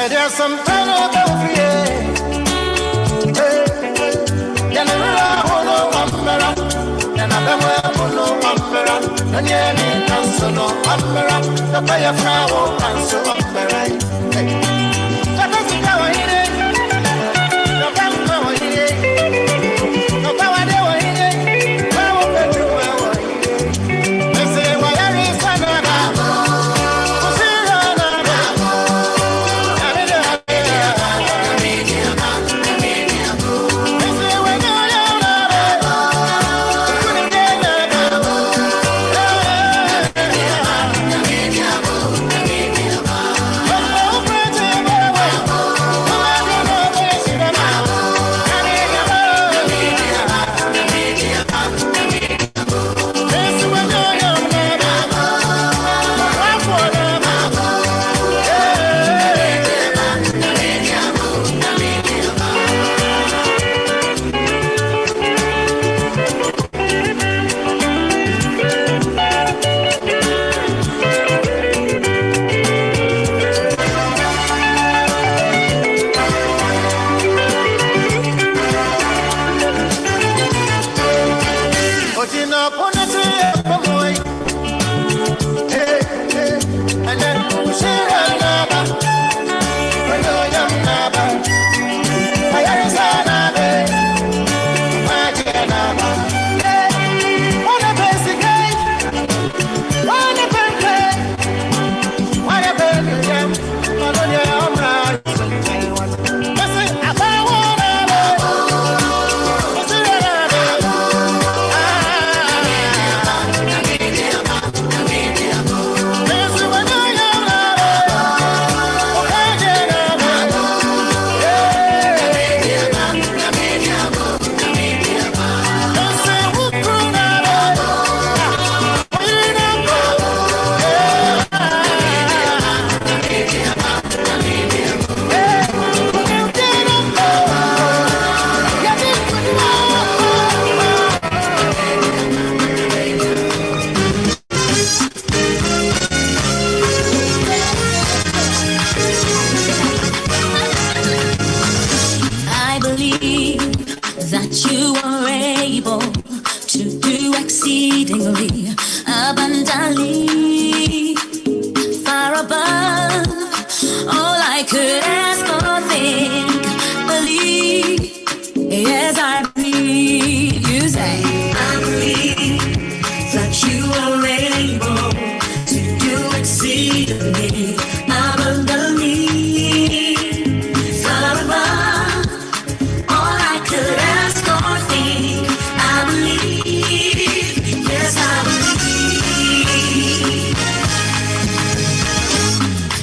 There's some kind of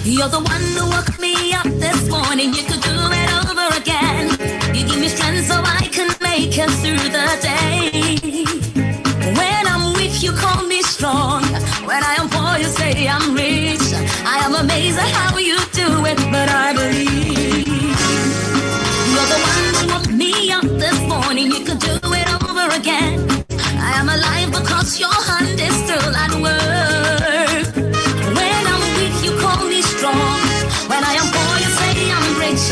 You're the one who woke me up this morning. You could do it over again. You give me strength so I can make it through the day. When I'm weak, you call me strong. When I am poor, you say I'm rich. I am amazed at how you do it, but I believe. You're the one who woke me up this morning. You could do it over again. I am alive because your hand is still at work. When I'm weak, you call me strong. When I am poor, you say I'm rich.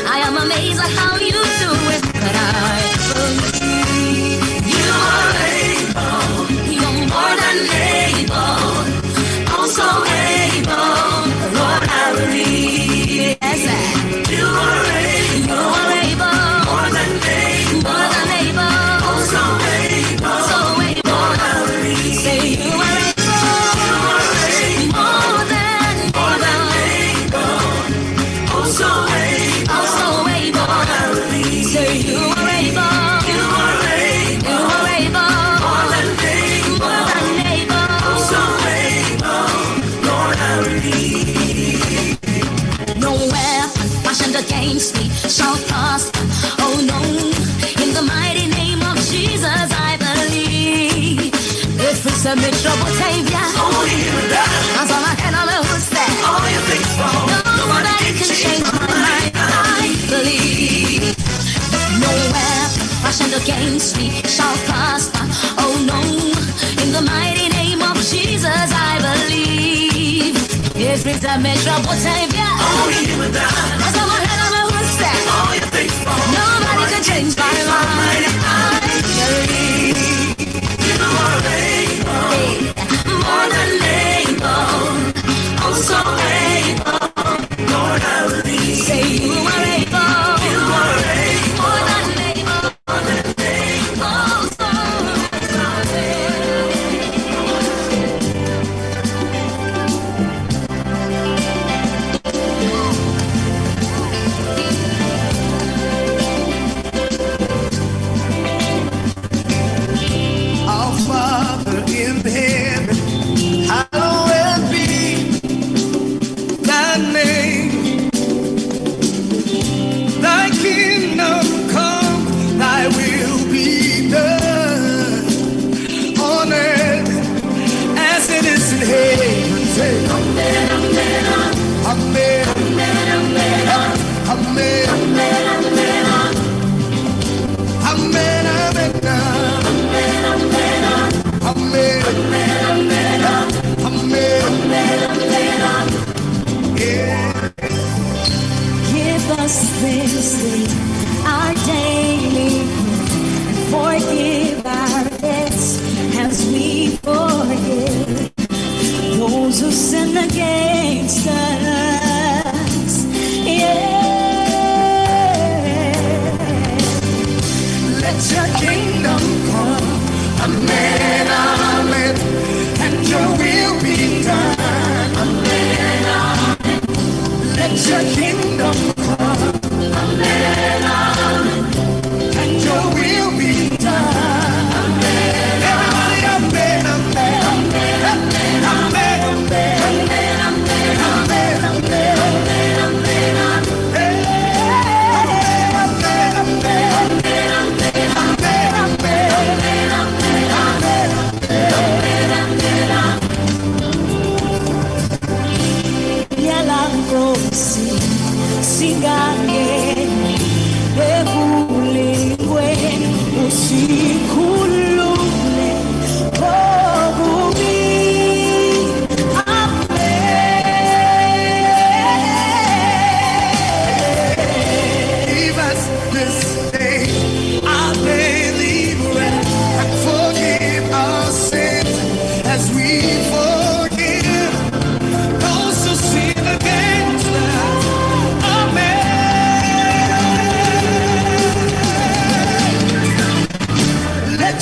I am amazed at how you do it, but I believe you are able. You're more than able, also able. Lord, I believe. Yes, you are able. You are able. More than able. More than able. Also able. So able. Lord, I believe. Say you are able. Against me shall prosper. Oh no, in the mighty name of Jesus I believe. If it's a trouble Savior, that's all I can always say. against me shall prosper. Oh no, in the mighty name of Jesus I believe. Yes, brings a measurable time, yeah. Oh, you and I. As I'm ahead of my footsteps. Oh, you think so. Nobody can change my mind. I believe. You are able. More than able. Oh, so able. Lord, I believe. Say you are able. You are able. More than able. More than able. Oh, so able. Our Father in heaven, hallowed be thy name. Thy kingdom come, thy will be done on earth as it is in heaven. Say, amen, amen, amen, amen, amen, amen, amen, yeah. Give us this day our daily bread, and forgive our debts as we forgive those who sin against us. Yeah. Let your kingdom come, amen, amen, and your will be done, amen, amen. Let your kingdom come, amen, amen, and your will be done, amen. Everybody, amen, amen, amen, amen, amen, amen, amen, amen, amen, Singane ebulingwe usikhulule okubi. Give us this day our daily bread, and forgive our sins as we forgive those who sin against us. Amen. Let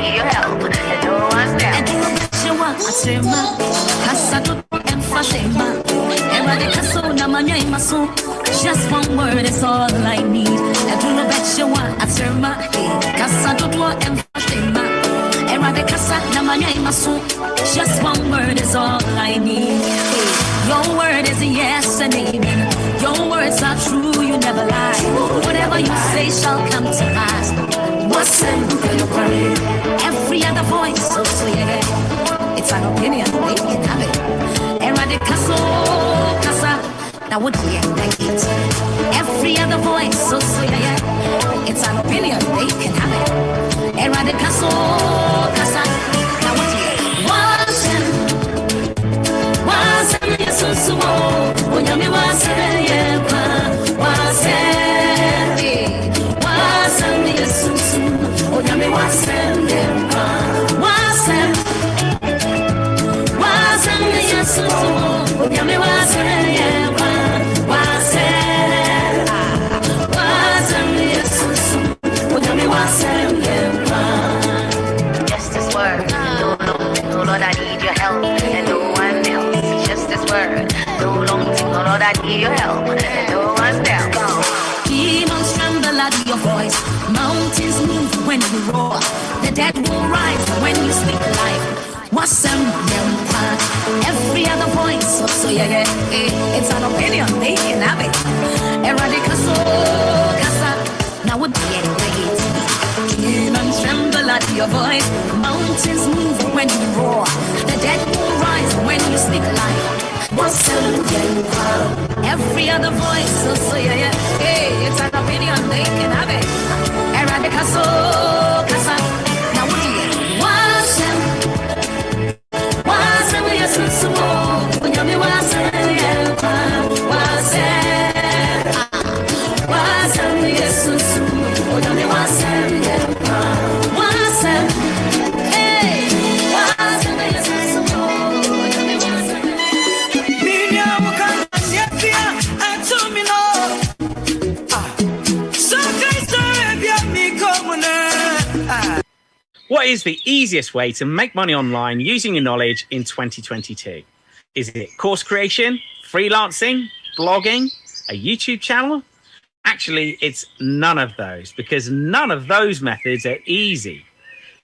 need your help, and no one else. And you bet you want a tema, casa do enfashema. Everybody caso na manya imaso. Just one word is all I need. And you bet you want a tema, casa do enfashema. Everybody casa na manya imaso. Just one word is all I need. Your word is a yes and amen. Your words are true, you never lie. Whatever you say shall come to pass. What's in your brain? Every other voice, so yeah. It's an opinion, they can have it. Eradicaso, casa, now what do you like it? Every other voice, so yeah. It's an opinion, they can have it. Eradicaso, casa, now what do you just this word. No, Lord, I need your help, and no one else. Just this word. No long thing, no, Lord, I need your help, and no one else. Demons tremble at your voice. Mountains move when you roar. The dead will rise when you speak life. What's every other voice, so yeah, it's an opinion, they can have it. Eradicaso, casa, now would be great. Demons tremble at your voice. Mountains move when you roar. The dead will rise when you speak life. What's every other voice, so yeah, it's an opinion, they can have it. Eradicaso, casa, now would be What is the easiest way to make money online using your knowledge in 2022? Is it course creation, freelancing, blogging, a YouTube channel? Actually, it's none of those, because none of those methods are easy.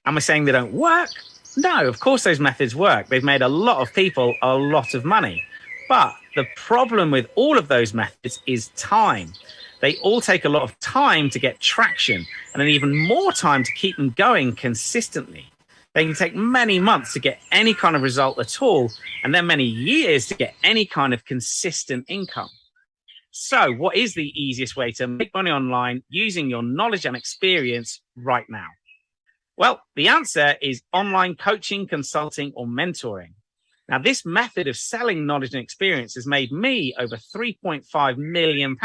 Am I saying they don't work? No, of course those methods work. They've made a lot of people a lot of money. But the problem with all of those methods is time. They all take a lot of time to get traction, and then even more time to keep them going consistently. They can take many months to get any kind of result at all, and then many years to get any kind of consistent income. So what is the easiest way to make money online using your knowledge and experience right now? Well, the answer is online coaching, consulting, or mentoring. Now, this method of selling knowledge and experience has made me over £3.5 million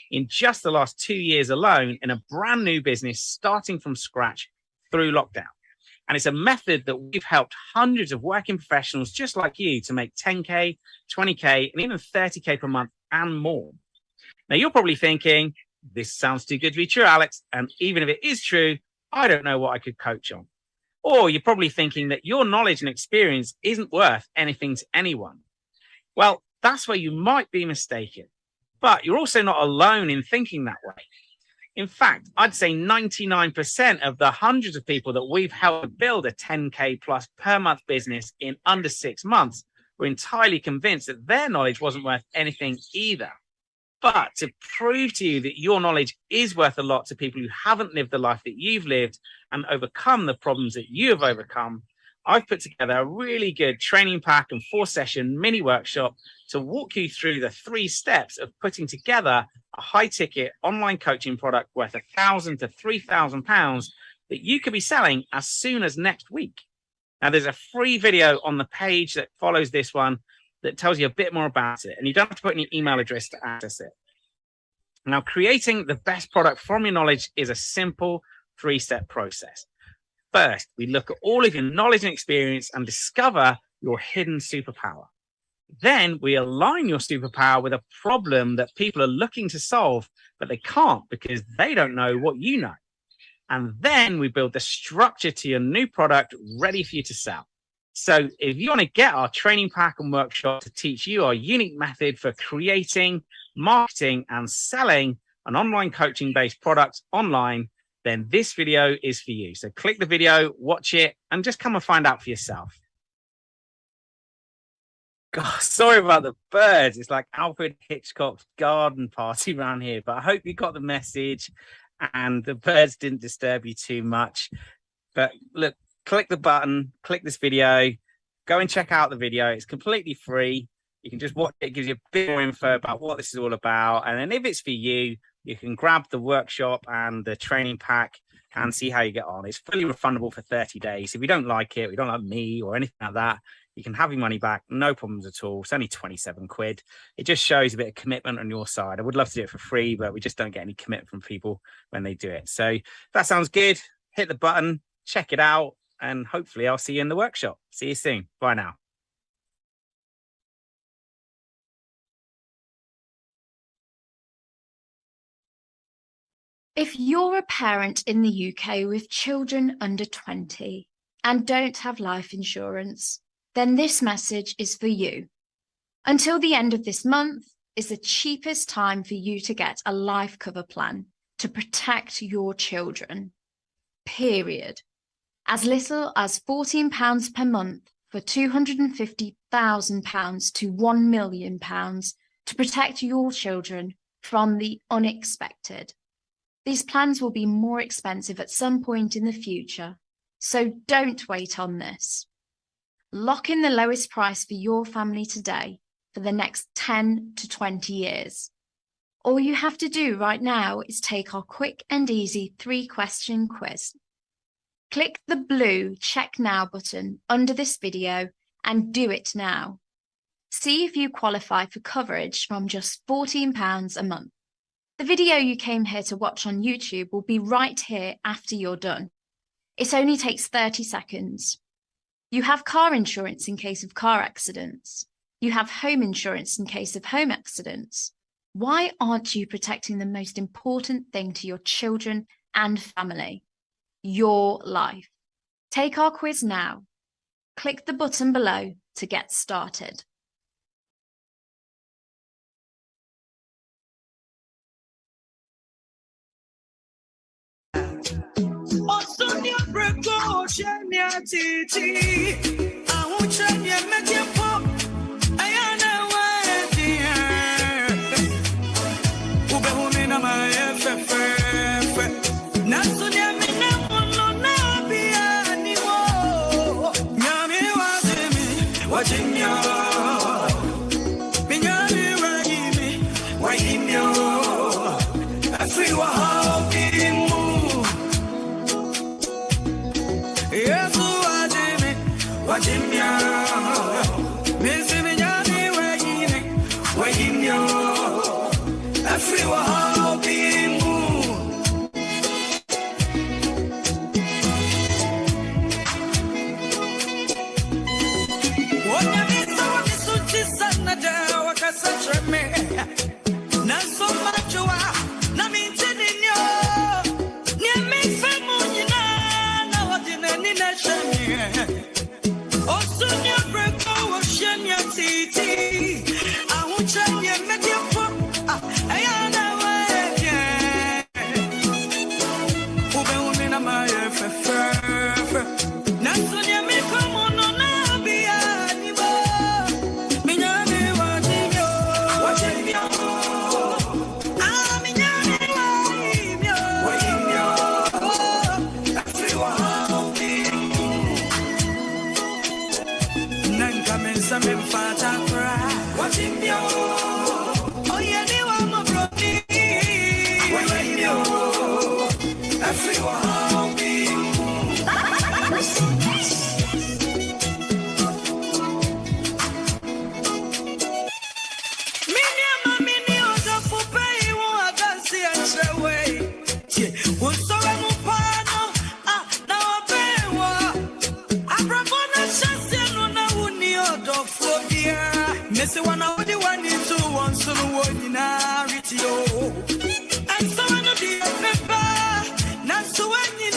in just the last 2 years alone in a brand new business starting from scratch through lockdown. And it's a method that we've helped hundreds of working professionals just like you to make 10K, 20K, and even 30K per month and more. Now, you're probably thinking, this sounds too good to be true, Alex. And even if it is true, I don't know what I could coach on. Or you're probably thinking that your knowledge and experience isn't worth anything to anyone. Well, that's where you might be mistaken. But you're also not alone in thinking that way. In fact, I'd say 99% of the hundreds of people that we've helped build a 10K plus per month business in under 6 months were entirely convinced that their knowledge wasn't worth anything either. But to prove to you that your knowledge is worth a lot to people who haven't lived the life that you've lived and overcome the problems that you have overcome, I've put together a really good training pack and 4-session mini workshop to walk you through the 3 steps of putting together a high-ticket online coaching product worth £1,000 to £3,000 that you could be selling as soon as next week. Now, there's a free video on the page that follows this one that tells you a bit more about it, and you don't have to put in your email address to access it. Now, creating the best product from your knowledge is a simple 3-step process. First, we look at all of your knowledge and experience and discover your hidden superpower. Then we align your superpower with a problem that people are looking to solve, but they can't because they don't know what you know. And then we build the structure to your new product ready for you to sell. So if you want to get our training pack and workshop to teach you our unique method for creating, marketing, and selling an online coaching-based product online, then this video is for you. So click the video, watch it, and just come and find out for yourself. God, sorry about the birds. It's like Alfred Hitchcock's garden party around here, but I hope you got the message and the birds didn't disturb you too much. But look, click the button, click this video, go and check out the video. It's completely free. You can just watch it. It gives you a bit more info about what this is all about. And then if it's for you, you can grab the workshop and the training pack and see how you get on. It's fully refundable for 30 days. If you don't like it, you don't like me or anything like that, you can have your money back. No problems at all. It's only 27 quid. It just shows a bit of commitment on your side. I would love to do it for free, but we just don't get any commitment from people when they do it. So if that sounds good, hit the button, check it out, and hopefully I'll see you in the workshop. See you soon. Bye now. If you're a parent in the UK with children under 20 and don't have life insurance, then this message is for you. Until the end of this month is the cheapest time for you to get a life cover plan to protect your children, period. As little as £14 per month for £250,000 to £1 million to protect your children from the unexpected. These plans will be more expensive at some point in the future, so don't wait on this. Lock in the lowest price for your family today for the next 10 to 20 years. All you have to do right now is take our quick and easy 3-question quiz. Click the blue Check Now button under this video and do it now. See if you qualify for coverage from just £14 a month. The video you came here to watch on YouTube will be right here after you're done. It only takes 30 seconds. You have car insurance in case of car accidents. You have home insurance in case of home accidents. Why aren't you protecting the most important thing to your children and family? Your life. Take our quiz now. Click the button below to get started. And so I know the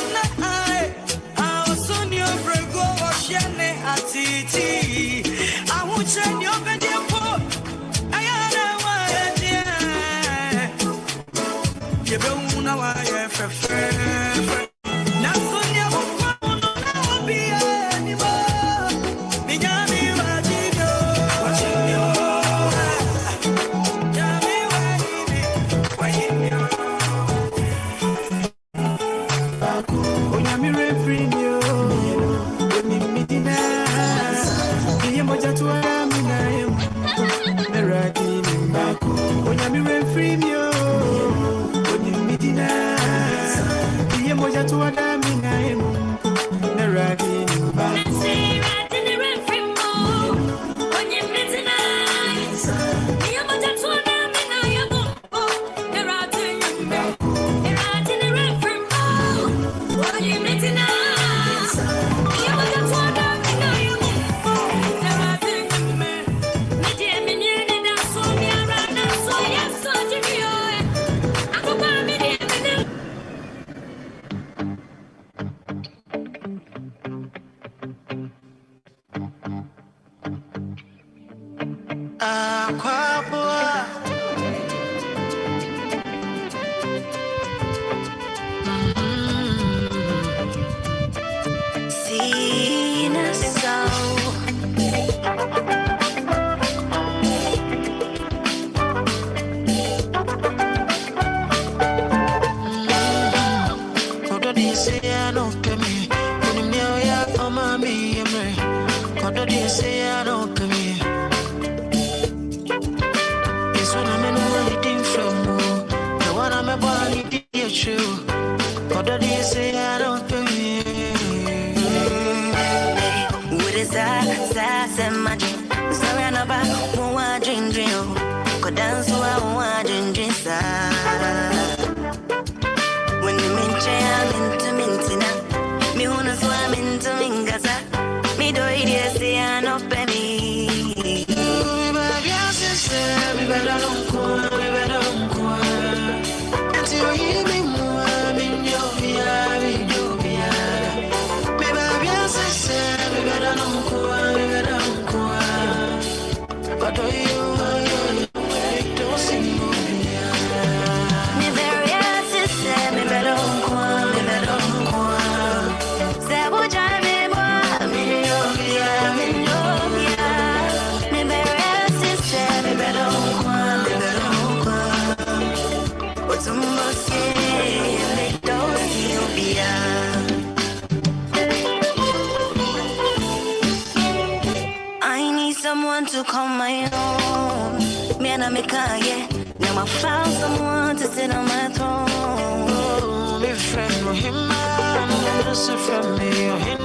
Someone to call my own. Man, I'm a Kanye. Now I found someone to sit on my throne. Oh, my friend, him, I'm gonna suffer me, him.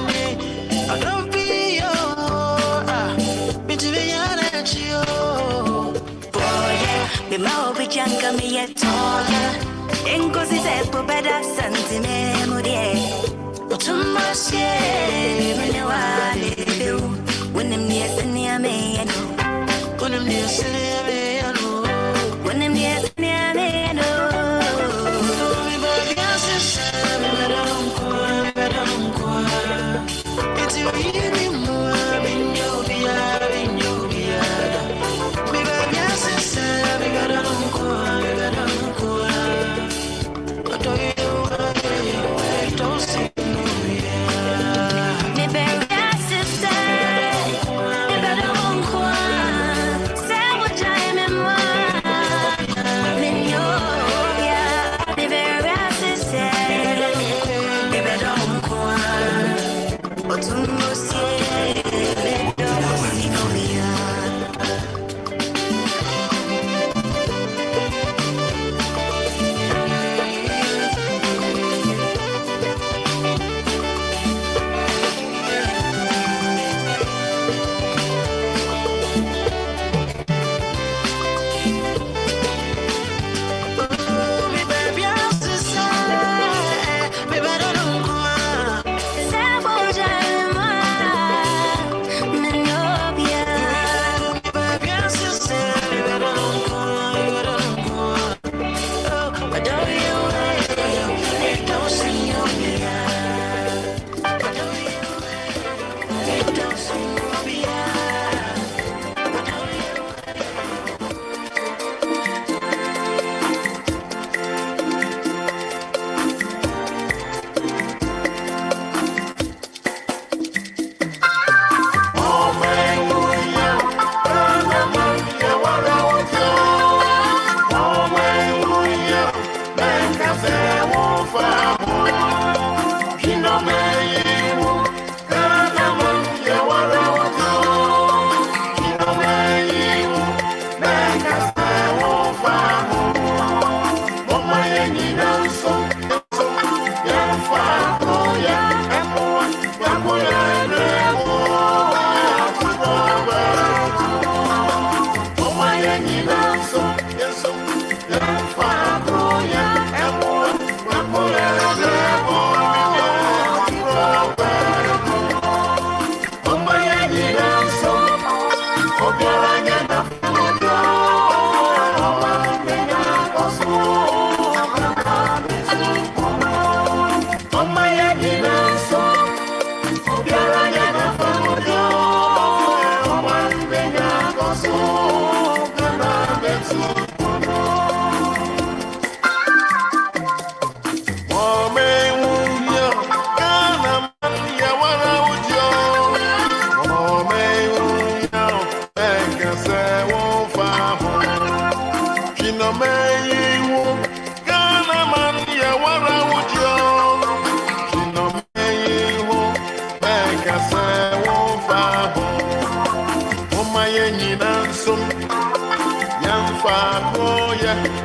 I don't be your. Me to be honest, you. Boy, yeah, me mau be janka me yet taller. Enko si sepo better sentiment, but to my shame, me no I when I'm near Sanya me, I know. When I'm near Sanya me, I know. When I'm near Sanya me, I know. It's your evening, in your beard, in your beard. Me baby, I said, we got a long call, we got a long call. But do you don't see no, yeah. Me baby, I said,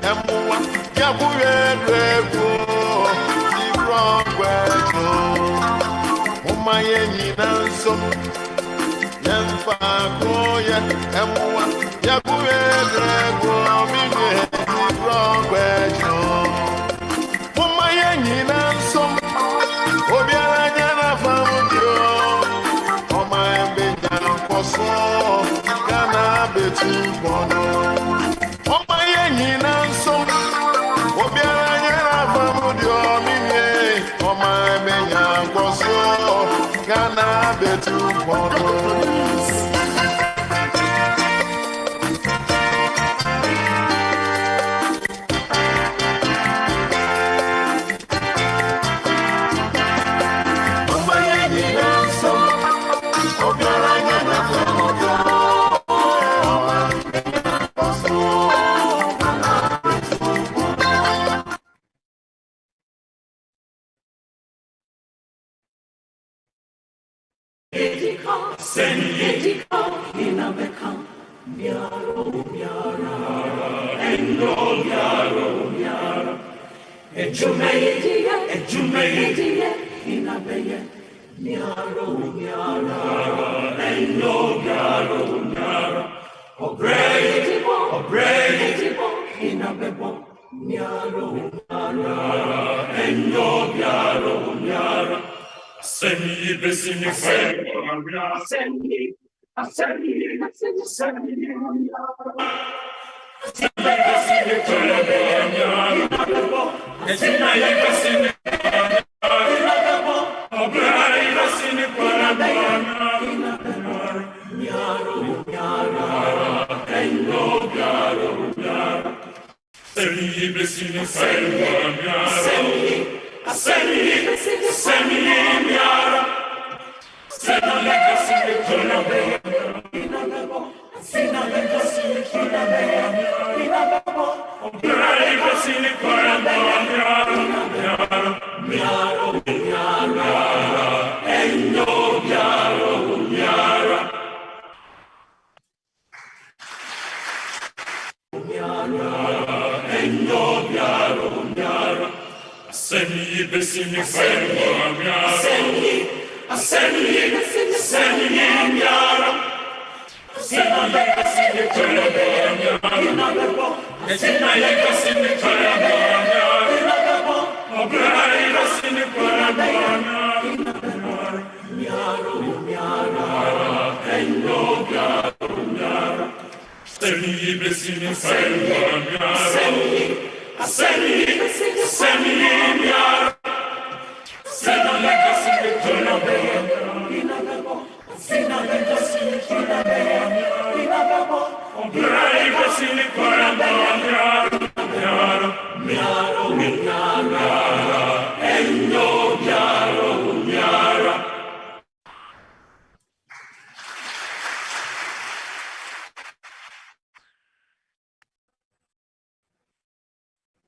Emwa yaburedwo ibrogwejo Umaye nyinanso Yemfa koye Emwa yaburedwo minye ibrogwejo Umaye nyinanso Obiara nyana famudio Omaye benya koso Kana betu bono Omaye nyinanso Obiara nyana famudio minye Omaye benya koso Kana betu bono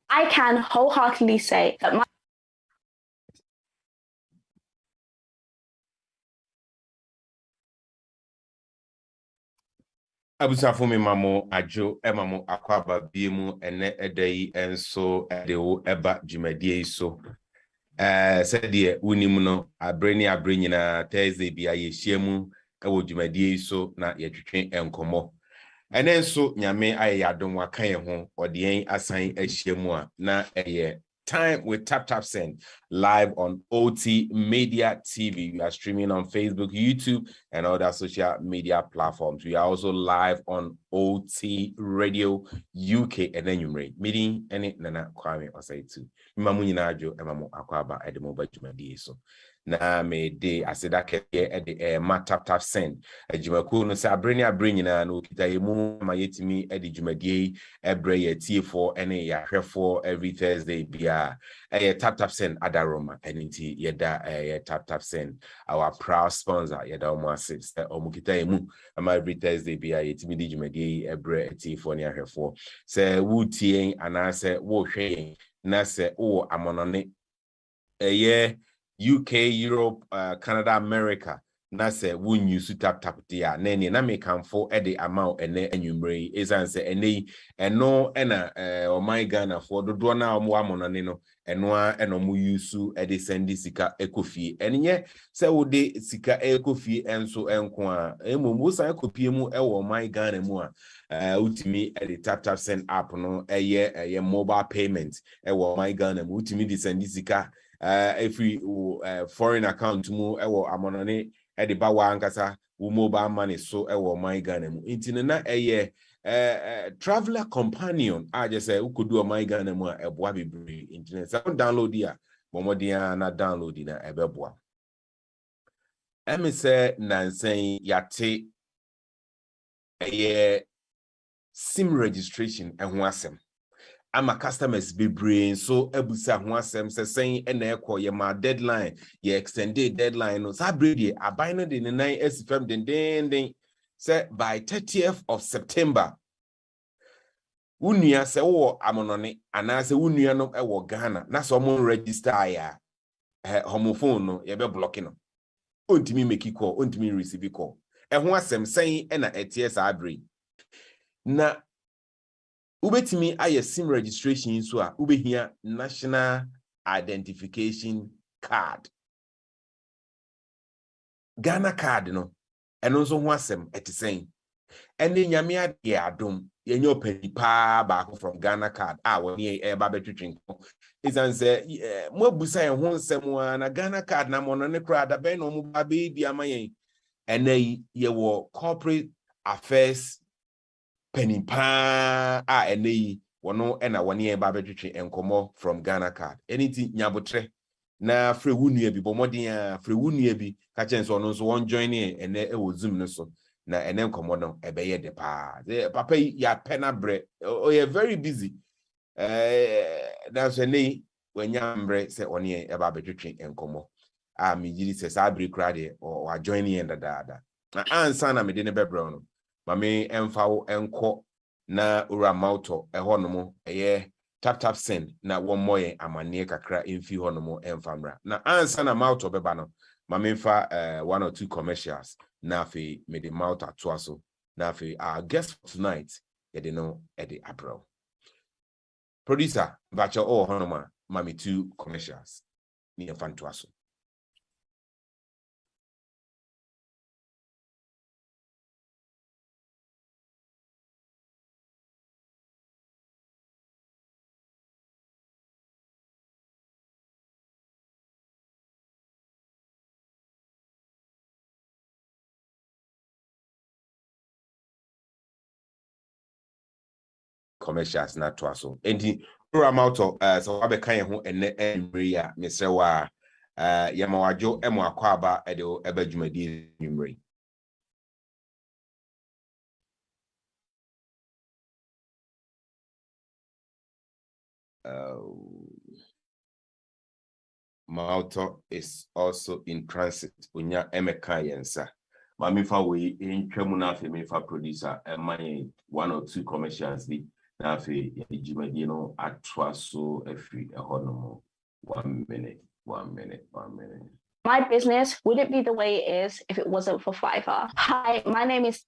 I can wholeheartedly say that my Abusafo me mamo ajo emamo akwaba biemu ene edai enso edewo eba dwumadie so said ye unim no abre nyina Thursday bia ye hyiamu ewo dwumadie so na ye twetwe enkomo ene nso nyame ayadom waka ye ho ode yen asan ahyiamu a na eye time with Tap Send live on OT Media TV. We are streaming on Facebook, YouTube, and other social media platforms. We are also live on OT Radio UK and then you meeting any nana kwame or say to Mamu Yinajo and Mamu Akwaba at the mobile Jumadi. So na me de aseda keye at the ma Tap Send a Jumaku no Sabrina bringing and Ukitaimu Mayetimi at the Jumadi ebre ye T4 and a for every Thursday bia a Tap Send Adaroma and inti yeda a Tap Send our proud sponsor yeda almost omukitaimu ama every Thursday bia yetimi di Jumadi ebre T4 near for say Witih and I say wo hwe na say o amonone UK, Europe, Canada, America. na se won use tap dia na ne na me kanfo e de amount ene anwumre esan se ene eno na oman Ghana for dodo na omo amonone no eno a eno mo use e de send sika ekofie enye se wo de sika ekofie enso enko a emomo san ekopie mu e wo oman Ghana mu a utimi e de tap send app no eye mobile payment e wo oman Ghana mu utimi de send sika every foreign account mu e wo amonone e de ba wa ankasa wo mobile money so e wo oman Ghana mu intine na eye traveler companion I just say ukodu oman Ghana mu e boa bebre internet so download dia momodia na download na e be boa emi say nansen yate sim registration ho asem ama customers be brain so ebusa ho asem se sen na ekọ ye ma deadline ye extended deadline no sa bredi abai no de 9 asfam den say by 30th of September unua se wo amonone ana se unua no e wo Ghana na so mo register ya homophone no ye be block no ontimi make call ontimi receive call ho asem sen na etie sa abre na ubetimi aye sim registration so a ubehia national identification card Ghana card no eno nso ho asem etisen ene nyame ade adom yenye opani pa ba from Ghana card woni e ba betwetwen izanse mo abusa ye ho nsem na Ghana card na mo no ne kra da ben no mo ba be di amayen ene ye wo corporate affairs penipa ene wono ena woni e ba betwetwen enkomo from Ghana card anything nyabotre na frɛ wunua bi bomodin a frɛ wunua bi ka chen so no so won join ene e wo zoom no so na ene nkomo no ebeye de pa papa ya pena bre o ye very busy na so ne wanya mbre se oni e ba betwetwen enkomo me giri se sa bre kra de o join en dada na ansa na me de ne bebre no mame emfa wo enko na ura mauto ehonomo eye tap send na one moye amane kakra emfi honomo emfamra na ansa na mauto beba no mame mfa 1 or 2 commercials na fe me the mouth atoaso na fe our guest for tonight ye de no e de April producer bacha honoma mame 2 commercials ni fantoaso commercials na toaso enti ramauto so abeka ye ho ene enwre ya mesrewa yama wajo emo akwaba ede eba dwumadi enwre Mauto is also in transit unya emeka yensa mamifa we entwemu na afi mefa producer my 1 or 2 commercials bi na afi ejimadi no atwa so afi ehonomo 1 minute. My business wouldn't be the way it is if it wasn't for Fiverr. Hi, my name is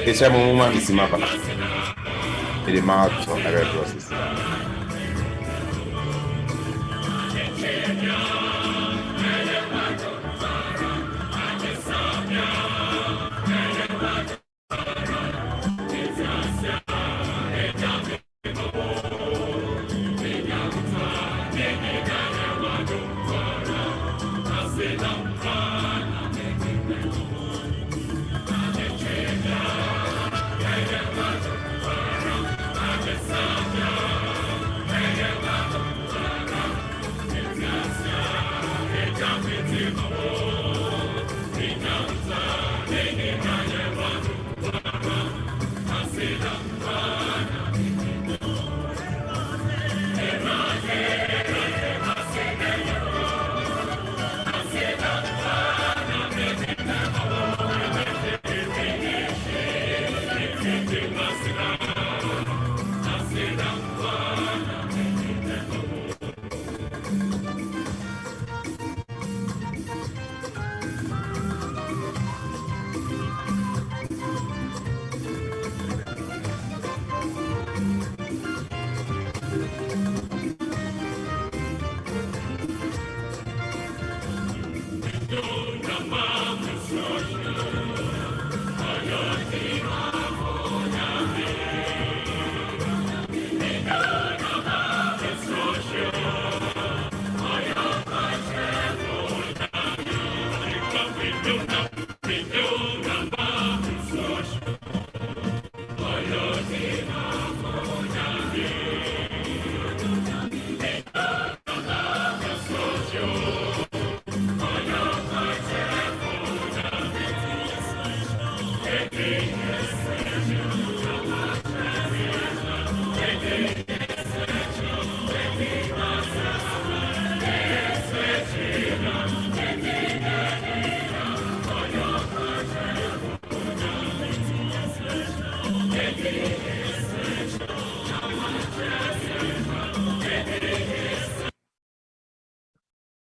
It's a moment is my papa. The mouth of the process.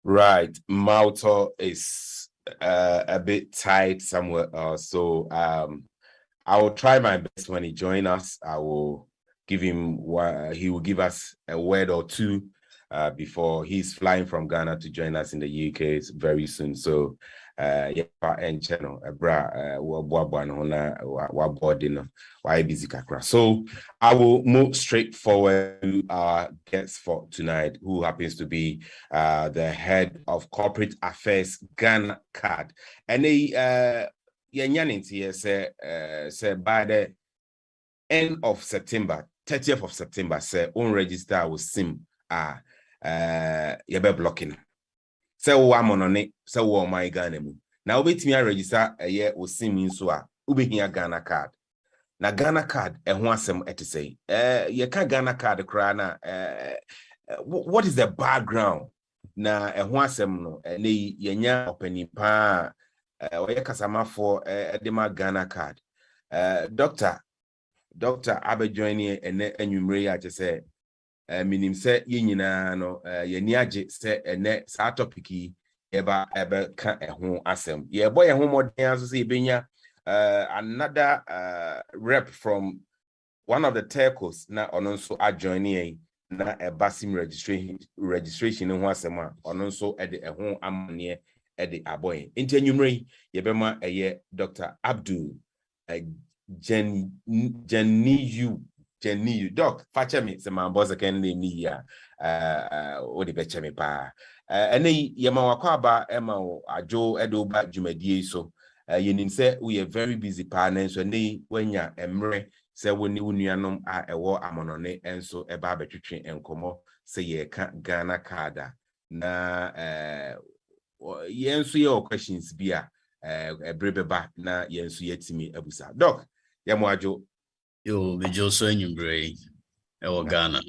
Right, Malta is a bit tight somewhere, so I will try my best when he joins us. I will give him he will give us a word or two before he's flying from Ghana to join us in the UK very soon. So yeah, and channel so I will move straight forward to our guest for tonight, who happens to be the head of corporate affairs Ghana Card. And they say by the end of September, 30th of September, say on register with SIM yebe blocking. Say one on it, say one my Ghana. Now wait me register a year with SIM in so ube here Ghana Card. Na Ghana Card wasem say you can Ghana Card krana what is the background na wasem no ne yenya openi pa oye kasama for edema Ghana Card doctor abe joining ene anwumre ya che say minim say ye nyina no ye ni age say ene sa topic eba ka ho asem ye boy ho modern aso say benya another rep from one of the telcos na ono nso adjoining na basim registration ho asema ono nso ede ho amane ede aboy enti anwumre ye bema eye Dr. Abdul Jeniyu doc fache me se man boss ken name ni ya o de beche me pa ene ye ma wakwa aba ema ajo edo ba dwumadie so yenim se we are very busy partner so ne wanya emre se woni nuanom a ewo amonone enso eba abetwetwe enkomo se ye ka Ghana Card na yenso ye questions bia ebrebeba na yenso yetimi abusa doc yamo ajo yo bejo so anyumbre ewo Ghana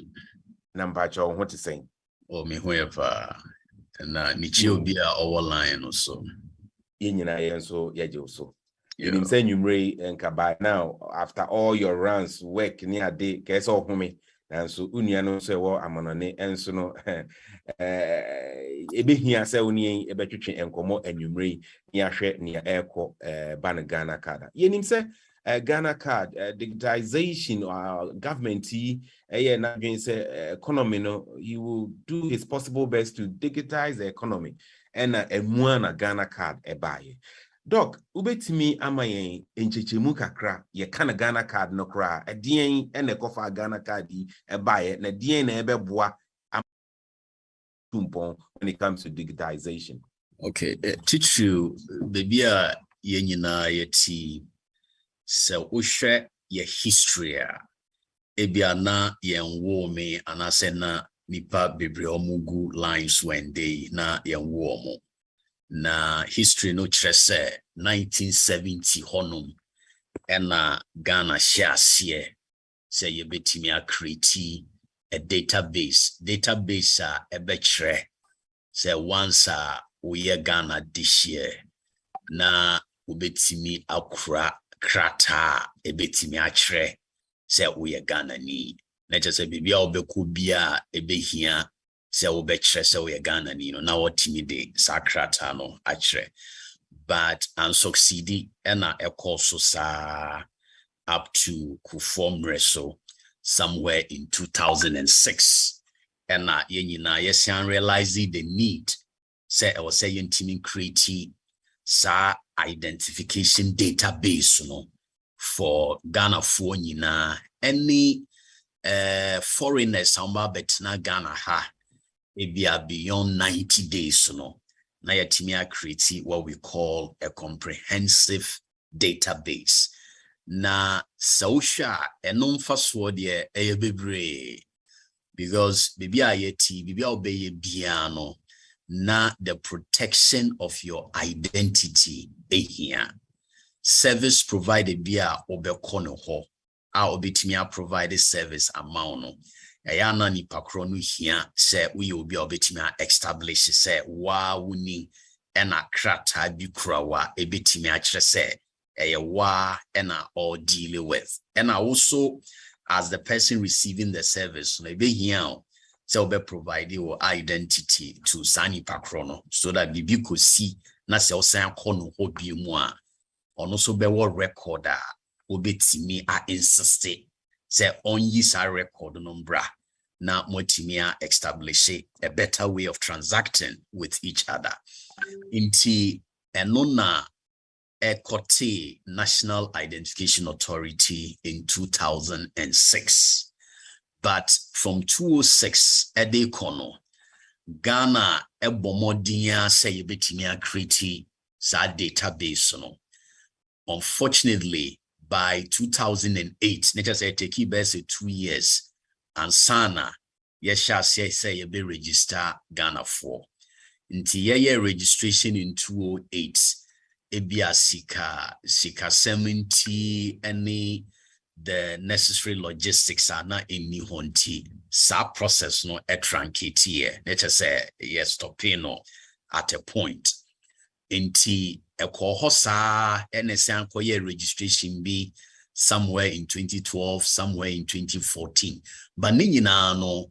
na mpacho ho te sen o me ho yefa na nichi obi a owo line no so yenyina yenso yeje so yenim say nyumre enka by now after all your runs work ni ade kese ohome nanso unua no so ewo amonone enso no ebehia say oni ebetwetwe enkomo anwumre ni ahwe ni eko ban Ghana Card yenim say Ghana Card digitization government na doing say economy no he will do his possible best to digitize the economy and na Ghana Card ebaye doc ubetimi amayen enchechemu kakra ye kana Ghana Card no kra edien ene kofa Ghana Card ebaye na dien na ebeboa tumpon when it comes to digitization. Okay, teach you baby ye nyina yeti so uhwe ye history ebiana yenwo me anase na nipa bebre omugu lines when they na yenwo mo na history no kire se 1970 honum ena Ghana share say you betimi a create a database a betre say once we Ghana this year na ubetimi akura krata e betimi achre say we Ghana ni na just bibia obeku bia ebehia say obechre say we Ghana ni no na wotimi de sakrata no achre but and succeed ena ekoso sa up to Kufuor Mreso somewhere in 2006 ena yenyina yesian realizing the need say I was saying teaming create sa identification database no for Ghana for nyina any foreigners amba betna Ghana ha ebia beyond 90 days no na yatimia create what we call a comprehensive database na social enumfaso de bebre because bibia yeti bibia obeye bia no na the protection of your identity here service provided bia obekono ho a obetimia provide service amount no yana ni pakro no hia se we obi obetimia establish se wa wuni ena krata bi krawa ebetimia kire se wa ena all deal with and also as the person receiving the service no be here so be provide your identity to sani pakrono so that bibi could see na se osan kono obi mu a ono so be wo recorder obetimi a insist say on use a record number na motimi a establish a better way of transacting with each other inti enona Ekote National Identification Authority in 2006. But from 2006, Ede Kono, Ghana Ebomodinia say betimia create sa database no. Unfortunately, by 2008, nature say take best 2 years, and sana yesha say be register Ghana for. Inti ye registration in 2008. Ebia sika 70 any the necessary logistics are not in ni honti sa process no etrankete here let us say yes stopping no at a point inti ekoho sa NSA koye registration be somewhere in 2012 somewhere in 2014 but ni nyina no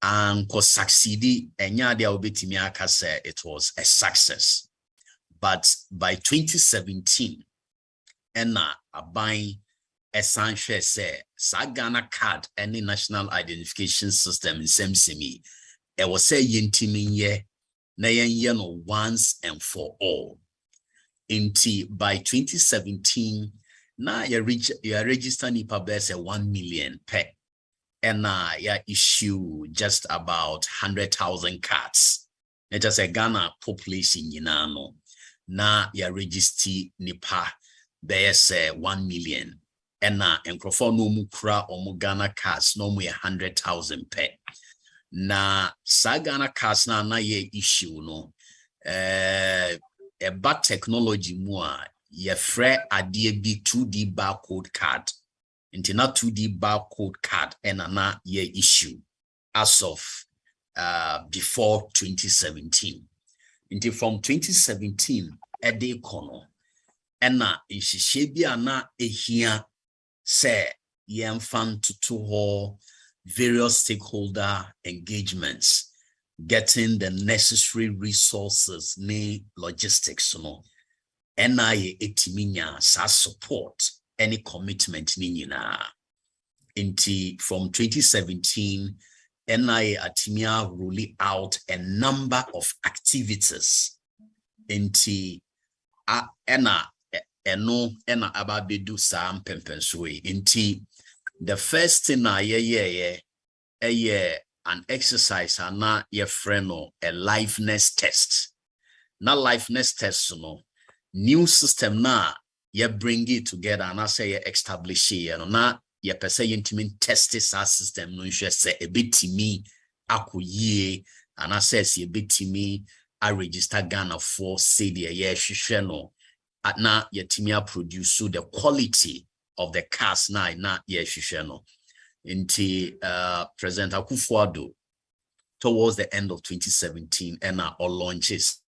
anko succeed enya dia obetimi aka say it was a success. But by 2017, ena abai essential say Sagana card any national identification system in semi e was say yentimi ye na yen no once and for all. Inti by 2017 na ya register nipa bese 1 million per ena ya issue just about 100,000 cards. Let us say Ghana population yinano. Na ya register nipa bese 1 million ena enkrofo no mu kura omu Ghana cards no mu 100,000 per na sa Ghana cards na ye issue no eba technology mu a ye frɛ ade bi 2D barcode card nti na 2D barcode card ena na ye issue as of before 2017. Until from 2017, Ede Kono, ena ishishebia na ehia se yemfan to various stakeholder engagements, getting the necessary resources, ne logistics, no, NIA etiminya sa support any commitment ninyina. Inti from 2017. NIA Atimia rolling out a number of activities inti ena ababedu sam pempenswe inti the first thing na ye an exercise na ye freno a liveness test na liveness test no new system na ye bring it together and I say ye establish it na ye pese yentimin test sa system no nhwe se ebetimi akoyie and I says ye betimi I register Ghana for say the ye hwehwe no na yetimia produce the quality of the cars na yehwehwe no. Into President Akufo-Addo towards the end of 2017 and our launches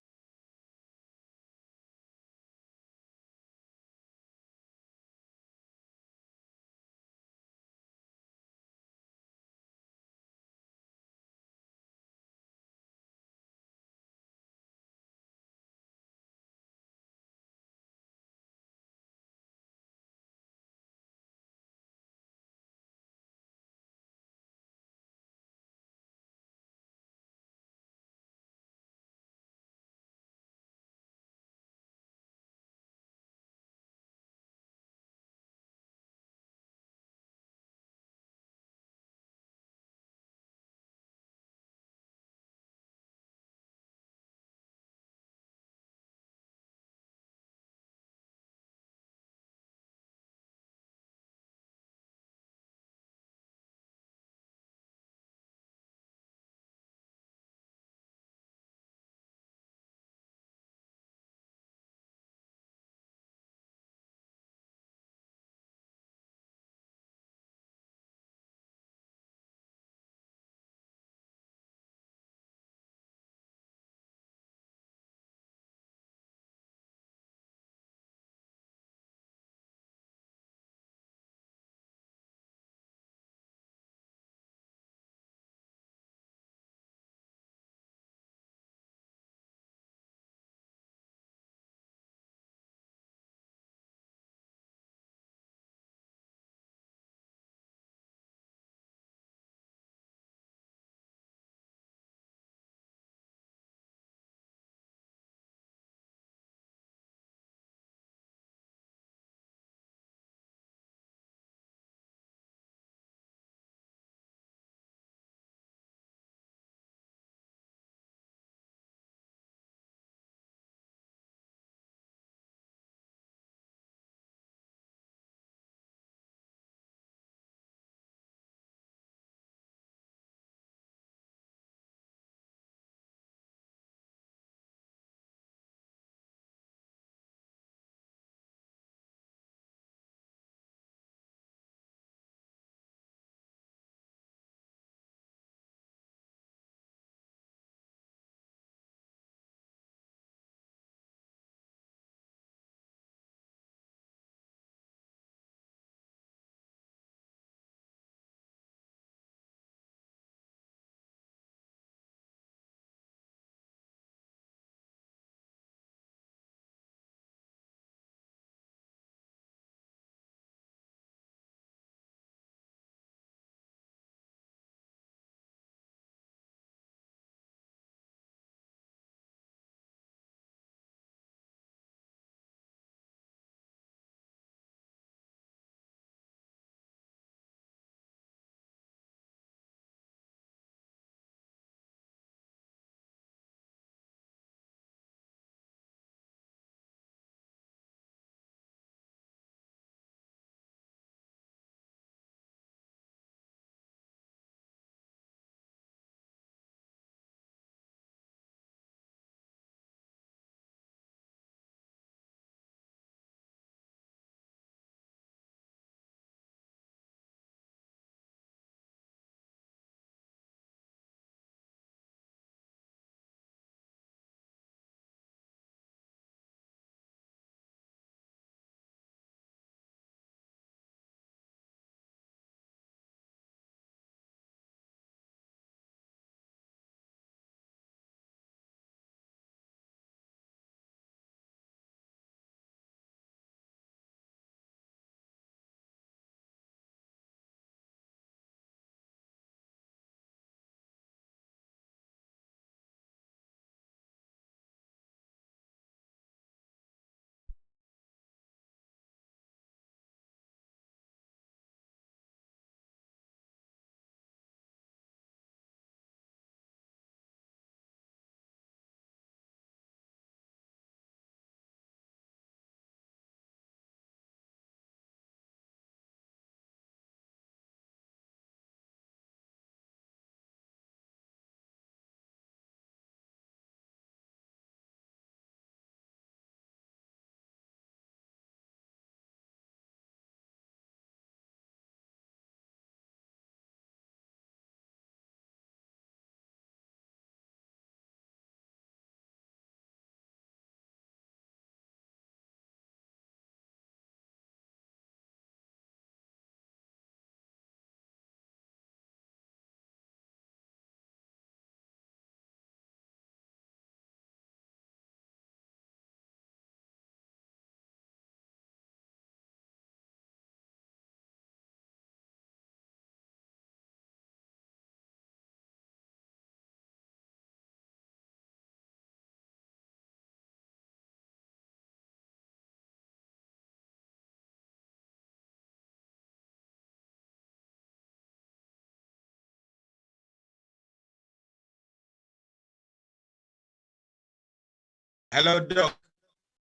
Hello, Doc.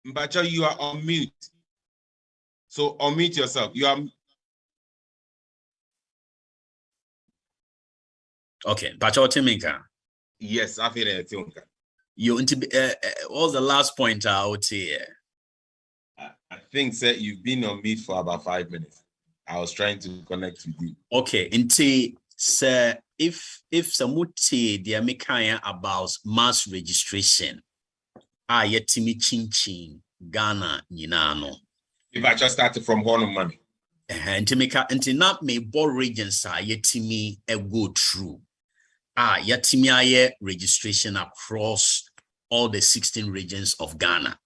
Mbacho, you are on mute. So unmute yourself. You are. Okay, Mbacho Timinka. Yes, I feel it. You what was the last point out here? I think, sir, you've been on mute for about 5 minutes. I was trying to connect with you. Okay, Inti, sir, if Samuti the American about mass registration, yetimi chin Ghana nyinano. If I just started from Horn money. Inti not me board regions yetimi go through. Yetimi aye registration across all the 16 regions of Ghana.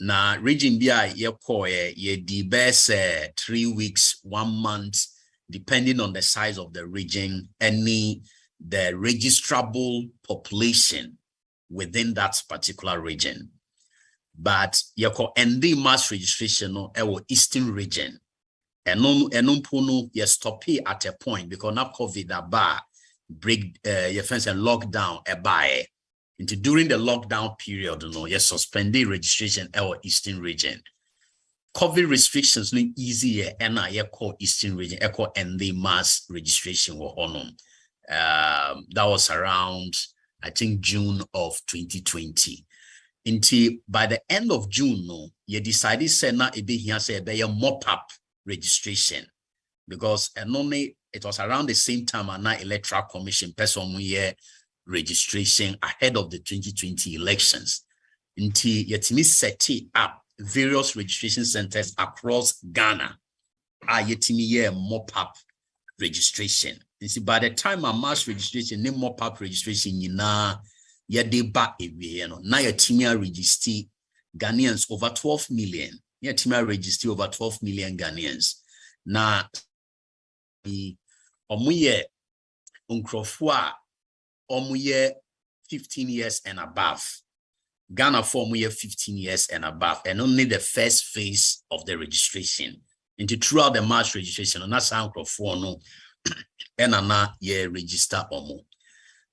Na region BI ye the best 3 weeks, 1 month, depending on the size of the region, the registrable population within that particular region. But ye the mass registration no Eastern region. And ye stop at a point because now COVID break your fence and lockdown buy. During the lockdown period, you suspended registration our Eastern region. COVID restrictions no easier and I call Eastern region and the mass registration were on. That was around I think June of 2020. Until by the end of June, you decided say na it be here say be a mop-up registration because and only it was around the same time and electoral commission person year registration ahead of the 2020 elections. Until yetimi set up various registration centers across Ghana. Yetimi mop-up registration. You see, by the time a mass registration, name mop-up registration, yede ba ewe, now yetimi register Ghanaians over 12 million. Yetimi register over 12 million Ghanaians. Na omuye unkrofwa omuye 15 years and above. Ghana for year 15 years and above, and only the first phase of the registration. Into throughout the mass registration, on that sound for no, and ye register omo.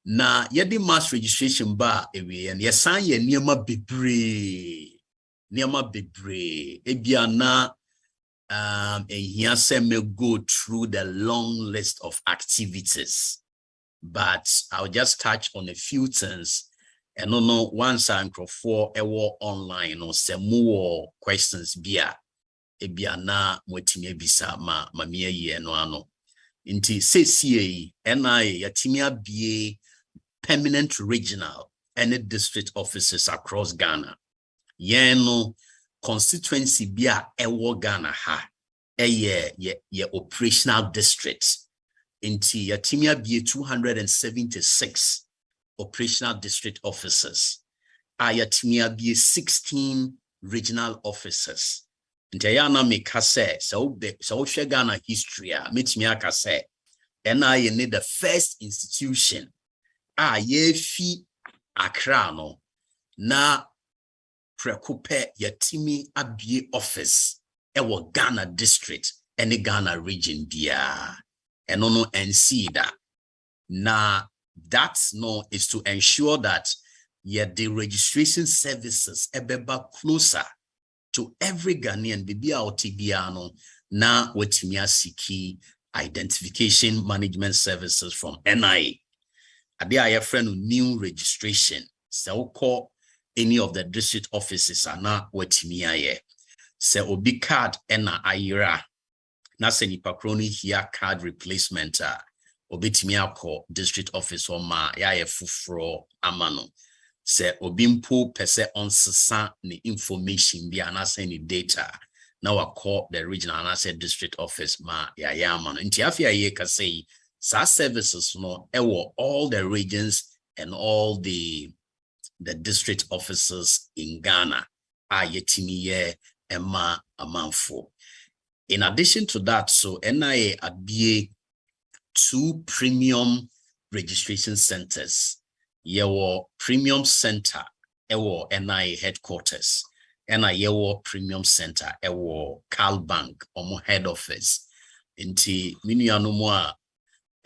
Na ye the mass registration bar away, and ye sign ye niema bebre, ebiana and here say me go through the long list of activities. But I'll just touch on a few things. And no once I for a war online or some more questions bia na mwetimi bisa mamia ye no ano. Inti CCA NI yatimia BA permanent regional and district offices across Ghana. Yeno constituency bia ewo Ghana ha ye operational district. Inti yatimia BA 276 operational district officers. Ayatimia be 16 regional officers. Ntayana me kase so Ghana history metimia kase and I need the first institution ye fi Accra no na prekupe yatimi abie office ewo Ghana district and Ghana region bia and no NC na that is to ensure that the registration services ebeba closer to every Ghanaian bibia otibiano na wetimia siki identification management services from NIA. Ade aye friend new registration. Se call any of the district offices na wetimia ye. Se obi card ena ayira na se nipa kroni here card replacement obetimi akọ district office or ma ya fufuro amano se obimpo pese onsesa ni information bi anase ni data na wakọ the regional anase district office ma ya amano nti afia ye ka say sa services no ewo all the regions and all the district offices in Ghana yetimi ye ema amanfo. In addition to that, so NIA abie 2 premium registration centers. Yewo premium center ewo NIA headquarters. Yewo premium center ewo Cal Bank omo head office. Inti minu anomwa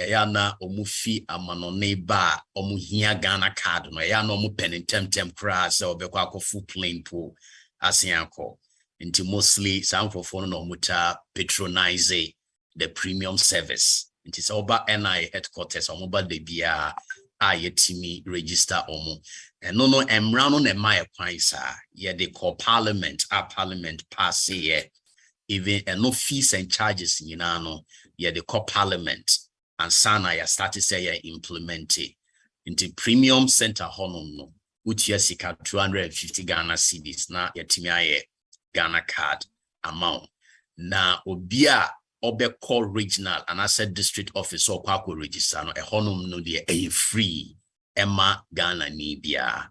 Eyana omufi amanone ba omuhia Ghana card no eyana omu pen tem kra se obekwa akofu plane po asianko. Nti mostly some for no muta patronize the premium service. Nti se oba NI headquarters omoba de bia yetimi register omo. No emra no na my kwan sa ye de call parliament pass ye even no fees and charges no ye de call parliament and sana ya start to say ye implement it into premium center honum no utia sika 250 Ghana cedis na yetimi aye Ghana card amount na obia call regional and I said district office or kwako register no honum no de a free Emma Ghana ni bia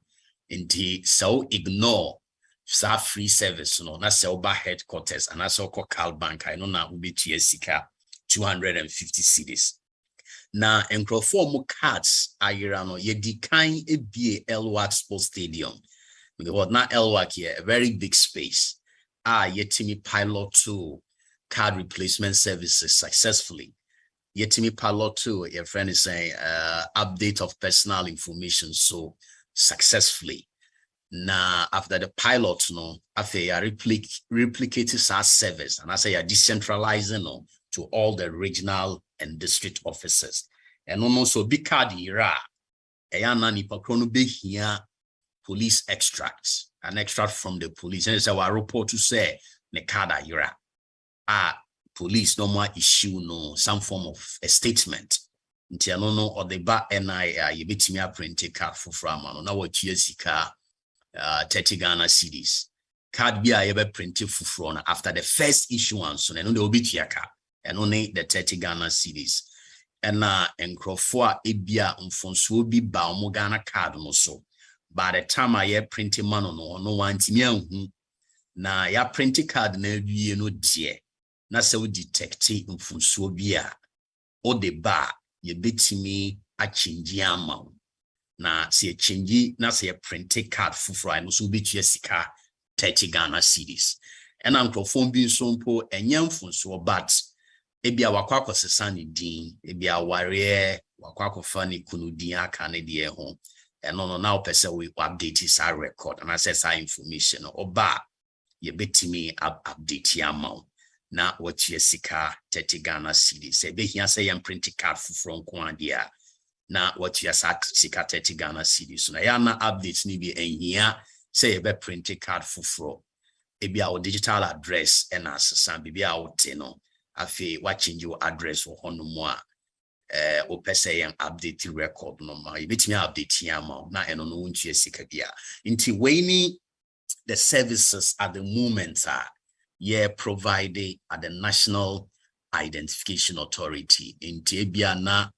inti so ignore sa free service no na se oba headquarters and also call Cal Bank I know na ubi sika 250 cedis na enkrofo mu cards ayira no yedi kan ebie Elwak Sports Stadium because na Elwak here a very big space yetimi pilot to card replacement services successfully. Yetimi pilot to your friend is saying update of personal information so successfully. Now after the pilot no after you replicating SaaS service and I say you're decentralizing no to all the regional and district offices. And also big card ira eyana ni pakrono be here police extracts an extract from the police and say our report to say ne card ira police no more issue no some form of a statement nti no or the ba NI you betimi a print card for from no na what sika 30 Ghana cedis card be a print for after the first issuance so no the obitia card and only the 30 Ghana cedis and enkrofo ebia mfonso bi ba omo Ghana card no so by the time I print man no want me anhu na ya print card na wie no die na se wo detect mfonso bi a o de ba ye betimi a change amount na se change na se print card fufura no so betua sika 30 Ghana cedis and enkrofo bi so mpo enya mfonso but ebia wakwakọ sesa ne din ebia ware wakwakọ fa ne kunu din aka ne de ho no now person we update his record and access our information oba ye betimi update amount na what ye sika 30 Ghana cedis say be here say yam print card from Kwandia na what ye sika 30 Ghana cedis so na ya na update ni bi ehia say be print card from ebia our digital address and asesa bibia wote no afi what change your address or hono mo a o pese yan update record no ma yebetimi update yama na eno no wontua sika bia nti we the services at the moment are provided at the National Identification Authority nti bia na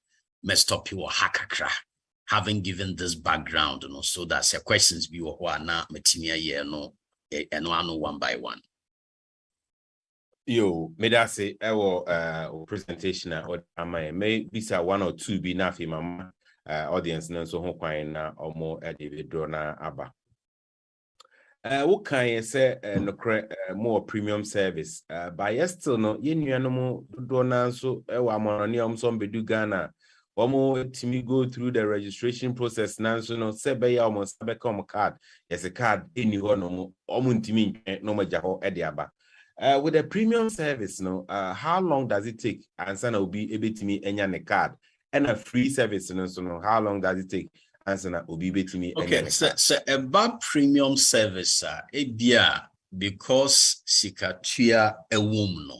me stop you hakakra having given this background no so that the questions be wo na metimi aye no eno one by one. Yo, me da say presentation or may bisa one or two be nafi mama audience na so ho kwan na omo David Drona aba. What can you say no more premium service but yes still no ye nuanom do na so wa amoni omso bedu Ghana omo timi go through the registration process na so no se be ya omo sabe come card yes a card eni ho no omo ntimi no maja ho e de aba. With a premium service, no, how long does it take? And sana will be able to me any card and a free service, no, so no, how long does it take? And sana will be able to me. Okay, so about premium service, because sikatua a woman, no,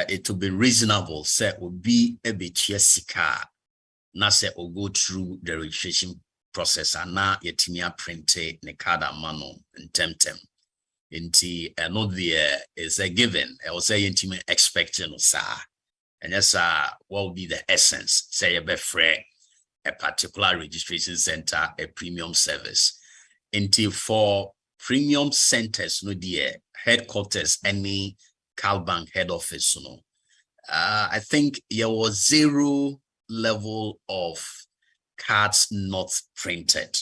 it will be reasonable. Say will be a bit sika, na say will go through the registration process and na yetimia printe ne card amano and temtem. Inti no there is a given. I will say intimate expecting sir. And that's what will be the essence. Say a particular registration center, a premium service. Until for premium centers, no dear headquarters, any Cal Bank head office, no. I think there was 0 level of cards not printed.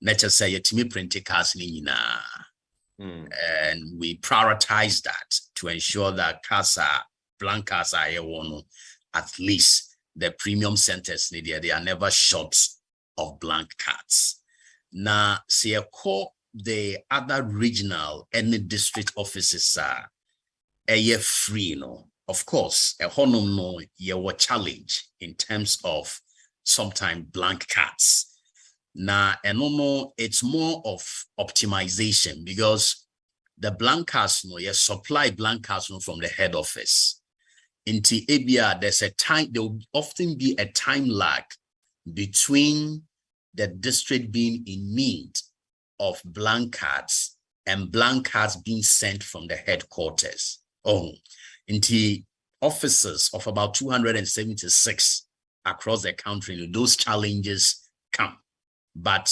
Let's just say to me printed cards nina. And we prioritize that to ensure that blank cards are at least the premium centers, they are never short of blank cards. Now, see a call the other regional and the district offices are free, no. Of course, a honor no your challenge in terms of sometimes blank cards. Now, and no, it's more of optimization because the blank cards, no, you supply blank cards no, from the head office. Into ABR, there's a time, there will often be a time lag between the district being in need of blank cards and blank cards being sent from the headquarters. Into offices of about 276 across the country, those challenges come. But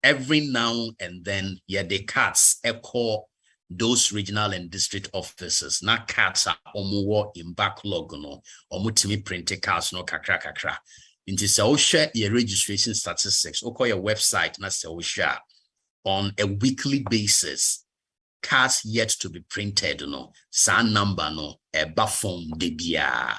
every now and then, yeah, the cards echo those regional and district offices. Now cards are almost in backlog, no, almost printed cards, no, kakra. Into so share your registration statistics, or call your website, and so share on a weekly basis. Cards yet to be printed, no, san number, no, a buffon de bia.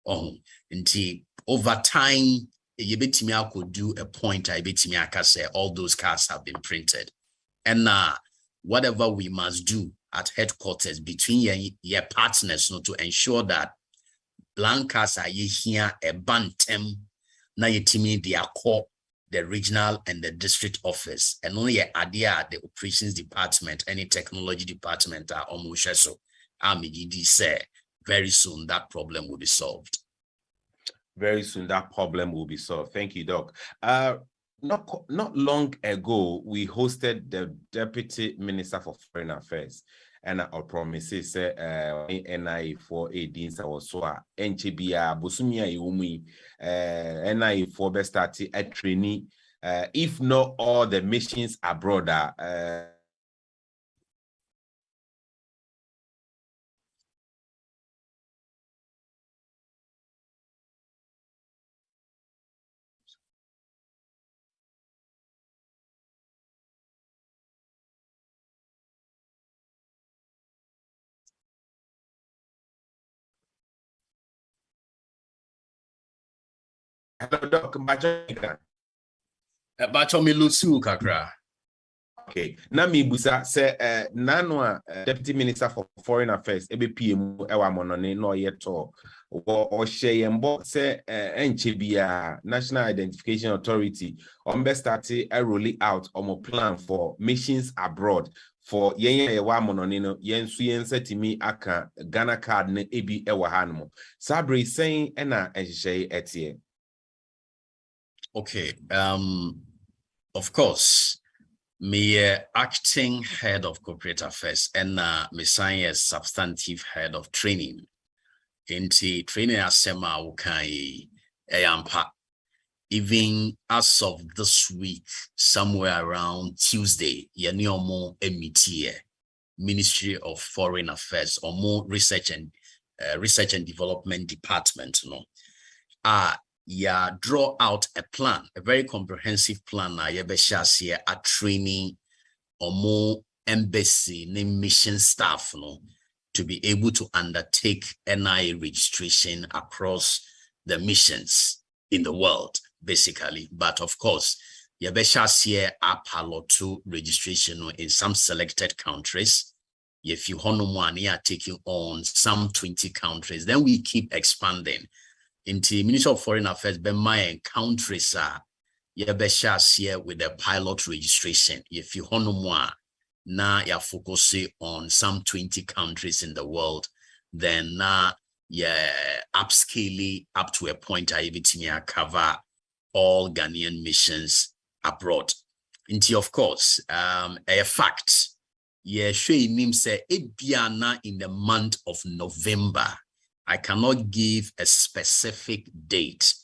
Until over time, I could do a point, I bet me I can say all those cards have been printed. And whatever we must do at headquarters between your partners, no, to ensure that blank cards are here a bantam, now you timi they are called the regional and the district office, and only idea the operations department, any technology department are almost so. Say very soon that problem will be solved. Very soon that problem will be solved. Thank you, Doc. Not long ago, we hosted the Deputy Minister for Foreign Affairs, and I promises NI for a Deans or so NCBA Busumia Yumi NI for best start at trainee. If not all the missions abroad Hello, Doc. Kakra. Okay. Nami Busa say Nanwa Deputy Minister for Foreign Affairs EBPM ewa monone no yeto or sheyembo say NCBA National Identification Authority best started a rolling out on plan for missions abroad for ewa monone no yensu setimi aka Ghana card ne ebi ewa hanmo Sabri saying ena ehye etie. Okay, of course, me acting head of corporate affairs and me sign as substantive head of training. Into training asema ukai eyampa. Even as of this week, somewhere around Tuesday, yeniomo emitiye Ministry of Foreign Affairs or more research and development department, no. Draw out a plan, a very comprehensive plan na here at training or more embassy name mission staff no to be able to undertake NIA registration across the missions in the world, basically. But of course, here a pilot to registration in some selected countries. If you are taking on some 20 countries, then we keep expanding. Into Ministry of Foreign Affairs, my countries are here with the pilot registration. If you want now you're focusing on some 20 countries in the world, then now upscaling up to a point I even cover all Ghanaian missions abroad. Into of course, a fact, say it in the month of November. I cannot give a specific date,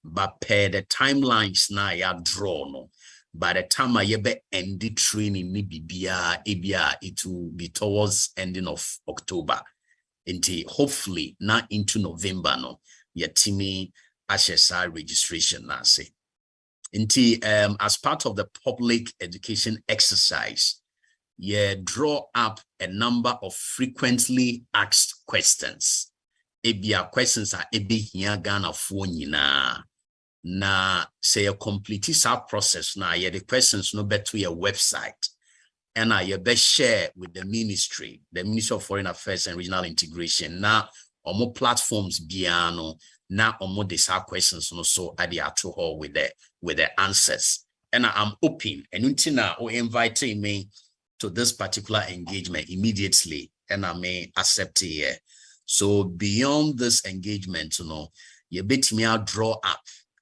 but per the timelines now I draw no. By the time I end the training, it will be towards ending of October. Until hopefully not into November no. Yetimi HSI registration now say. Until as part of the public education exercise, draw up a number of frequently asked questions. ebia questions are ebehia Ghana for nyina na say a complete sa process na the questions no better your website and you best share with the Ministry of Foreign Affairs and Regional Integration na omo platforms biano na omo de sa questions no so at the hall with the answers. And I'm open and until or inviting me to this particular engagement immediately and I may accept it here. So beyond this engagement, you bet me I'll draw up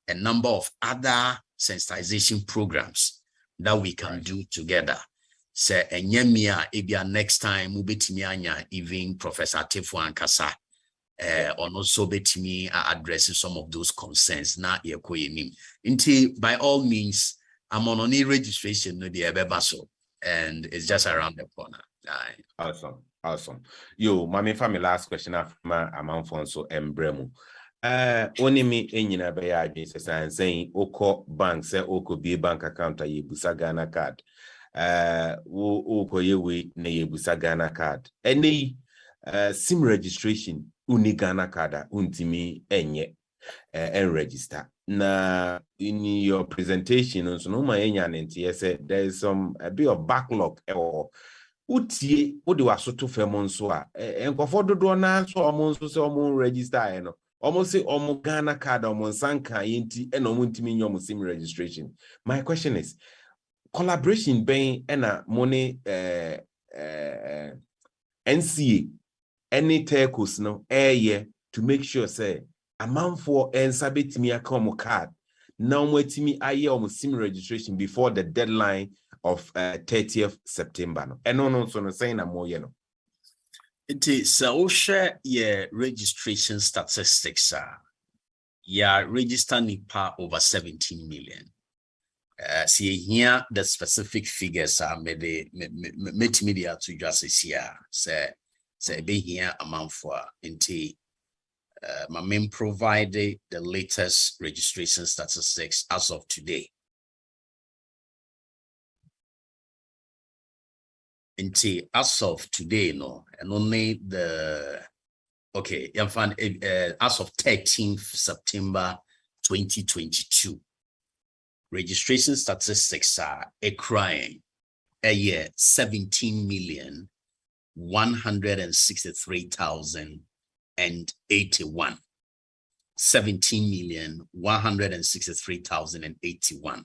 a number of other sensitization programs that we can do together. So enyemia ebia next time ubetimi anya even Professor Tefo Ankasa on also betimi addressing some of those concerns na yekoyenim. Inti by all means I'm on any registration no the ebebaso and it's just around the corner. Awesome. Yo, my family last question after my amount for so embremu. Only me enyina be ya adwin saying oko bank say oko be bank account ye busa Ghana card. Oko yewe na ye busa Ghana card. Any SIM registration uni Ghana card untimi enye and register. Na in your presentation so no ma enya nti say there is a bit of backlog or utie odi wasoto fem nso a enkofo dodo na so omo nso se omo register no omo se omo Ghana card omo sanka yenti e no omo ntimi nyom SIM registration. My question is collaboration ben na money NCA any telcos no to make sure say amount for ensabetimi akomo card now mwetimi aye omo SIM registration before the deadline of 30th September. No. And no, so no saying I'm more, It is so share your registration statistics. Register NIPA over 17 million. See here the specific figures are made media to just here. Say be here amount for inti. My main provided the latest registration statistics as of today. Until as of today, no, and only the as of 13th September 2022, registration statistics are crying a year 17,163,081. 17,163,081.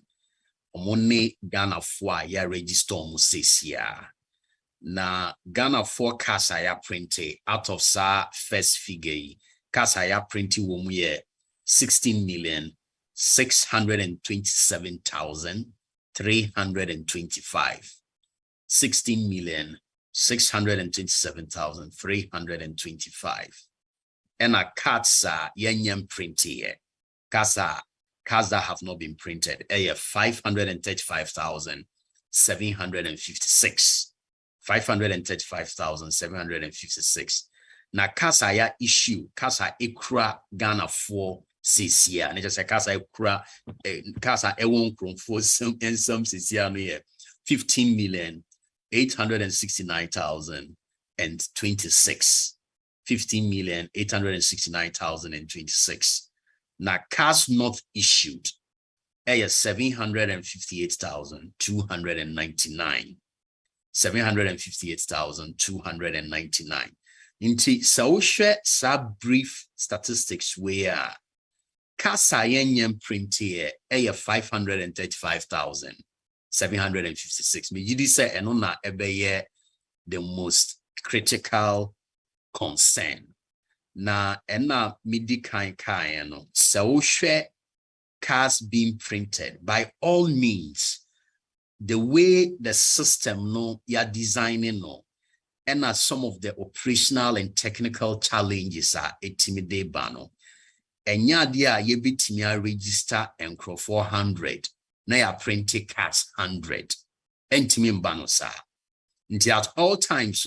Omone Ghana for ya register musesia. Na Ghana forecast I printed out of sa first figure cast I printed 16,627,325 16,627,325 and a casa yenyam printed here casa have not been printed 535,756 535,756. Na kasa ya issue, kasa ekura Ghana for CCA. And just a kasa ekura, kasa ewon kron for some 15,869,026. 15,869,026. Na cas not issued, 758,299. 758,299. Inti saushe sa brief statistics where kasayenyem printed 535,756. Me you say enona ebeye the most critical concern. Na ena midi kai no saushe cars being printed by all means. The way the system you're designing and as some of the operational and technical challenges are intimidate bano. And dia ye bitimia register and crow 400. Na ya printing cards 100. And timim bano sa. At all times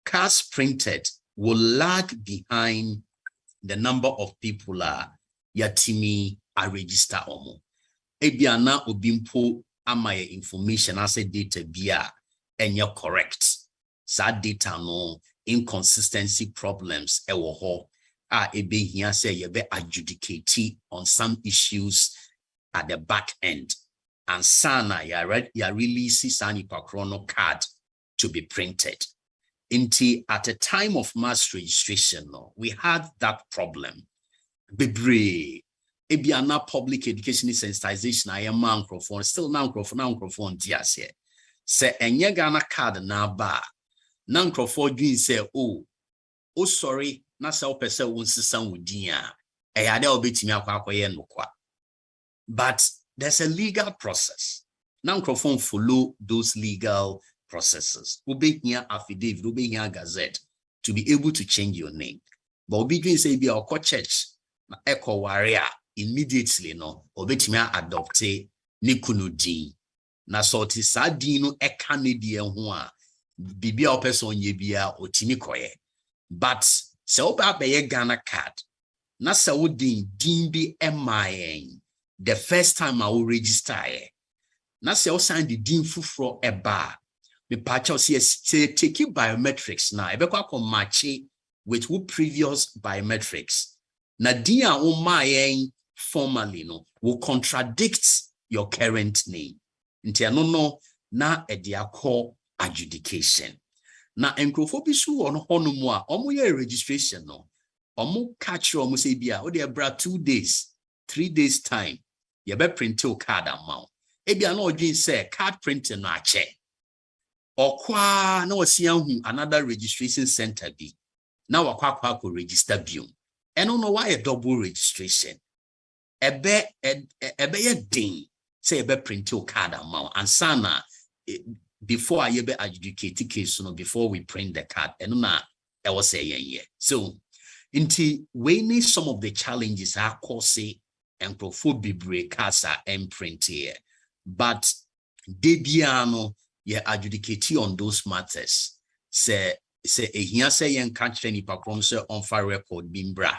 cards printed will lag behind the number of people yatimi a register omo. Ebiana obimpo my information as a data bia and you're correct. That data no inconsistency problems ewo ho ebe here say you be adjudicate on some issues at the back end. And sana ya release sani pakrono card to be printed. At a time of mass registration, we had that problem. Bebre, ebiana public education sensitization, I am microphone, still now microphone dias here. Say enye Ghana card na ba, microphone doing say, oh sorry, na sa opese won sisan wudia. Eyade obetimi akwakoye nokwa. But there's a legal process. Now microphone follow those legal processes. Ube here affidavit, ube here gazette to be able to change your name. But obi doing say be our church na echo warrior immediately no obetimi adopte ne kunu din. Na sorti sa din no eka ne die ho a bibia opese onye bia otimi koye. But se oba be Ghana card na se wodin din bi emayen the first time I will register na se o sign the din fufro eba me patcho say take you biometrics na ebe kwa match with who previous biometrics na din a o mayen formally no will contradict your current name nti no na e dia call adjudication na enkrofo bi su ono honomu a omo ye registration no omo catch omo say bia o dey bra 2 days 3 days time you be print your card amount ebia na odwin say card printing na ache okwa na wasian another registration center bi na wakwa ko register biom eno no why a double registration ebe ye din say ebe print your card amount and sana before I ever adjudicate the case, before we print the card, and na I was saying so inti we need some of the challenges are causing and bibre casa and print here, but debiano ye adjudicate on those matters. Say here say yen catch any pakron say on fire record bimbra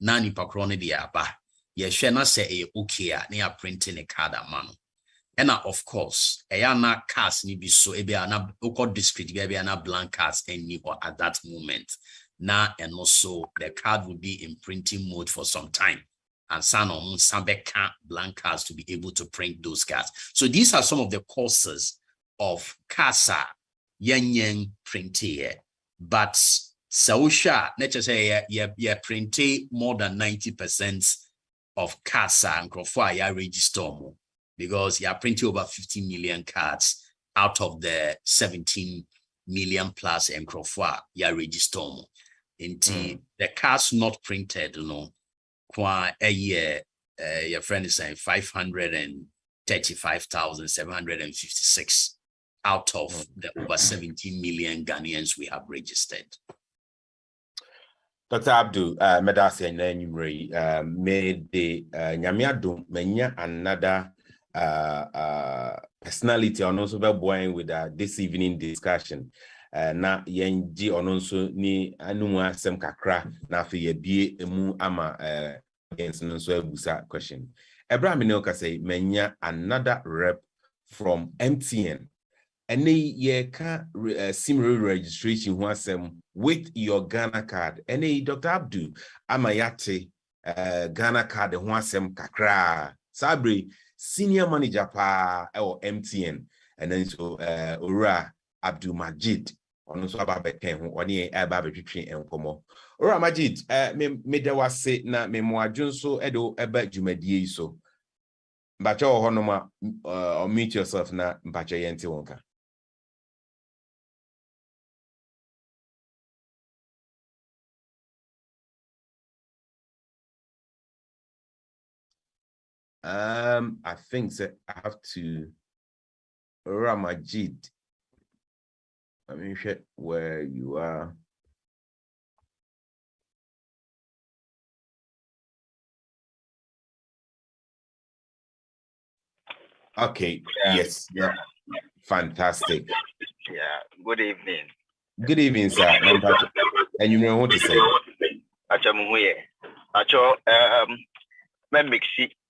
nani pakrone di aba ye shena say okay na ya printing a card amount. And of course, na cast ni be so na district na blank cast any or at that moment. Now and also the card will be in printing mode for some time. And some blank cards to be able to print those cards. So these are some of the causes of CASA yen print here. But Sausha, let's say you print more than 90% of CASA and Crofua register more. Because you are printing over 50 million cards out of the 17 million plus and Crofua you register. The cards not printed, qua a year, your friend is saying 535,756 out of the over 17 million Ghanaians we have registered. Dr. Abdul, Medasi and Enumerate made the Nyamiado Menya another personality on also boying with this evening discussion. Na yenji ononso ni anumwa sem kakra na fe ye bie emu ama against nso abusa question. Abraham Minoka say menya another rep from MTN. And ye ka similar registration who asem with your Ghana card. And Dr. Abdul amayate Ghana card who asem kakra Sabri senior manager pa or MTN and then so Ura Abdul Majid on so about pen on ye ababe twetwe enkomo Ura Majid me da wase na me mo adwonso edo eba dwumadie so mbacha ho no ma unmute yourself na mbacha yente wonka. I think that I have to Ramajid. Let me check where you are. Okay, yes, yeah. Fantastic. Yeah, good evening. Good evening, sir. And you know what to say?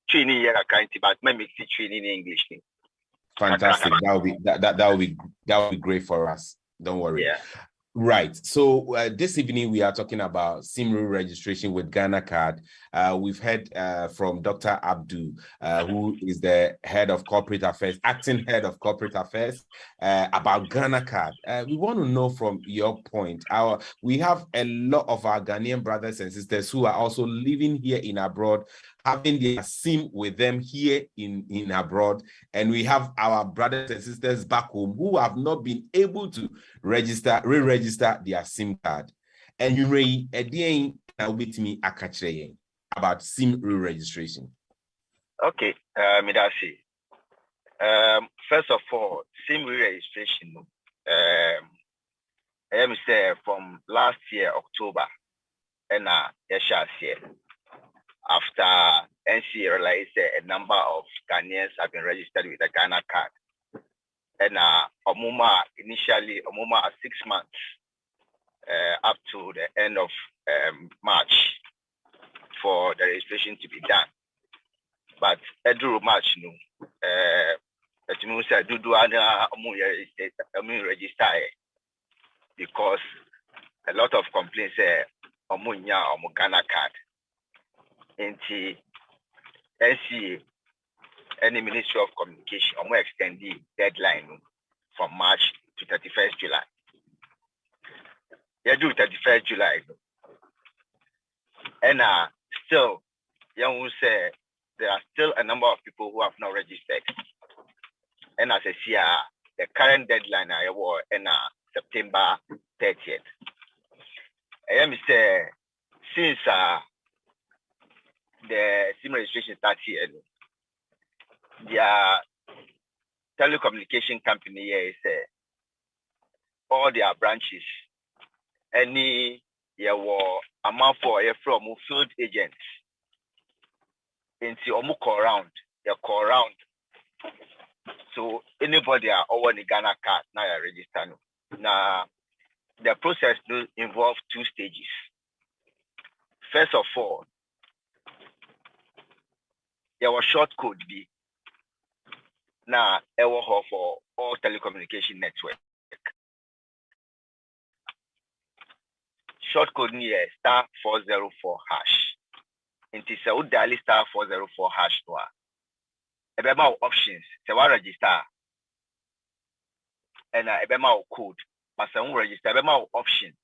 Training here but mix training in English. Fantastic. That will be great for us. Don't worry. Yeah. Right. So this evening we are talking about SIM registration with Ghana Card. We've heard from Dr. Abdul, who is the head of corporate affairs, acting head of corporate affairs, about Ghana Card. We want to know from your point. We have a lot of our Ghanaian brothers and sisters who are also living here in abroad, having their SIM with them here in abroad, and we have our brothers and sisters back home who have not been able to re-register their SIM card. And you may with me about SIM re-registration. Okay, Midasi. First of all, SIM re-registration. I am say from last year October, and after NC realized a number of Ghanaians have been registered with the Ghana card. And initially 6 months up to the end of March for the registration to be done. But every March, register because a lot of complaints say Ghana card. Into NCA, any Ministry of Communication, extend the deadline from March to 31st July. You do 31st July. And still, young will say there are still a number of people who have not registered. And as I see, the current deadline I was September 30th. I am say since the SIM registration starts here, their telecommunication company here is all their branches, any amount for from field agents into call around, they call around. So anybody over the Ghana card now register. Now the process involves 2 stages. First of all, there was short code B. Now, for all telecommunication network. Short code near *404#. It is a dial *404#. A bema options. So what register? And a bema code. But some register. A bema option.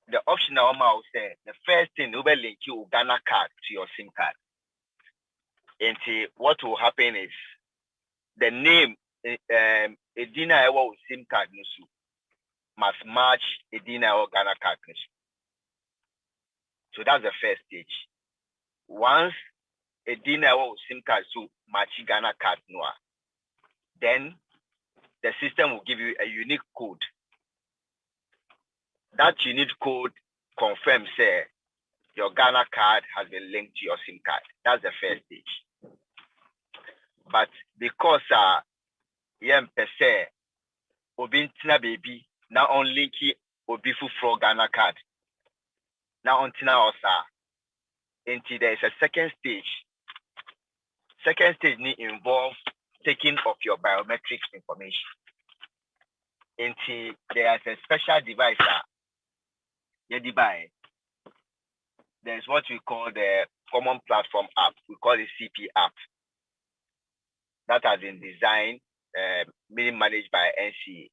The option now will say the first thing will link you Ghana card to your SIM card. And what will happen is the name Edina Ewa SIM card must match Edina Ewa Ghana card. So that's the first stage. Once Edina Ewa SIM card so match Ghana card then the system will give you a unique code. That unique code confirms your Ghana card has been linked to your SIM card. That's the first stage. But because Obintina baby now on linky Obifu for Ghana card. Now until now until there is a second stage. Second stage involves taking of your biometrics information. Until there is a special device there's what we call the Common Platform App. We call it CP app. That has been designed, being managed by NCA.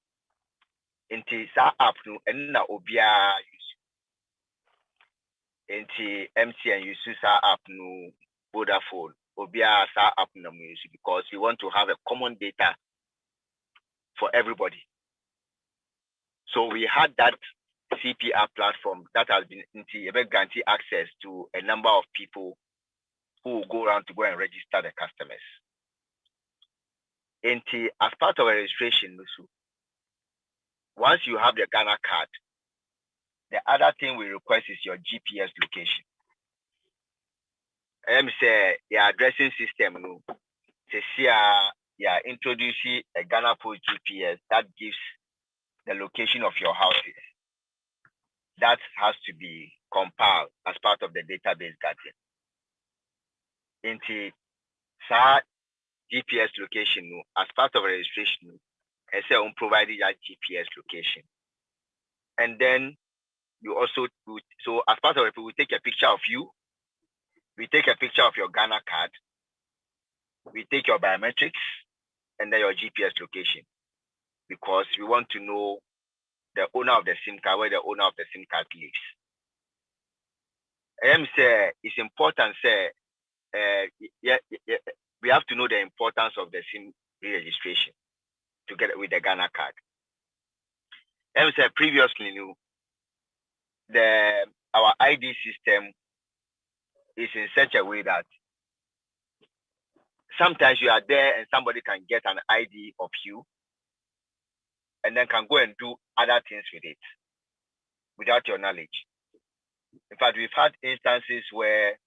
Into that app, and now Obia use. Into MTN use that app, no Vodafone. Obia that app no use because we want to have a common data for everybody. So we had that CPR platform that has been guarantee access to a number of people who will go around to go and register the customers. And as part of a registration, once you have the Ghana card, the other thing we request is your GPS location. Say your addressing system, introducing a Ghana Post GPS that gives the location of your houses. That has to be compiled as part of the database gathering. Into GPS location, as part of registration, and say provide your GPS location. And then you also so as part of it, we take a picture of you, we take a picture of your Ghana card, we take your biometrics, and then your GPS location, because we want to know the owner of the SIM card, where the owner of the SIM card lives. I am say it's important, say we have to know the importance of the SIM re-registration together with the Ghana card. I am say previously, our ID system is in such a way that sometimes you are there and somebody can get an ID of you and then can go and do other things with it without your knowledge. In fact, we've had instances where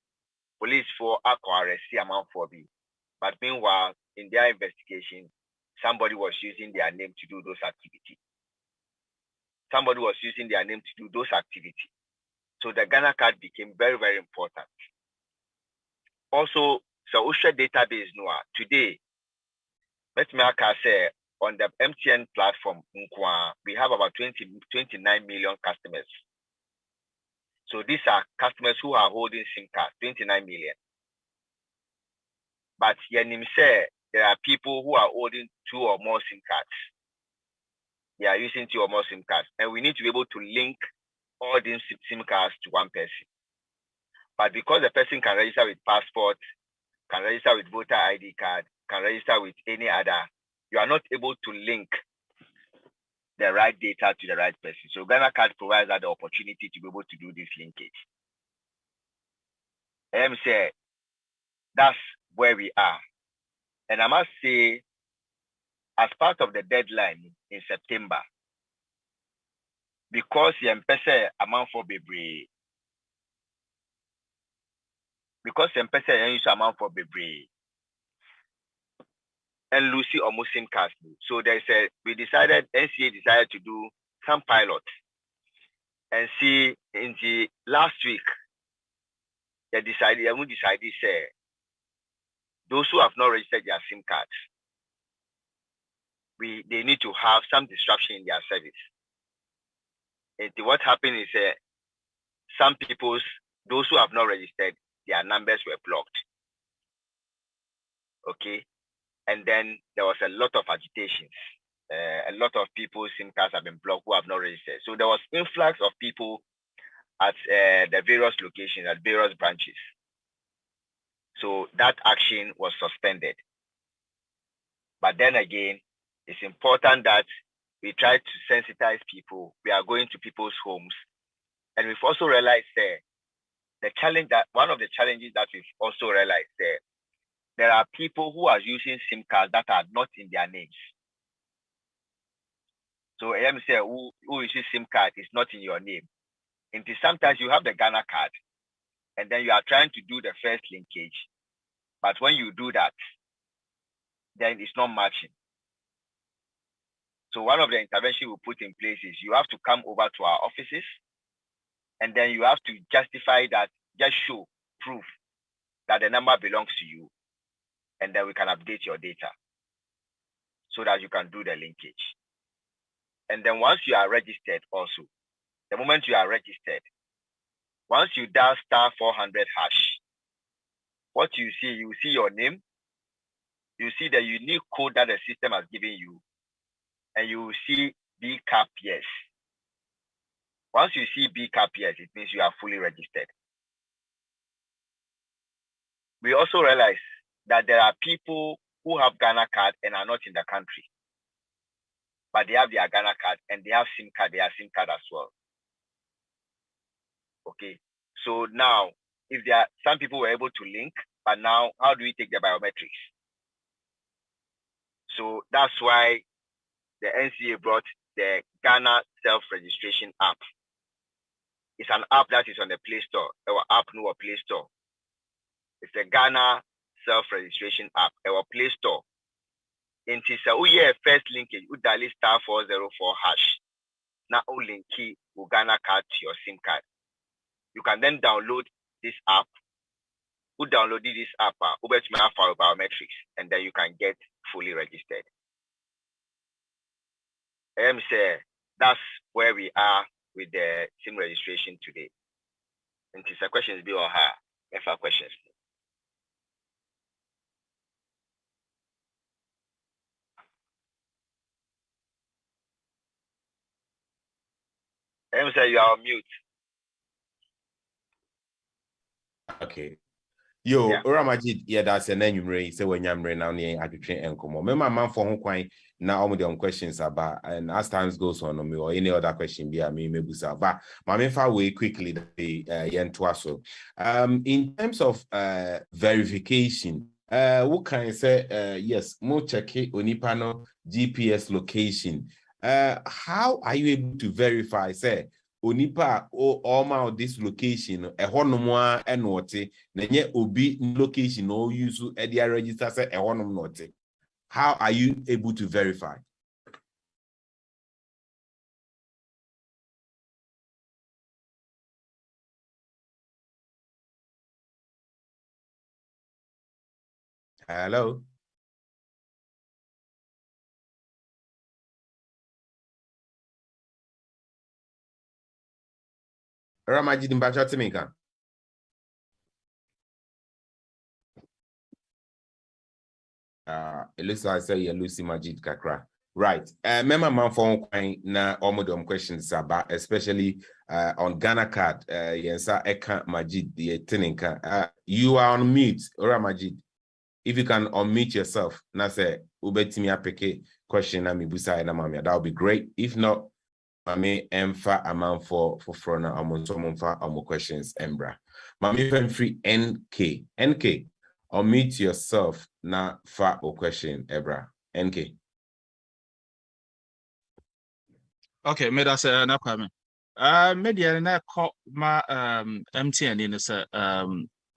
police for arrest amount for B, but meanwhile, in their investigation, somebody was using their name to do those activities. Somebody was using their name to do those activities. So the Ghana card became very, very important. Also, so Usha database today, let's make us say on the MTN platform, we have about 29 million customers. So these are customers who are holding SIM cards, 29 million. But Yanim say there are people who are holding 2 or more SIM cards. They are using 2 or more SIM cards. And we need to be able to link all these SIM cards to one person. But because the person can register with passport, can register with voter ID card, can register with any other, you are not able to link the right data to the right person. So Ghana card provides that the opportunity to be able to do this linkage. And say that's where we are. And I must say, as part of the deadline in September, because the M-Pesa amount for Bebre, because M-Pesa use amount for Bebre, and Lucy or Muslim cast. So NCA decided to do some pilots and see in the last week, they decided say those who have not registered their SIM cards, they need to have some disruption in their service. And what happened is some those who have not registered, their numbers were blocked. Okay. And then there was a lot of agitations. A lot of people's SIM cards have been blocked who have not registered. So there was influx of people at the various locations, at various branches. So that action was suspended. But then again, it's important that we try to sensitize people. We are going to people's homes. And we've also realized one of the challenges that we've also realized there are people who are using SIM cards that are not in their names. So I am saying who uses SIM card is not in your name. And sometimes you have the Ghana card, and then you are trying to do the first linkage. But when you do that, then it's not matching. So one of the interventions we put in place is you have to come over to our offices, and then you have to justify that, just show proof that the number belongs to you. And then we can update your data so that you can do the linkage. And then once you are registered also, the moment you are registered, once you dial *400#, what you see your name, you see the unique code that the system has given you, and you will see B-cap yes. Once you see B-cap yes, it means you are fully registered. We also realize that there are people who have Ghana card and are not in the country, but they have their Ghana card and they have SIM card, as well. Okay, so now if some people were able to link, but now how do we take the biometrics? So that's why the NCA brought the Ghana self-registration app. It's an app that is on the Play Store, or app or Play Store. It's a Ghana self-registration app, our Play Store. And it's a first linkage, you dial *404#. Now you link your Ghana card to your SIM card. You can then download this app. You download this app, for biometrics, and then you can get fully registered. say that's where we are with the SIM registration today. And it's a questions be or her. If our questions. Say you are on mute. Okay. Yo, Yeah. Oramajid, yeah, that's an enumerator. So when you're now near agriculture and come on. Remember, man, for who quite now all the questions about, and as times goes on me or any other question be I mean maybe so. But my far way quickly the yentuaso. In terms of verification, what can I say? Yes, more check it onipano GPS location. How are you able to verify? Say onipa o all this location ehonomwa enote na nye obi location no use area register say ehonom note. How are you able to verify? Hello. Ramajid Mbacha Timika. It looks like I say Lucy Majid Kakra. Right. Remember man for na omodom questions about especially on Ghana card. Yensa Eka Majid the Tininka. You are on mute, Ora Majid. If you can unmute yourself, na say ubetimi apeke question na mibusa na mamia. That would be great. If not, Mami emfa amount for frona amonsomonfa amo questions embra. Mami free NK. NK. Unmute yourself na fa o question ebra. NK. Okay, me that's na kwame. Media na call my MTN in say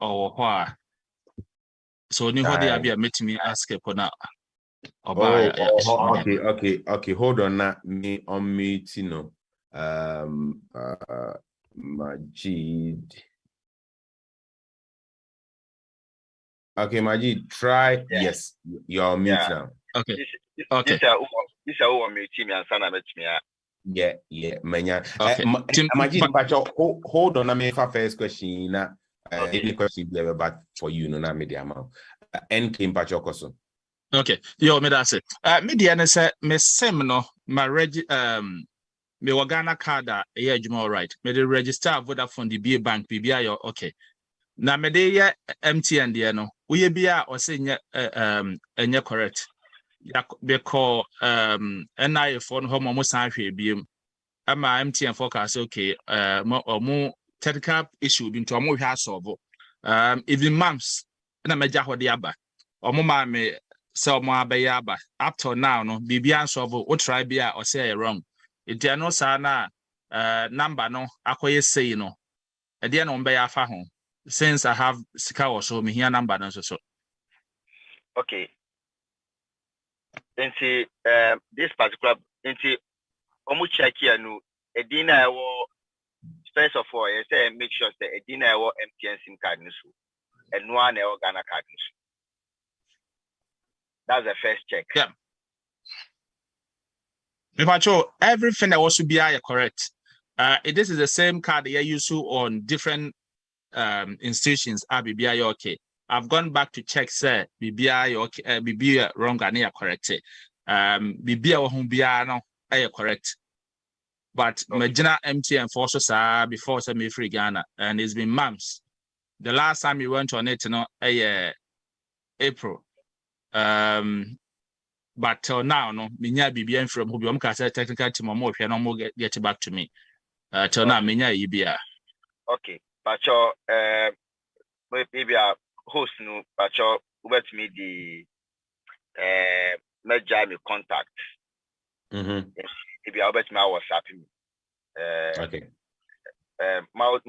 or why. So ni ho dey be meet me ask upon Okay. Hold on na me unmute no. Majid. Okay, Majid, try. Yeah. Yes, you're on mute now. Okay. This is our team and Sana met me. Yeah, manya. Okay. Majid, hold on. I mean, first question na any question be back for you no na media amount. NK Mpacho Koso. Okay. Yo, me that's it. Media na say me sem no my me Ghana card yeah, you all right. Me the register Vodafone the BA bank BBI yo okay. Na me de ye MTN de no. We bia or say enye correct. Ya be call NI for no mo san hwe biem. Ama MTN forecast okay mo technical issue bi nto mo hwe solve. Even months na meja ho de aba. Omo ma me say omo abeya aba. Up to now no bibia solve o try bia or say wrong. It no sa na number no akoye say no. E de no mbeya afa ho. Since I have sika or so me here number no so. Okay. Into this particular into omu check here no edina first of all you say make sure that edina MTN SIM card no so and no one Ghana card no so. That's the first check. Yeah. If everything that was to be correct. This is the same card that you use on different institutions BBI okay. I've gone back to check say BBI okay BBI wrong and you correct. BBI who be no correct. But Majina MTN forces before me free Ghana and it's been months. The last time we went on it April. But till now no minya BBI from who be say technical team more if you no more get back to me. Till now minya EBA. Okay. But your maybe a host no but your over to me the major me contact. Maybe I'll bet me WhatsApp me. Okay. My or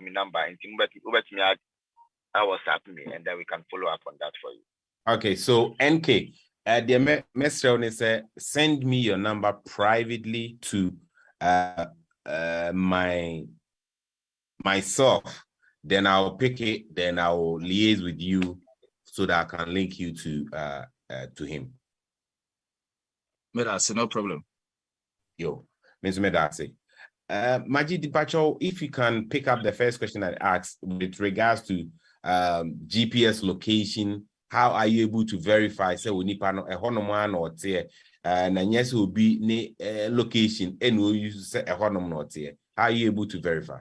me number and over to me I WhatsApp me and then we can follow up on that for you. Okay, so NK, the message say send me your number privately to myself. Then I'll pick it. Then I will liaise with you so that I can link you to him. But that's no problem. Yo, Ms. Medase. Majid Dipacho, if you can pick up the first question I asked with regards to GPS location, how are you able to verify say we need a honoman or tear and yes will be ne location and we use say a honom or tear. How are you able to verify?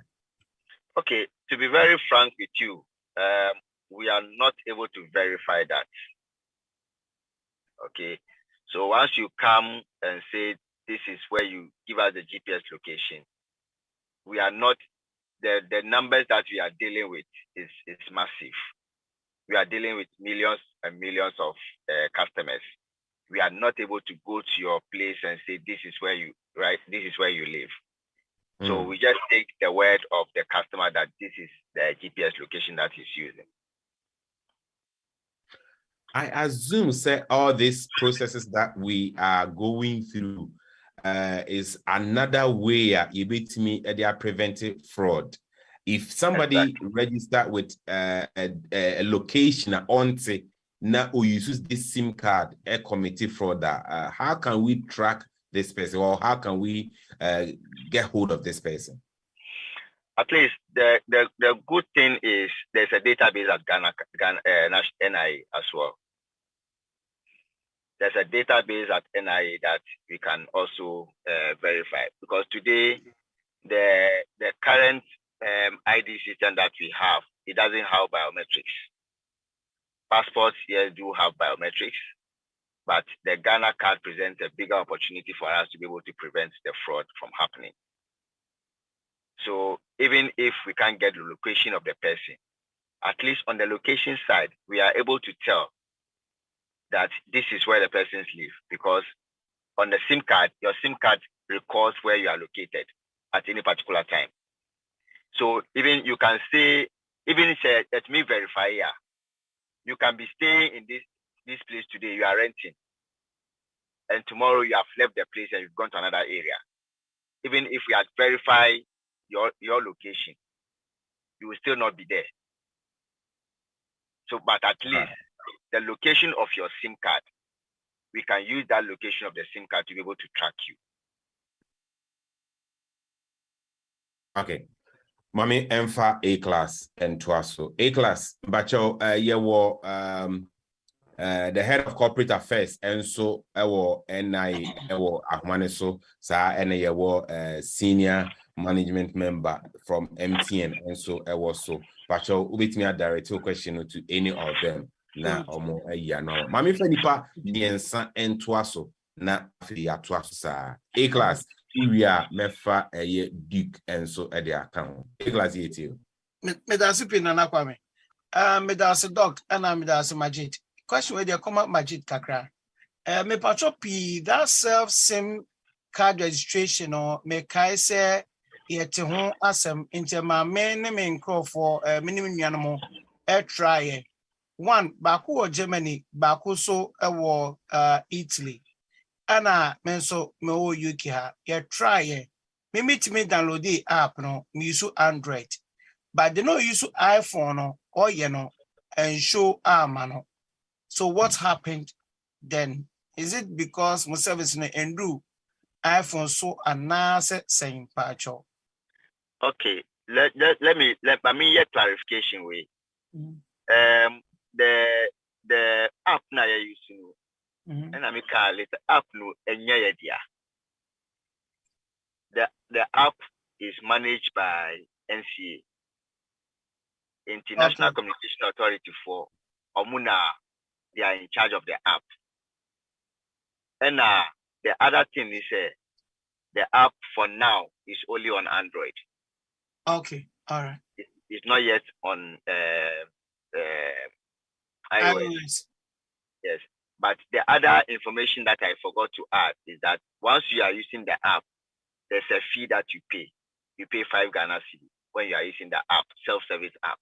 Okay, to be very frank with you, we are not able to verify that. Okay, so once you come and say this is where you give us the GPS location, we are not, the numbers that we are dealing with is massive. We are dealing with millions and millions of customers. We are not able to go to your place and say this is where you live. So we just take the word of the customer that this is the GPS location that he's using. I assume say all these processes that we are going through is another way you beat me they are preventing fraud. If somebody register with a location on say now or use this SIM card a committee fraud, how can we track this person or how can we get hold of this person? At least the good thing is there's a database at Ghana NIA as well. There's a database at NIA that we can also verify, because today the current ID system that we have, it doesn't have biometrics. Passports here do have biometrics, but the Ghana card presents a bigger opportunity for us to be able to prevent the fraud from happening. So even if we can't get the location of the person, at least on the location side, we are able to tell that this is where the persons live, because on the SIM card, your SIM card records where you are located at any particular time. So even you can say, even say, let me verify here, you can be staying in this place today, you are renting, and tomorrow you have left the place and you've gone to another area. Even if we had verified your location, you will still not be there. So, but at least the location of your SIM card, we can use that location of the SIM card to be able to track you. Okay. Mami Enfa A class and Twaso. A class, Bacho, the head of corporate affairs, and so NI Ahmaneso, Sa and senior management member from MTN, and so I was so Bacho, with me a direct question to any of them. Na omo no mami fanipa yensa entwaso na fi atwaso sa A class we are mefa Duke and so at the account A class yeti me da sipi na kwame me da se doc and me da se Majid question where they come up Majid kakra me patro p that self same card registration or me kai say yete ho asem inte ma me ne me nkro for minimum nuanamo try one baku or Germany, baku so Italy. Ana menso me o UK ha. You try me meet me download the app no, me use Android. But they no use iPhone no, or and show mano. So what happened then? Is it because my service no endu iPhone so anase saying pacho? Okay, let me get clarification way. The app na you use and I make the app no enya dia. The app is managed by NCA, International Communication Authority for Omuna. They are in charge of the app. And the other thing is the app for now is only on Android. Okay, all right. It's not yet on iOS. Yes, but the other information that I forgot to add is that once you are using the app, there's a fee that you pay. You pay 5 Ghana cedi when you are using the app, self-service app.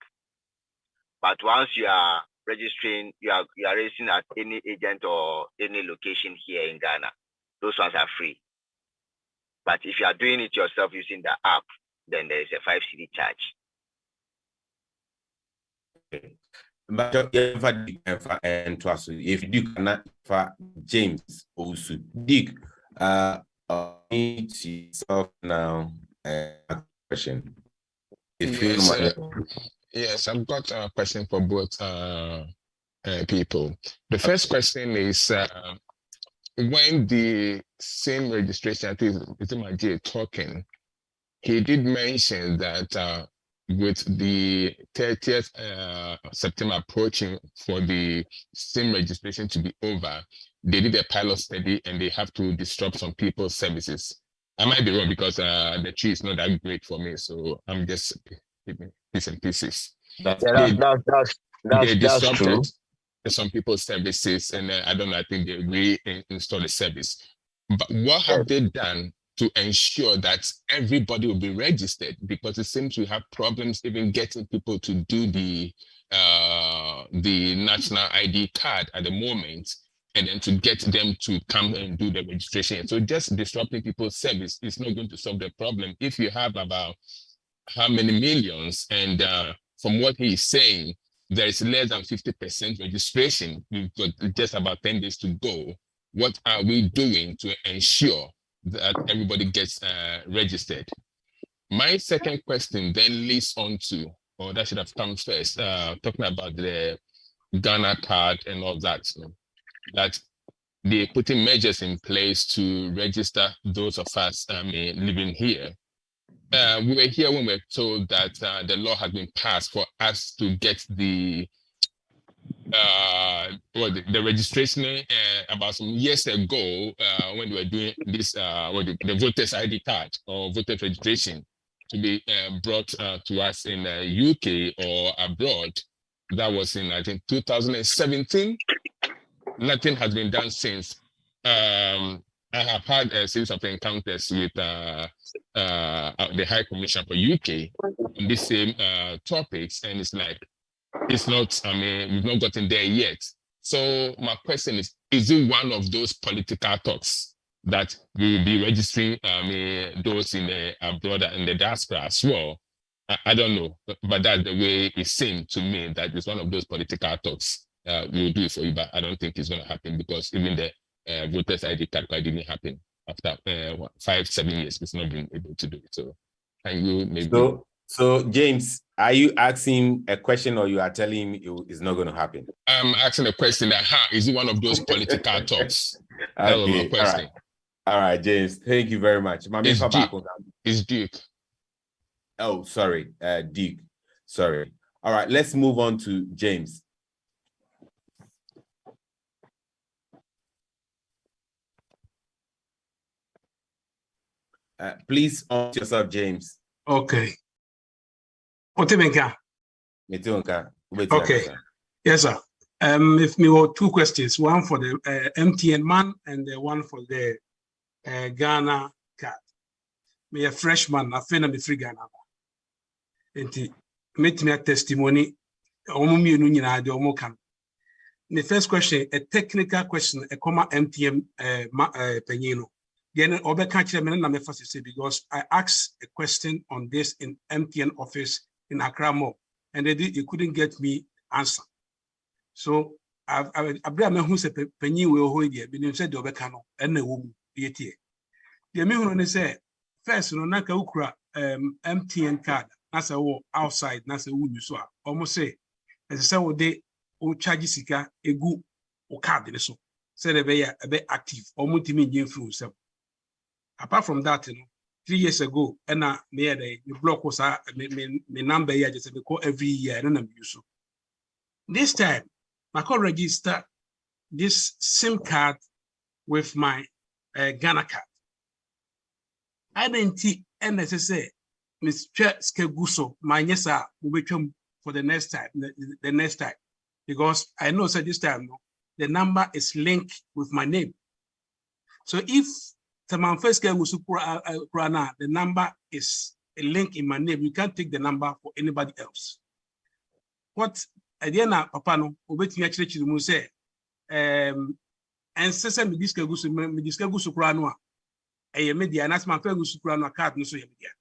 But once you are registering, you are registering at any agent or any location here in Ghana, those ones are free. But if you are doing it yourself using the app, then there is a 5 cedi charge. Okay. But if Duke cannot for James also Dick Unmute yourself now. Question. Yes, I've got a question for both people. The first question is when the same registration, I think it's my talking, he did mention that with the 30th September approaching for the SIM registration to be over, they did a pilot study and they have to disrupt some people's services. I might be wrong because the tree is not that great for me, so I'm just pieces and pieces. That's They disrupted true. some people's services, and I don't know, I think they reinstalled the service. But what have they done to ensure that everybody will be registered? Because it seems we have problems even getting people to do the national ID card at the moment, and then to get them to come and do the registration. So just disrupting people's service is not going to solve the problem. If you have about how many millions, and from what he is saying, there is less than 50% registration. We've got just about 10 days to go. What are we doing to ensure that everybody gets registered? My second question then leads on to, or that should have come first, talking about the Ghana card and all that, that they're putting measures in place to register those of us living here. We were here when we were told that the law had been passed for us to get the registration about some years ago when we were doing this the voters ID card or voter registration to be brought to us in UK or abroad. That was in, I think, 2017. Nothing has been done since. I have had a series of encounters with the High Commissioner for UK on these same topics, and it's like, it's not, we've not gotten there yet. So my question is it one of those political talks that we will be registering those in the abroad and the diaspora as well? I don't know, but that's the way it seemed to me, that it's one of those political talks. We will do it for you, but I don't think it's going to happen, because even the voters ID card didn't happen after 5-7 years. It's not been able to do it. So can you maybe... So James, are you asking a question, or you are telling him it's not going to happen? I'm asking a question that is it one of those political talks? That was my question. All right, James, thank you very much. It's Duke. Oh, sorry, Duke. Sorry. All right, let's move on to James. Please unmute yourself, James. Okay. Okay. Yes, sir. If me were two questions, one for the MTN man and the one for the Ghana card. Me a freshman, I feel I'm free Ghana. And make me a testimony. The first question, a technical question, a comma MTN penino. Then Obe can't say, because I asked a question on this in MTN office in Accra Mall, and they couldn't get me answer. So I've who said penny will hold you, but you said the Obecano and the woman be here. The me say first no naka ukra MTN card, that's a outside, that's a wood so almost say as I say they o charge sika egu o card so say they be a bit active or multi through so. Apart from that, 3 years ago, and the block was my number here just every year, and I'm used to. This time, I could register this SIM card with my Ghana card. I didn't see NSSA, Mr. Skeguso, my yesa will become for the next time, the next time, because I know that this time the number is linked with my name. So if the number is a link in my name, you can't take the number for anybody else. What at the end of Papano, Obeti actually say, and say me discuss Sukrano, a media, and that's my friend Sukrano card, no so media.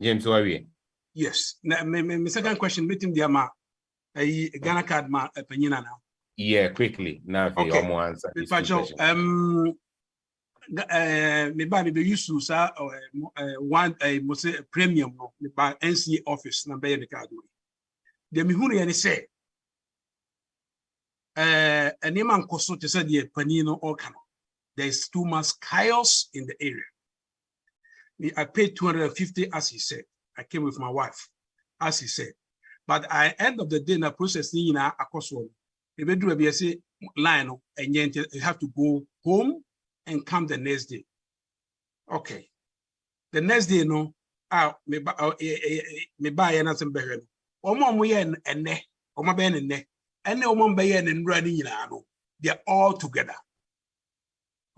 James, why we? Yes. My second question, meeting the Ghana card, ma penina now. Yeah, quickly. Now, if you Okay. answer these two Pacho, questions. me ba me be use sa one must say premium no me ba NCA office na be me card we. De me hunu ye ne say enema nkoso te say de pani no all can. There is too much chaos in the area. I paid 250 as he said. I came with my wife, as he said. But at the end of the day, na process ni na akoswo. If you do a say line and you have to go home and come the next day. Okay. The next day, no, me buy anything better. Omo ye ene, omo be ene, ene omo be ye ene running no. They're all together.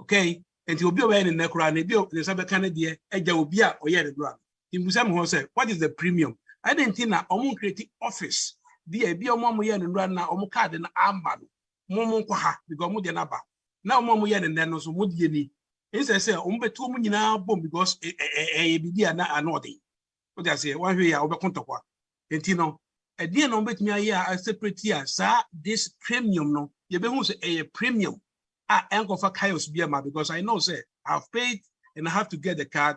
Okay. And you'll be aware in the Quran, the Sabbath Canada, Eja will be a or yet a brand. In Musam said, what is the premium? I didn't think that Omo creating office. Be a Momo yen and run now, Omo card and armband. Momo Kwaha, because Mudianaba. Now Momo yen and then also would ye need. Instead, say, Umbe 2 million bomb because a be an anodi. What I say, 1 year over Contaqua. And Tino, a dear no bet me a year, I separate here, sir, this premium no, you be who's a premium. I anchor for chaos because I know, say, I've paid and I have to get the card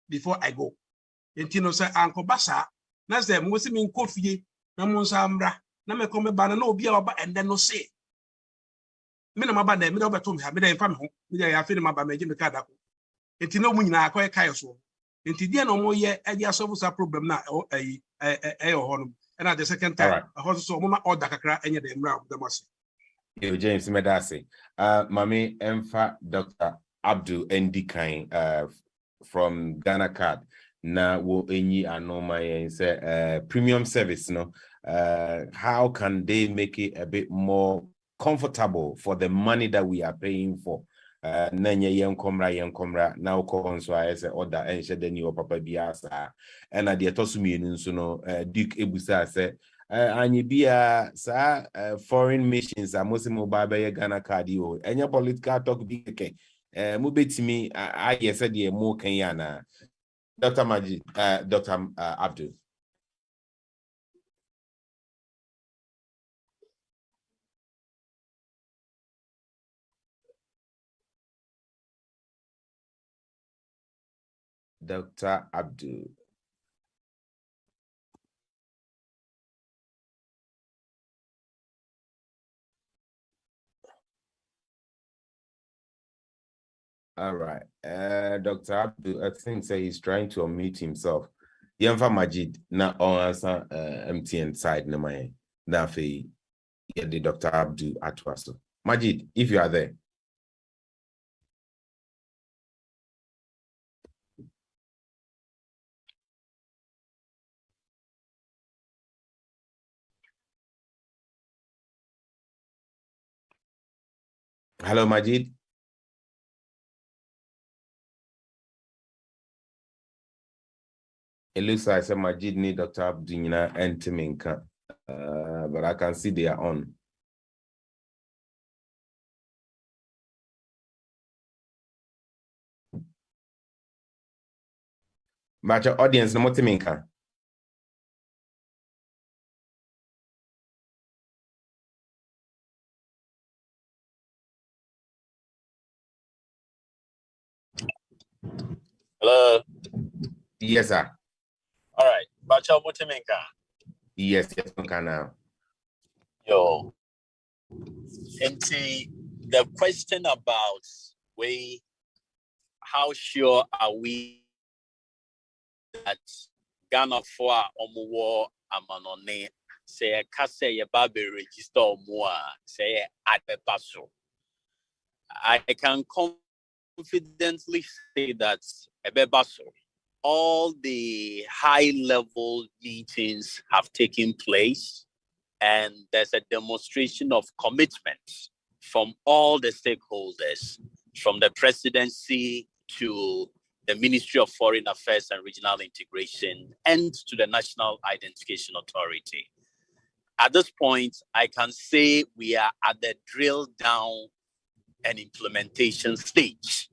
before I go. And Tino say, Uncle Bassa, that's them, what's mean coffee, Namonsambra, Namacome Banano, be about and then no say. Minimum by them, over to me, I made a family, I feel my Jimmy Cadaco. And Tino Wina, quite chaos. And Tidia no more yet, and ya solves a problem now, a honum. And at the second time, a horse so mama or Dakakra, and the round the must. Yo, James Medasi. Mami Emfa Dr. Abdul Ndikain from Ghana Card. Na wo enyi anoma yen say premium service no. How can they make it a bit more comfortable for the money that we are paying for? Nanye yen komra now ko so I say order and she the new papa biasa. And at the tosumi nso no Duke Ebusa say and bia sa foreign missions are most mobile by Ghana card you and your political talk big okay mubetimi I said ye more Kenyana Dr. Majid Dr. Abdul. Dr. Abdul. All right. Dr. Abdul, I think say he's trying to unmute himself. Yemfa Majid na on answer MTN side na my na fe the Dr. Abdul Atwasto. Majid, if you are there. Hello, Majid. It looks like Majid need Dr. Abdul and Timinka, but I can see they are on. But your audience, no more Timinka. Hello. Yes, sir. All right. Bacha Motimenka. Yes, okay now. Yo. And the question about how sure are we that Ghana for Omuwo Amanone say Kase Yababe register Omua say at the paso. I can confidently say that Ebebaso. All the high-level meetings have taken place, and there's a demonstration of commitment from all the stakeholders, from the presidency to the Ministry of Foreign Affairs and Regional Integration, and to the National Identification Authority. At this point, I can say we are at the drill down and implementation stage.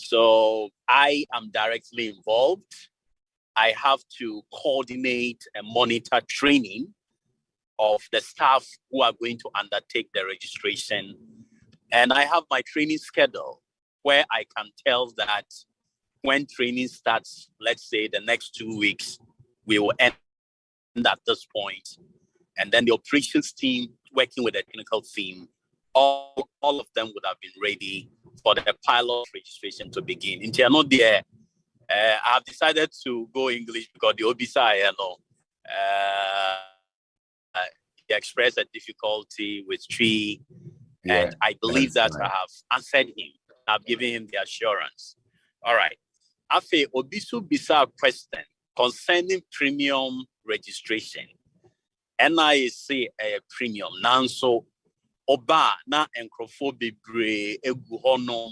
So I am directly involved. I have to coordinate and monitor training of the staff who are going to undertake the registration. And I have my training schedule where I can tell that when training starts, let's say the next 2 weeks, we will end at this point. And then the operations team working with the technical team, all of them would have been ready for the pilot registration to begin. In Tiano there, I have decided to go English because the OBSA, he expressed a difficulty with tree. Yeah, and I believe that I have answered him. I've given him the assurance. All right. Afe Obisu Bisa question concerning premium registration. NIC a premium. Nanso Oba na enkrofo bebre egu honom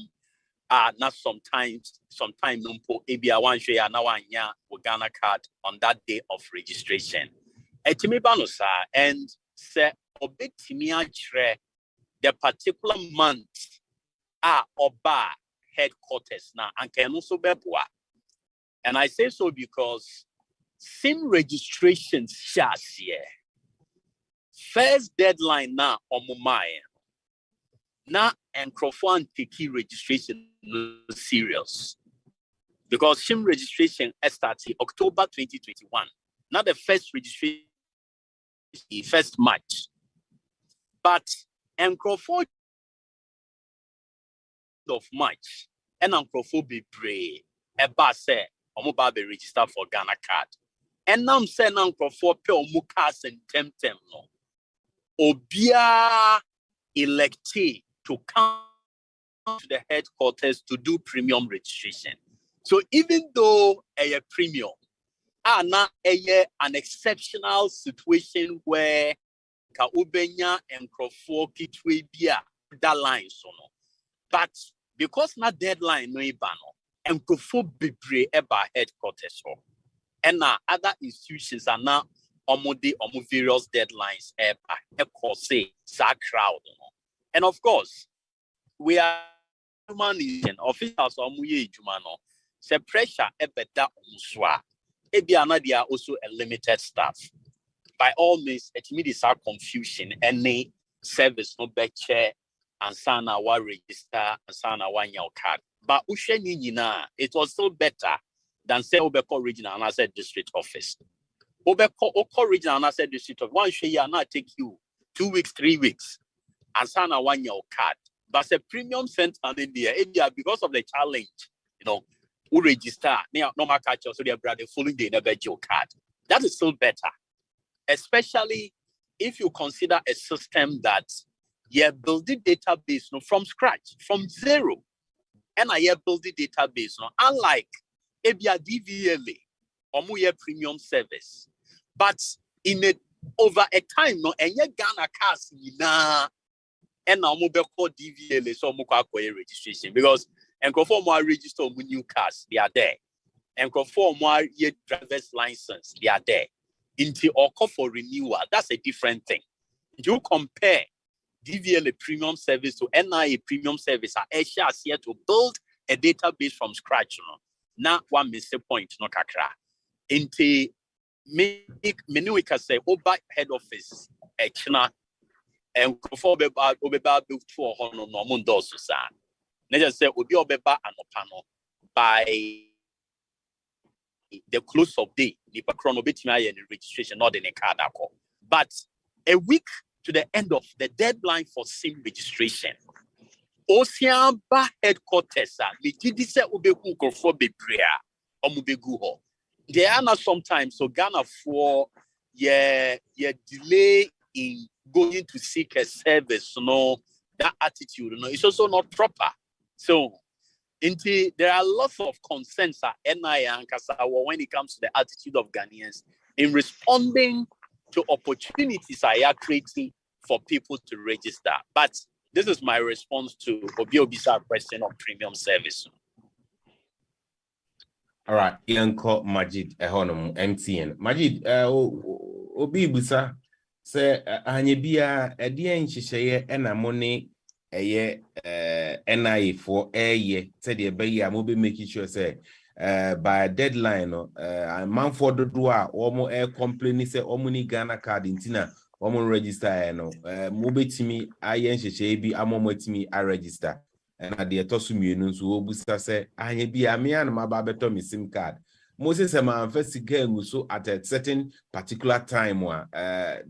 na sometimes numpo ebia wan hwe ya na wanya Ghana card on that day of registration. Etimi ba no sa and se obetimi akire the particular month Oba headquarters now and can also be. And I say so because SIM registrations shas here. First deadline now on my now and Crawford key registration serious because SIM registration started October 2021. Not the first registration, first March, but and Crawford of March and Crawford be brave. Eba say omo be register for Ghana card. And now I'm saying Crawford pay omo cars and temtem no. Obia elected to come to the headquarters to do premium registration. So even though a premium now an exceptional situation where ka ubenya and Crawford kitwe bia that line so no. But because na deadline no ibano and Crawford bebre eba headquarters so. And now other institutions are now almost various deadlines say crowd. And of course, we are human officials say pressure ebeda umuswa. Ebiana they are also a limited staff. By all means, it means our confusion. Any service no beche and sana wa register and sana wa your card. But it was still better than say Obeko regional and I said district office. Obeko regional and I said district office. One year now take you 2 weeks, 3 weeks, and sana one your card. But a premium center in India because of the challenge, who register normal culture so they are the following day never your card. That is still better, especially if you consider a system that you build the database from scratch, from zero, and I build the database unlike ABA DVLA or more premium service. But in it over a time, and you Ghana cars and now mobile call DVLA so muka registration because and conform more register new cars, they are there. And conform more year driver's license, they are there. Into or call for renewal, that's a different thing. You compare DVLA premium service to NIA premium service, are here to build a database from scratch. Now one mistake point, no kakra. Into many we can say over head office, China, and conform about built for honor no mundo susan. Let's say obi obeba anopano by the close of day, nipa chrono betimi and registration not in a card. But a week to the end of the deadline for SIM registration, Oceanba headquarters me did say obeku for bebrea omubegu ho. There are not sometimes so Ghana for delay in going to seek a service, that attitude, it's also not proper. So, there are lots of concerns at NIA and Kasawa when it comes to the attitude of Ghanaians in responding to opportunities I are creating for people to register. But this is my response to Obiobisa question on premium service. All right, Yanko Majid Ehonum MTN. Majid, Obibusa say Hanyebia Edian Shishaye and Amoni. NIA for a year, said the bay, I will be making sure say by a deadline, a month for the door, or more air complaining, say Omuni Ghana card in Tina, wɔn register no mo betimi ayɛ nhyehyɛ bi ama mo atimi a register ɛna deɛ ɛtɔ so mmienu nso obusa sɛ ahɛ bi a me anam aba abɛtɔ me sim card Moses say man first again so at a certain particular time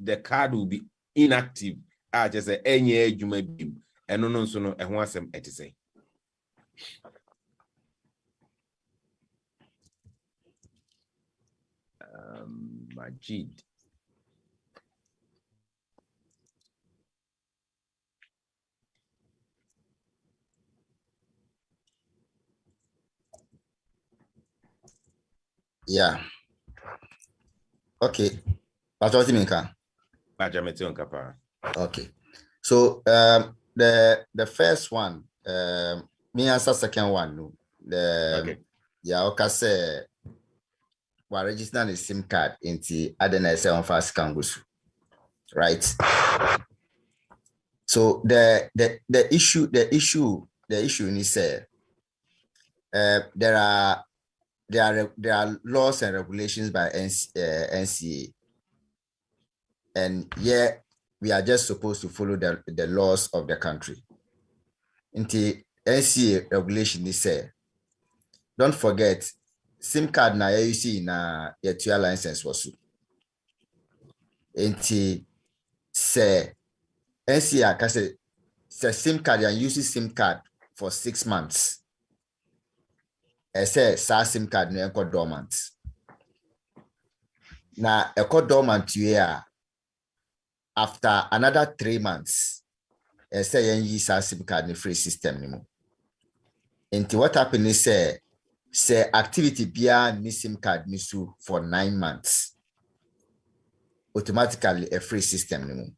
the card will be inactive. I just say any adwuma bi ɛno no nso no ɛho asɛm ɛte sɛ Majid. Yeah. Okay. What do you mean? Okay. So the first one, me answer second one. Okay. Yeah, okay, say we register the SIM card into Adena on fast Kangusu. Right. So the issue is there are laws and regulations by NCA, and yeah, we are just supposed to follow the laws of the country. Into NCA regulation is don't forget SIM card na you see na your license was into say NCA can say SIM card and use SIM card for 6 months. I say SIM card no echo dormant. Na echo dormant year after another 3 months. I say use SIM card in the free system anymore. Into what happened is say activity beyond ni SIM card nisu for 9 months. Automatically a free system anymore.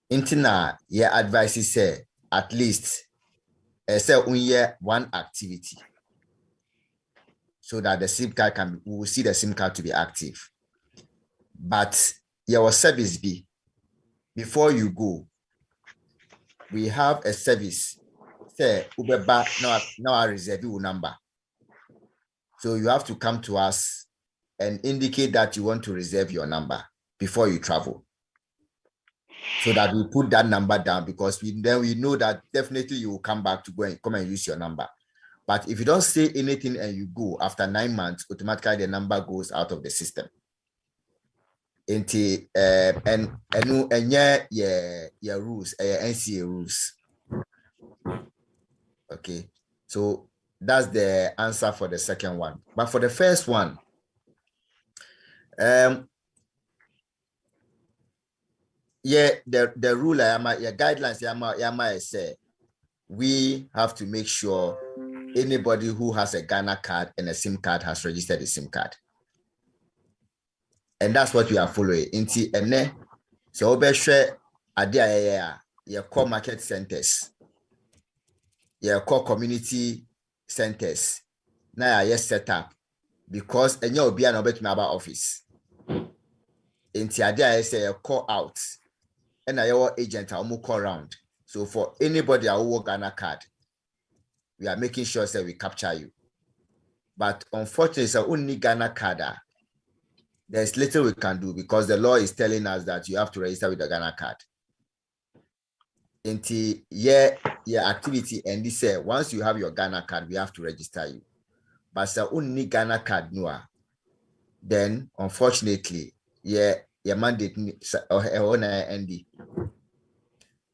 Into na your advice is say at least say one activity so that the SIM card we will see the SIM card to be active. But your service be before you go, we have a service. Say Ubeba now I reserve your number. So you have to come to us and indicate that you want to reserve your number before you travel. So that we put that number down because then we know that definitely you will come back to come and use your number. But if you don't say anything and you go after 9 months, automatically the number goes out of the system. And yeah rules, NCA rules. Okay, so that's the answer for the second one. But for the first one, yeah, the rule guidelines say we have to make sure anybody who has a Ghana card and a SIM card has registered a SIM card. And that's what we are following. Inti ene so obehwe ade your core market centers, your core community centers. Now yes set up because enye obi an obetumi about office. Inti ade say your call out. And your agent will call around. So for anybody who work Ghana card, we are making sure that we capture you. But unfortunately, it's only Ghana card. There's little we can do because the law is telling us that you have to register with the Ghana card. Until your activity and this once you have your Ghana card, we have to register you. But the only Ghana card then unfortunately, your mandate or ND.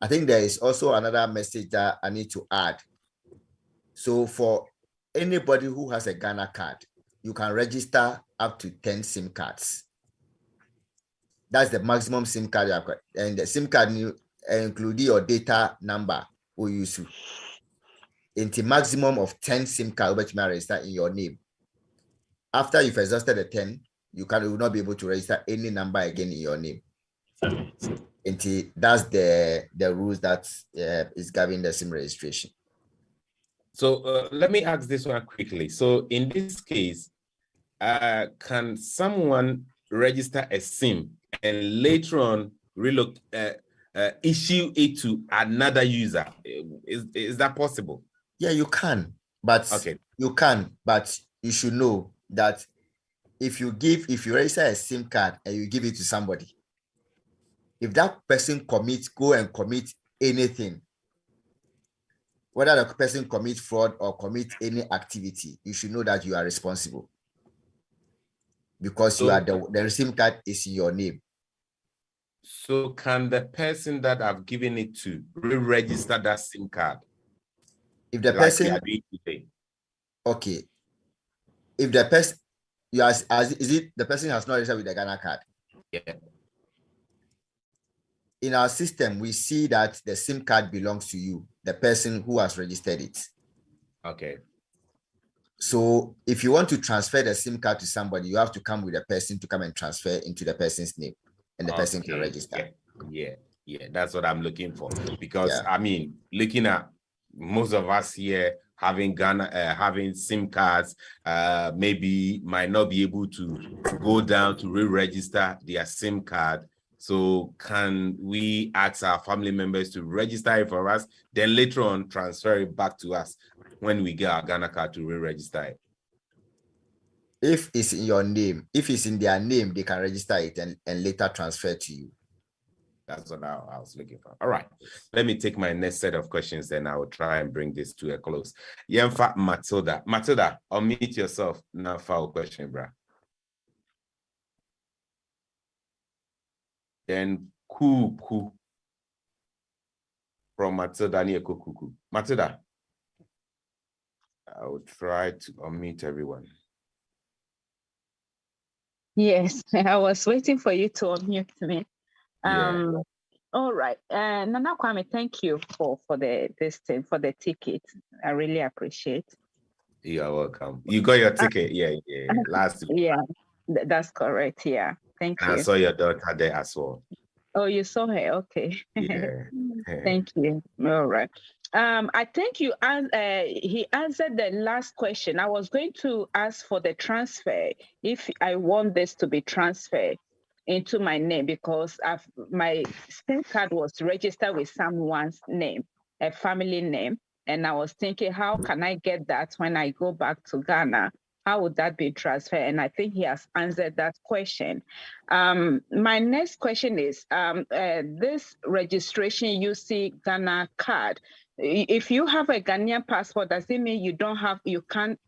I think there is also another message that I need to add. So for anybody who has a Ghana card, you can register up to 10 SIM cards. That's the maximum SIM card you have. And the SIM card include your data number or use in the maximum of 10 SIM cards which may register in your name. After you've exhausted the 10, you will not be able to register any number again in your name. And that's the rules that is governing the SIM registration. So let me ask this one quickly. So in this case, can someone register a SIM and later on issue it to another user? Is that possible? Yeah, you can, but okay, you can, but you should know that if you register a SIM card and you give it to somebody, If that person go and commit anything, whether the person commits fraud or commit any activity, you should know that you are responsible because you are the SIM card is in your name. So can the person that I've given it to re-register that SIM card? If the person, okay, if the person is it the person has not registered with the Ghana card? Yeah. In our system, we see that the SIM card belongs to you, the person who has registered it. Okay. So if you want to transfer the SIM card to somebody, you have to come with a person to come and transfer into the person's name, and the person can register. Yeah, that's what I'm looking for. Because I mean, looking at most of us here having having SIM cards, maybe might not be able to go down to re-register their SIM card. So can we ask our family members to register it for us, then later on transfer it back to us when we get our Ghana card to re-register it? If it's in your name, if it's in their name, they can register it and later transfer to you. That's what I was looking for. All right. Let me take my next set of questions, then I will try and bring this to a close. Yemfa Matilda. Matilda, unmute yourself now for a question, bro. Then Kuku from Matilda near Kuku. Matilda, I will try to unmute everyone. Yes, I was waiting for you to unmute me. Yeah. All right. Nana Kwame, thank you for the ticket. I really appreciate. You're welcome. You got your ticket, yeah. Last week. Yeah, that's correct. Yeah, thank you. I saw your daughter there as well. Oh, you saw her. Okay. Yeah. Thank you. All right. I think he answered the last question. I was going to ask for the transfer if I want this to be transferred into my name, because my SIM card was registered with someone's name, a family name. And I was thinking, how can I get that when I go back to Ghana? How would that be transferred? And I think he has answered that question. My next question is, this registration UC Ghana card, if you have a Ghanaian passport, does it mean you can't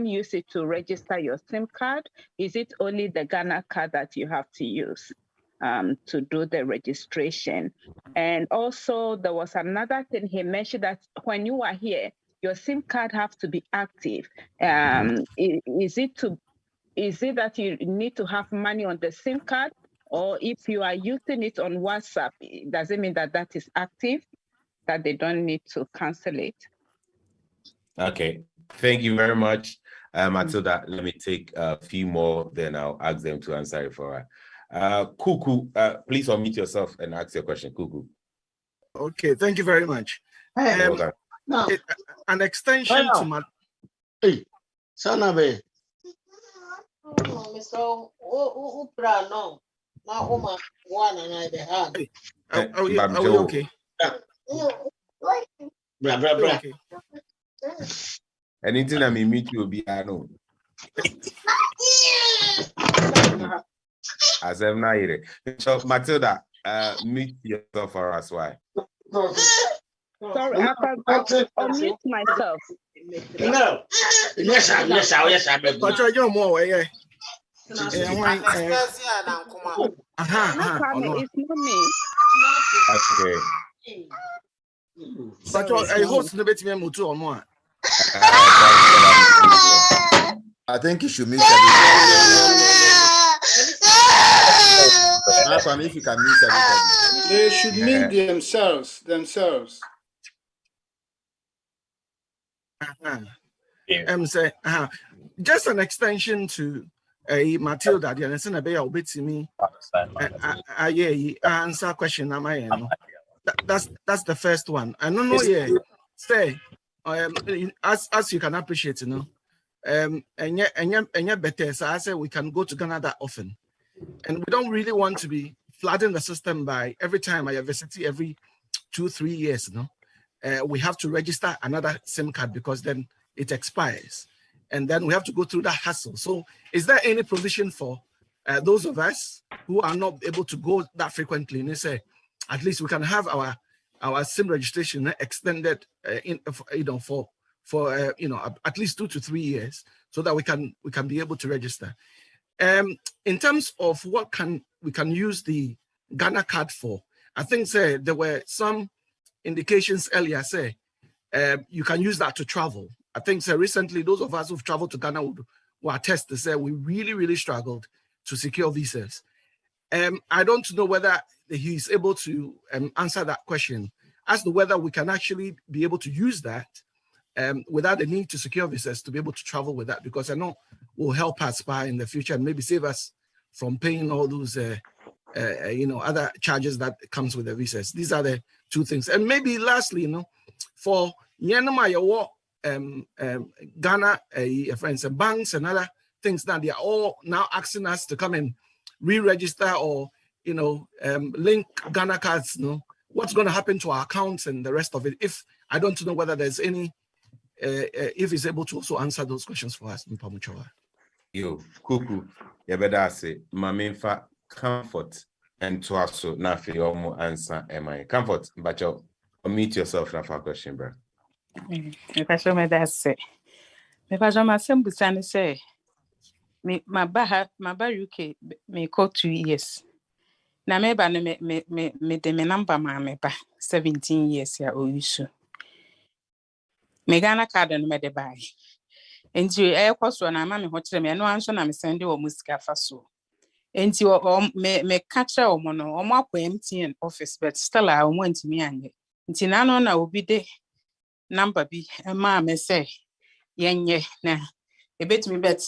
use it to register your SIM card? Is it only the Ghana card that you have to use to do the registration? And also there was another thing he mentioned, that when you are here, your SIM card has to be active. Is it that you need to have money on the SIM card, or if you are using it on WhatsApp, does it mean that that is active, that they don't need to cancel it? Okay, thank you very much, Matilda. Let me take a few more, then I'll ask them to answer it for her. Kuku, please unmute yourself and ask your question, Kuku. Okay, thank you very much. An extension to my... Hey, Sanabe. Are we okay? Bra. Anything I meet you will be I know. As I'm not here. So Matilda, mute yourself for us. Why? Sorry, I can unmute myself. No. Yes, I beg. But you're more, yeah. It's not me. Okay. But I host the bit me too or more. I think you should mute everybody. If you can mute everybody. They should mute themselves. Say, just an extension to Matilda, the answer a bit bit to me. Answer question. Am I? That's the first one. I don't know. Yeah, say, as you can appreciate, you know, and yet better. So I say we can go to Ghana that often, and we don't really want to be flooding the system by every time I visit every 2-3 years. You know, we have to register another SIM card because then it expires, and then we have to go through that hassle. So, is there any provision for those of us who are not able to go that frequently, and they say, at least we can have our SIM registration extended for at least 2 to 3 years, so that we can be able to register. In terms of what we can use the Ghana card for, I think there were some indications earlier you can use that to travel. I think recently those of us who've traveled to Ghana will attest to say we really struggled to secure visas. I don't know whether he's able to answer that question as to whether we can actually be able to use that without the need to secure visas to be able to travel with that, because I know will help us in the future and maybe save us from paying all those other charges that comes with the visas. These are the two things. And maybe lastly, for Ghana friends and banks and other things that they are all now asking us to come and re-register or link Ghana cards. What's going to happen to our accounts and the rest of it? If I don't know whether there's any, if he's able to also answer those questions for us. Yo, Kuku, you better say, Maminfa, comfort and to also not for your answer. Am I comfort? But you meet yourself now for a question, bro. If I show me that say, if I show my simple son say, me my UK me call 2 years. Now me de me number me ba 17 years ya oyusu. Me Ghana card no me de buy. Enti cost na ma me ho kire me no anso na me send o musika fa so. Enti me catch o mo no o mo akọ MTN office, but still I want me anye. Enti na no na obi de number bi ma me say yenye na ebetumi bet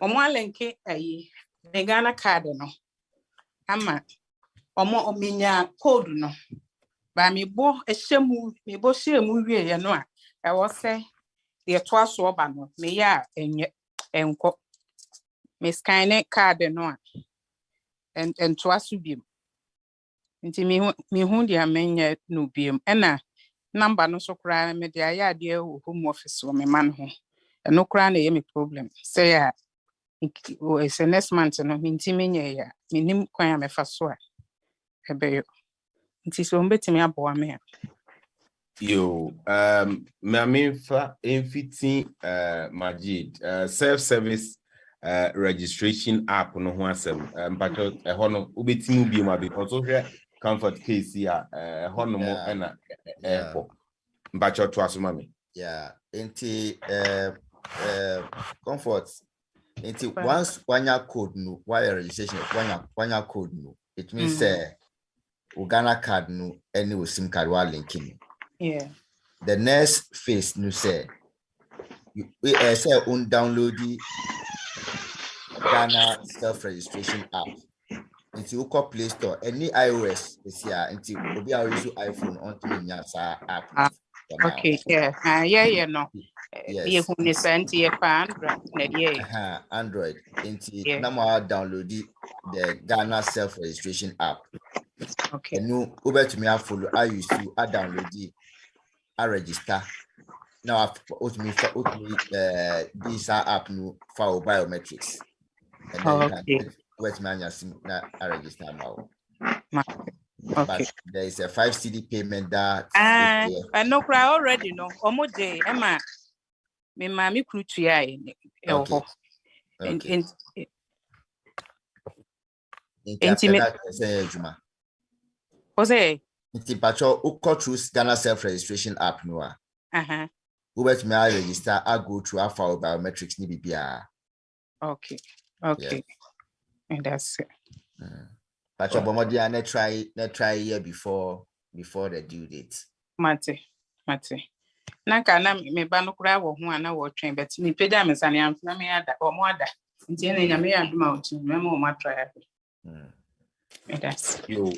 omo alenke ayi me Ghana card no ama omo ominya code no ba me bo ehemu me bo shemu wie ye no a e wo say de to aso oba no me ya enye enko me scan card no a en to aso biem nti me hu dia menye no biem ena number no so kra me dia ya de home office o me man ho eno kra na ye me problem say ya it's next month no minti menye ya minim kwan me fa so a ebeyo nti so mbetimi aboa me. Yo, Maminfa infiti Majid self-service registration app no ho asem mpacho hono ubetimi bi ma because so comfort case ya hono mo na mpacho to asoma me. Yeah, enti comfort enti once wanya code no wire registration wanya code no it means say Ghana card no any SIM card wa linking. Yeah. The next phase no say you say download the Ghana self-registration app. Into your Play Store, any iOS is here. Into obi a use iPhone on to app. Okay, yeah, no. Yes. Android. Into now download the Ghana self-registration app. Okay. And no over to me I follow. I use to download it. I register. Now I've this app no for biometrics. And then you can wet man I register now. Okay. But there is a 5 CD payment that I know cry already no. Omo day Emma me mami krutu ya Inti pacho uko through Ghana self-registration app no a. Who me register I go through our biometrics ni bibia. Okay. And that's it. Pacho bomodia na try year before the due date. Mate. Nanka na me ba no kura wo ho ana wo twen but me peda me sane am na me ada o mo ada nti ene nya me aduma otu me mo ma try. That's yo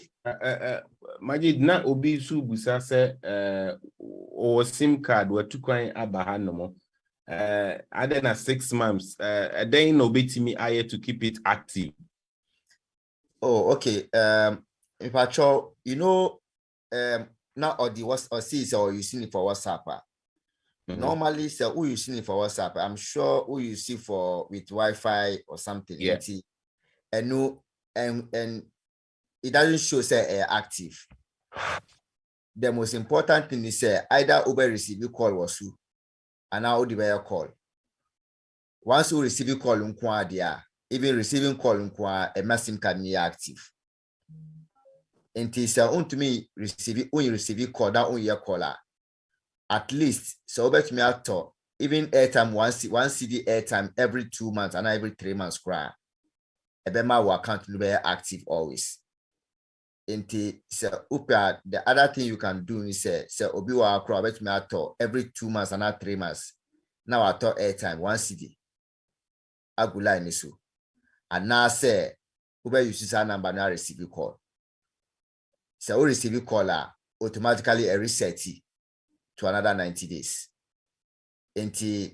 Majid na obi su busa se o SIM card wa tukwan abaha no mo other than 6 months then no betimi aye to keep it active. Oh, okay. If I try, now or the what or see or you see it for WhatsApp. Normally, so who you see it for WhatsApp? I'm sure who you see for with Wi-Fi or something. Yeah. And no, and it doesn't show say active. The most important thing is say either Uber receive a call was you, and now the call. Once you receive a call, even receiving call a massive can be active. Until say to me receive when you receive a call that on your caller. At least so bet me out even airtime one CD airtime every 2 months and every 3 months cry. Ebema will account to be active always. Until say the other thing you can do is say obi wa cry bet me out every 2 months and 3 months. Now I thought airtime one CD. Agula inisu. And now say Uber uses our number now receive a call. So we receive a call automatically a reset to another 90 days. Until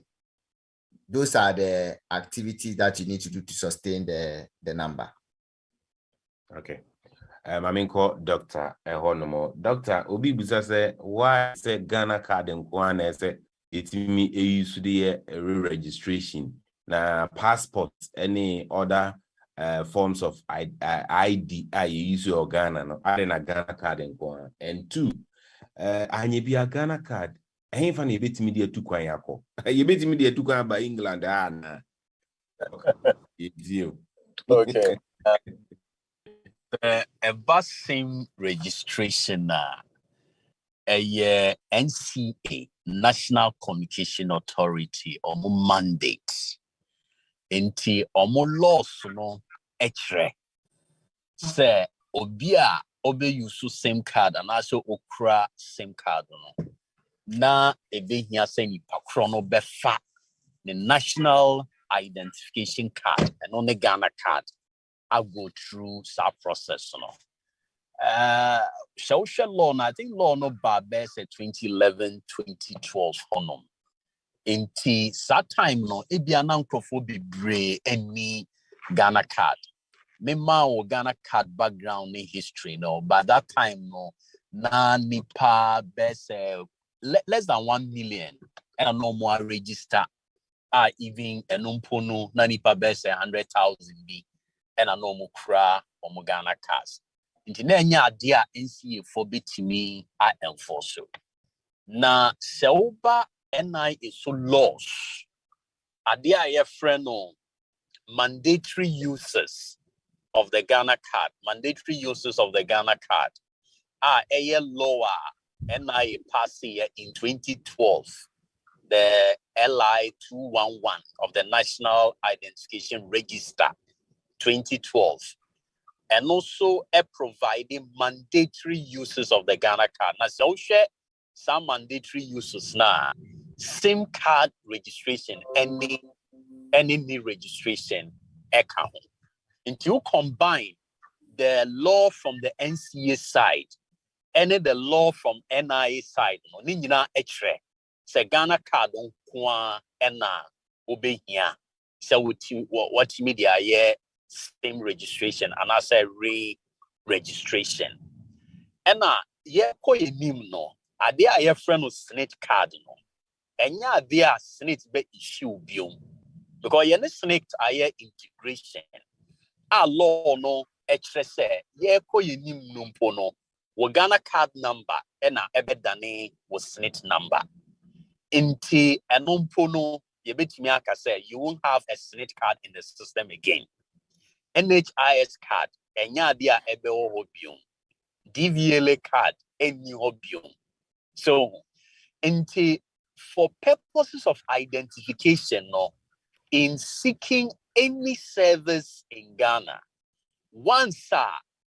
those are the activities that you need to do to sustain the number. Okay. I mean, call Dr. Honomo. Dr. Obi Busa say, why say Ghana card and Kwan say it me a use the re-registration. Now passport, any other forms of ID I use your Ghana no adding a Ghana card and Kwan. And two, I be a Ghana card. I ain't funny bit media to Kwan yako. You bit media to Kwan by England. Nah. Okay. A bus SIM registration a NCA National Communication Authority or mandate enti omo laws no etre say obia obe use SIM card and also okra SIM card no na ebehia say ni pakro no befa the national identification card and on the Ghana card. I go through that process. Social law, I think law no barbe said 2011, 2012 honum. Inti that time no ebiana nkrofo bebre any Ghana card. Mema o Ghana card background in history no, but that time no na nipa best less than 1 million and no more register even a numpono na nipa best 100,000 B. And a normal cra or Ghana cars. Intinenya dia NCA for bitimi I enforce. Na selba NI is so lost. Adia ye friend no mandatory uses of the Ghana card. Mandatory uses of the Ghana card. A lower NI pass here in 2012. The LI 211 of the National Identification Register. 2012, and also providing mandatory uses of the Ghana card. Now, so share some mandatory uses now. SIM card registration, any new registration account. Until you combine the law from the NCA side and the law from NIA side, no, nina etre. Se Ghana card on kwa ena obehia. So what media yeah. SIM registration and I say re-registration. And yeah, ko enim no. Ade a your friend no snake card no. Enya ade a snake be issue biom. Because ye snake aye integration. A law no etre say ye ko enim no mpo no. Wo Ghana card number ena ebe dane wo snake number. Inti eno mpo no ye betimi aka say you won't have a snake card in the system again. NHIS card, enya dia ebe hobium. DVLA card, any hobium. So, for purposes of identification, no, in seeking any service in Ghana, once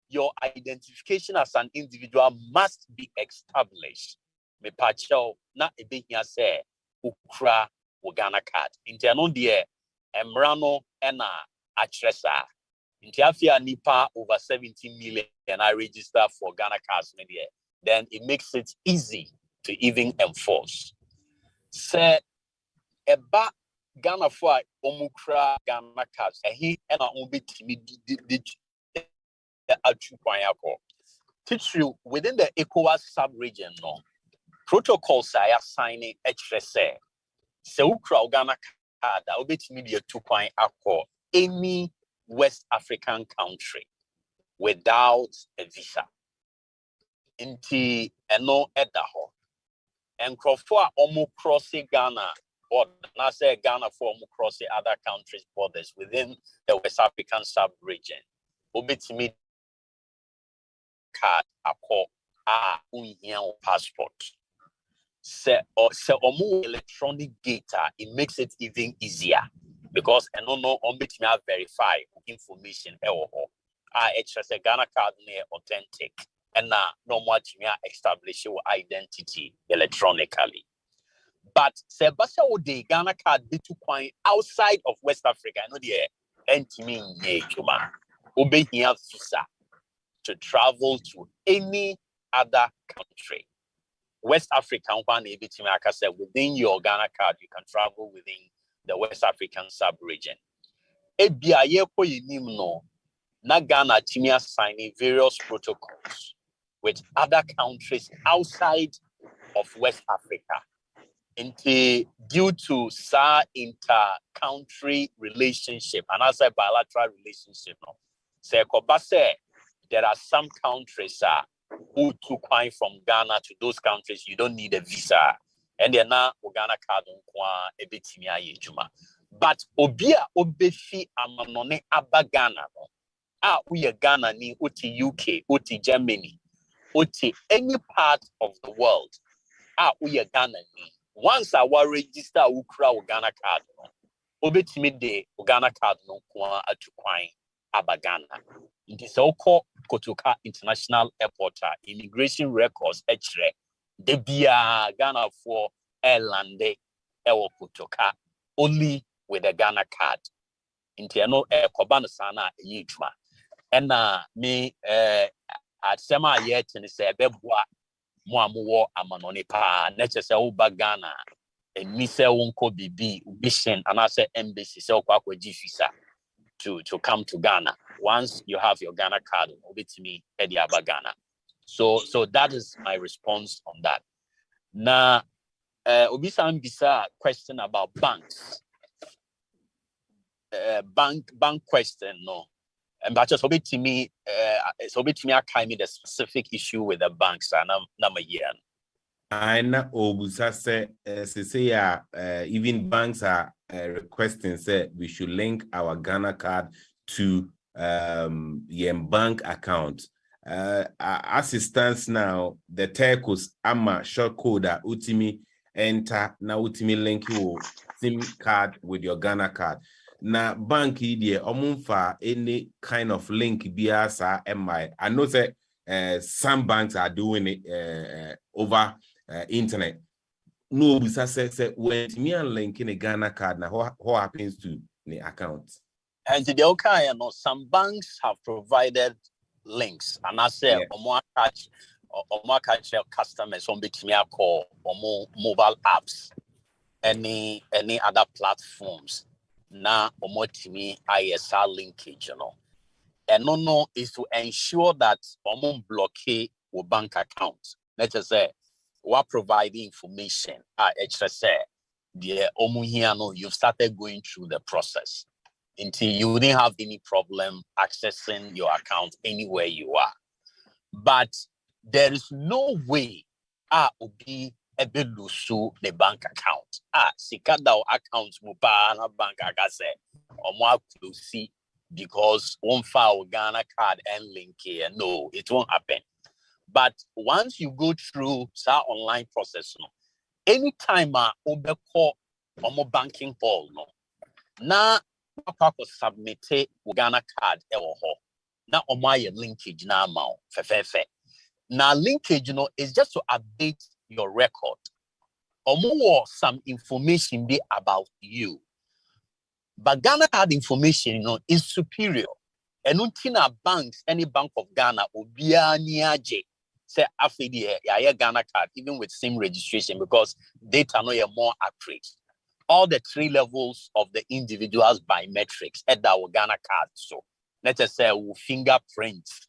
your identification as an individual must be established. Me pacho na ebe here say ukra Ghana card. Interno die emrano ena atresa. Intiafia nipa over 17 million and I register for Ghana cards media. Then it makes it easy to even enforce. Say eba Ghana for omukra Ghana cards. He and I only teach you within the ECOWAS sub-region, no protocols I assigning HSA. Se ukra Ghana card, I obey media 2.0 any West African country without a visa. Inti eno edaho. And Crawford almost crossing Ghana border. And I say Ghana for almost crossing other countries' borders within the West African sub-region. Obetimi card ako unhian passport. Se omu electronic data, it makes it even easier because I don't know obetimi verify information extra say Ghana card near authentic. And now, no more to establish your identity electronically. But Sebasa Ode Ghana card be to coin outside of West Africa. No, the entimi ye chuma. Obe here visa to travel to any other country. West African one I said within your Ghana card, you can travel within the West African sub-region. Ebia ye ko yinim no na Ghana timia signing various protocols with other countries outside of West Africa. Due to inter-country relationship, and I say bilateral relationship, no. There are some countries who took wine from Ghana to those countries, you don't need a visa. And they're now Ghana card on but Obia Obefi Amanone Aba Ghana. We are Ghana ni uti UK, uti Germany, uti any part of the world. We are Ghana ni. Once our register ukra Ghana card no, obetimi de Ghana card no kwa atukwine aba Ghana. It is called Kotoka International Airport. Immigration records echre de bia Ghana for airland ewo Kotoka only with a Ghana card. Intiano kobana sana yijuma. And me at sema yet and say bebwa mo amanoni pa nature say uba Ghana and me say wonko bibi mission and I say embassy say kwa visa to come to Ghana. Once you have your Ghana card, obitimi edi aba Ghana. So that is my response on that. Na obisa bisa question about banks. Bank question no. But just obey to me, I kind of the specific issue with the banks and number year. I know Obusa say even banks are requesting say we should link our Ghana card to your bank account. As it stands now, the telcos ama short code utimi enter na utimi link your SIM card with your Ghana card. Na bank idea omunfa any kind of link biasa MI. I know that some banks are doing it over internet. No, because say when me and linking a Ghana card now, what happens to the account? And the okay, you know, some banks have provided links, and I say catch customers on between call or mobile apps, any other platforms. Na omotimi ISR linkage, you know. And no is to ensure that blockade or bank account. Let's just say we're providing information. Extra say the no, you've started going through the process until you didn't have any problem accessing your account anywhere you are. But there is no way obi ebelusu the bank account. Sikada account mupa na bank akase omo aklusi because one file Ghana card and link here. No, it won't happen. But once you go through that online process, no, anytime obe call omo banking hall, no, na papa submit Ghana card ewo ho. Na omo aye linkage na amount fe. Now linkage, you know, is just to update your record. Or more some information be about you. But Ghana card information, you know, is superior. And untina banks, any bank of Ghana, obia niaje, say afidi ya Ghana card, even with SIM registration, because data no more accurate. All the 3 levels of the individual's biometrics at our Ghana card. So let us say fingerprints.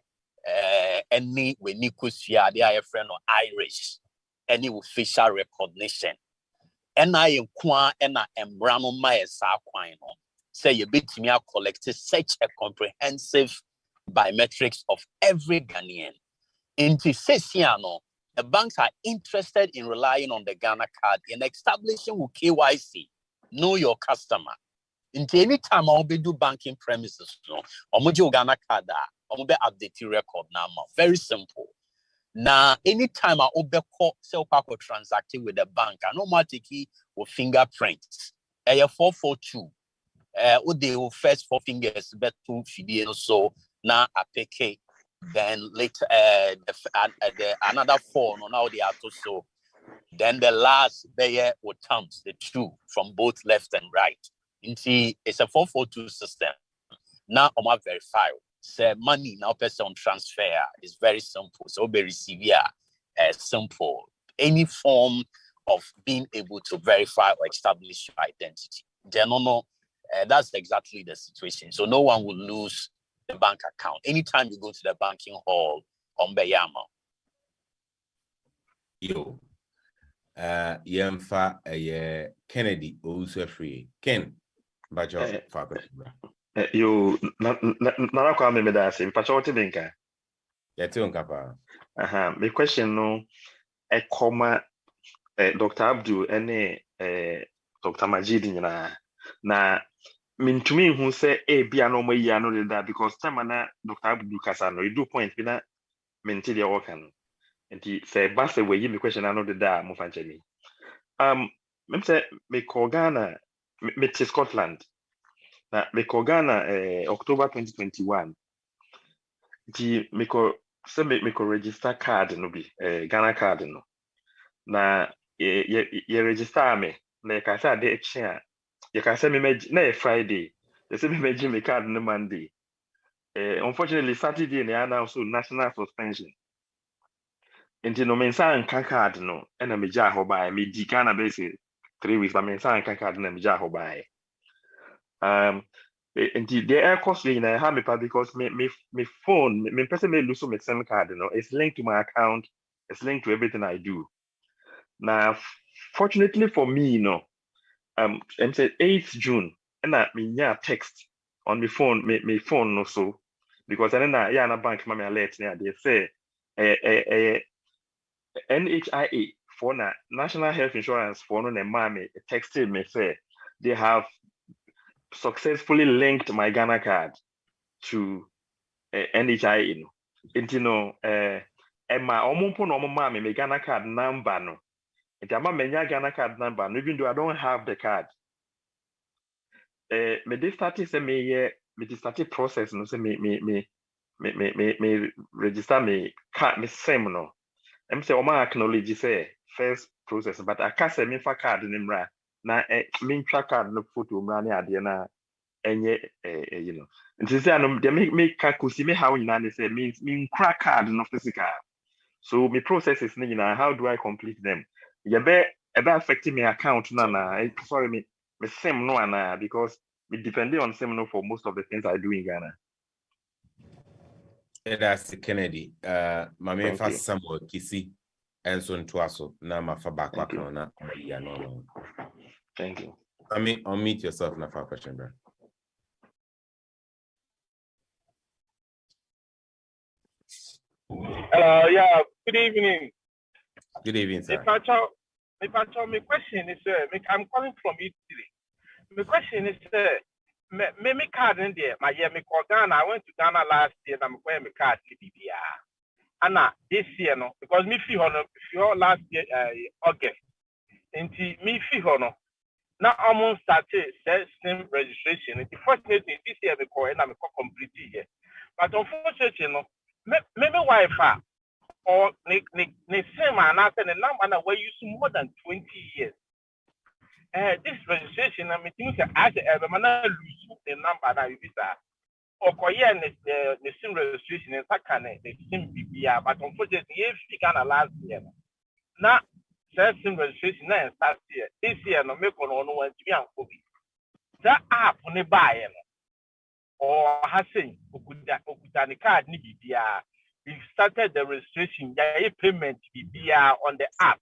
Any when Nicosia, they are a friend of Irish, any with facial recognition. And I am and I am Brano Maya Saquino. say you bit me collect such a comprehensive biometrics of every Ghanaian. Into Sesiano, the banks are interested in relying on the Ghana card in establishing KYC, know your customer. Into any time I'll be do banking premises, no, or Ghana card, or be update record now. Very simple. Now, anytime I'll be call transacting with the bank, I know my tiki with fingerprints. 442. They will first 4 fingers, bet 2 fidel so now I pick. Then later, another 4, no, now they are two so. Then the last there will thumbs, the 2 from both left and right. It's a 442 system. Now I'm verify. Say money now person transfer is very simple. So very severe, simple. Any form of being able to verify or establish your identity. Then no, that's exactly the situation. So no one will lose the bank account. Anytime you go to the banking hall on Beyama. Yo. Yemfa Kennedy also free. Ken, but your you not call me that same patriotic banker. My question no a comma Dr. Abdul and Dr. Majid na mean to me who say a piano way ya know that because Tamana Dr. Abdul Casano you do point bina maintain your work and say bass away you question I know the da Mufanchemi. Me say me call Ghana me to Scotland. Na me call Ghana October 2021. Me call say me call register card no be Ghana card no. Na ye register me like I said the exchange. You can say me na Friday. They say me me card no Monday. Unfortunately Saturday they announced national suspension. Nti no mensa nka card no na me gya ho bae me di Ghana base 3 weeks but mensa nka card na me gya ho bae. Nti the air cost na ha me pa because me phone me person me lose my SIM card no it's linked to my account, it's linked to everything I do. Now fortunately for me no I'm said 8th June and I me text on my phone me phone no so because then na bank ma me alert na they say NHIA for na National Health Insurance for no mommy texted me say they have successfully linked my Ghana card to NHIA. No, and my omumpo no mommy me Ghana card number no. And I'm a Ghana card number, even though I don't have the card. Me this started say me started process no say me register me card me same no. I'm say Oma acknowledge say first process, but I can't say me for card nimra na me track card no photo mra ne ade na enye you know. Nti say no they me ka kusi me how nyina say me crack card no physical. So me processes ni nyina how do I complete them? You be affecting my account na sorry me same no na because me depending on same no for most of the things I do in Ghana. That's Kennedy. My main first Samuel Kisi and so Twaso. Now my back on that. Yeah, no. Thank you. I mean, unmute yourself now for a question, bro. Yeah, good evening. Good evening, sir. My question is, I'm calling from Italy. My question is, me card in there. My year, me call Ghana. I went to Ghana last year. I'm going to card BBR. And this year, no, because me fee honor last year August. Into me fee honor. Now I'm on started SIM registration. Unfortunately, this year me call and I'm complete here. But unfortunately, no, me Wi-Fi or ne SIM and I said the number where you use more than 20 years. This registration, I mean, things as ever, man, lose the number that you visa. Or the SIM registration in Sakane, the SIM BBR, but unfortunately, if you can last year. Now, SIM registration now start here. This year, no make on one to be uncovered. That app on the buy or Hassan, Okutani card, BBR. We started the registration, payment BBR on the app.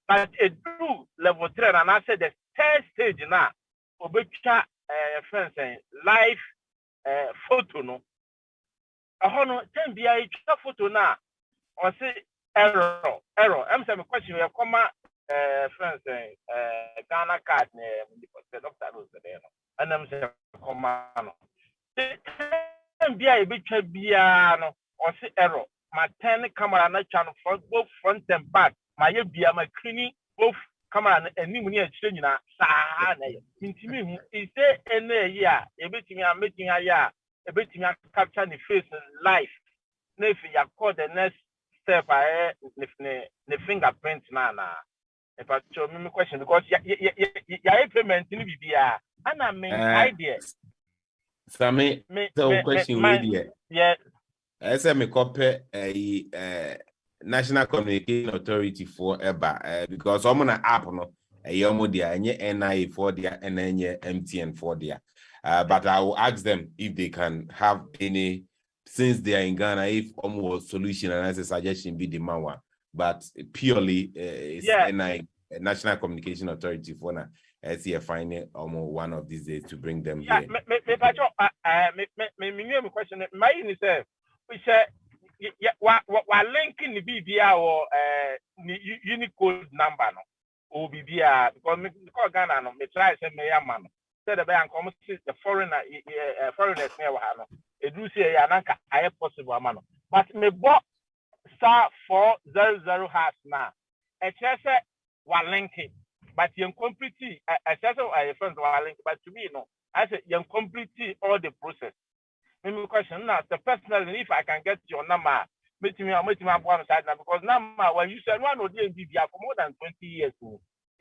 But it do level 3, and I said the third stage now, Obecha friend saying live photo no. No time bia itwa photo na or say error. I'm saying question we come friend saying Ghana card the doctor knows there no. And I'm saying come no. Time bia e betwa bia no or say error. My 10 camera na channel front both front and back. My bia my cleaning both camera and ni muni achire nyina saa na ye. Intimi hu e say ene ya e betimi am making ya e betimi capture the face live. Na if you call the next step the fingerprint na if I show me question because ya payment ni bibia ana me idea Sami, so question with you. Yeah. I say me copy National Communication Authority for EBA because I'm on an app no yomo dia NIA for dia and MTN for dia. But I will ask them if they can have any, since they are in Ghana, if almost solution and as a suggestion be the mawa. But purely it's NIA, National Communication Authority for now. I see a finding almost one of these days to bring them here. Me question. My initiative, we say, what linking the BBA or Unicode number no, or BBA because me call Ghana no, me try say me man. Say the bank almost the foreigner, foreigners near no. It do say ya nanka I possible man. But me bought *400# now. It says what linking. But you complete I said I friends were link, but to me no. I said you complete all the process. Maybe question now, the personally if I can get your number, meet me one side now because number when you said one or the for more than 20 years.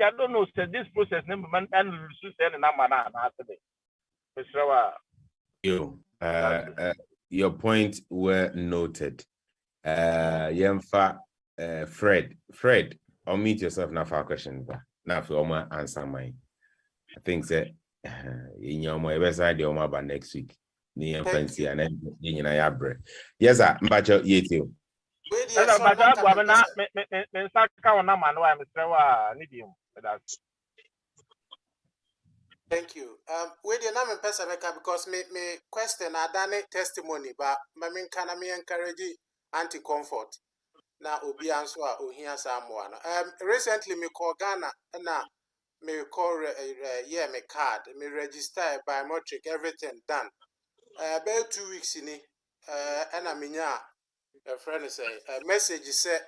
I don't know say this process number man and the number now after your point were noted. Yemfa Fred, unmute yourself now for a question. Now for my answer mine. I think that in your website the Oma by next week. Near fancy and then in a bread. Yes, sir. But you Thank you. We the name person because me question I done testimony, but me can me encourage anti-comfort. Na obi answer ohia someone. Recently me call Ghana na me call me card, me register biometric, everything done. About 2 weeks in and I mean a friend say a message say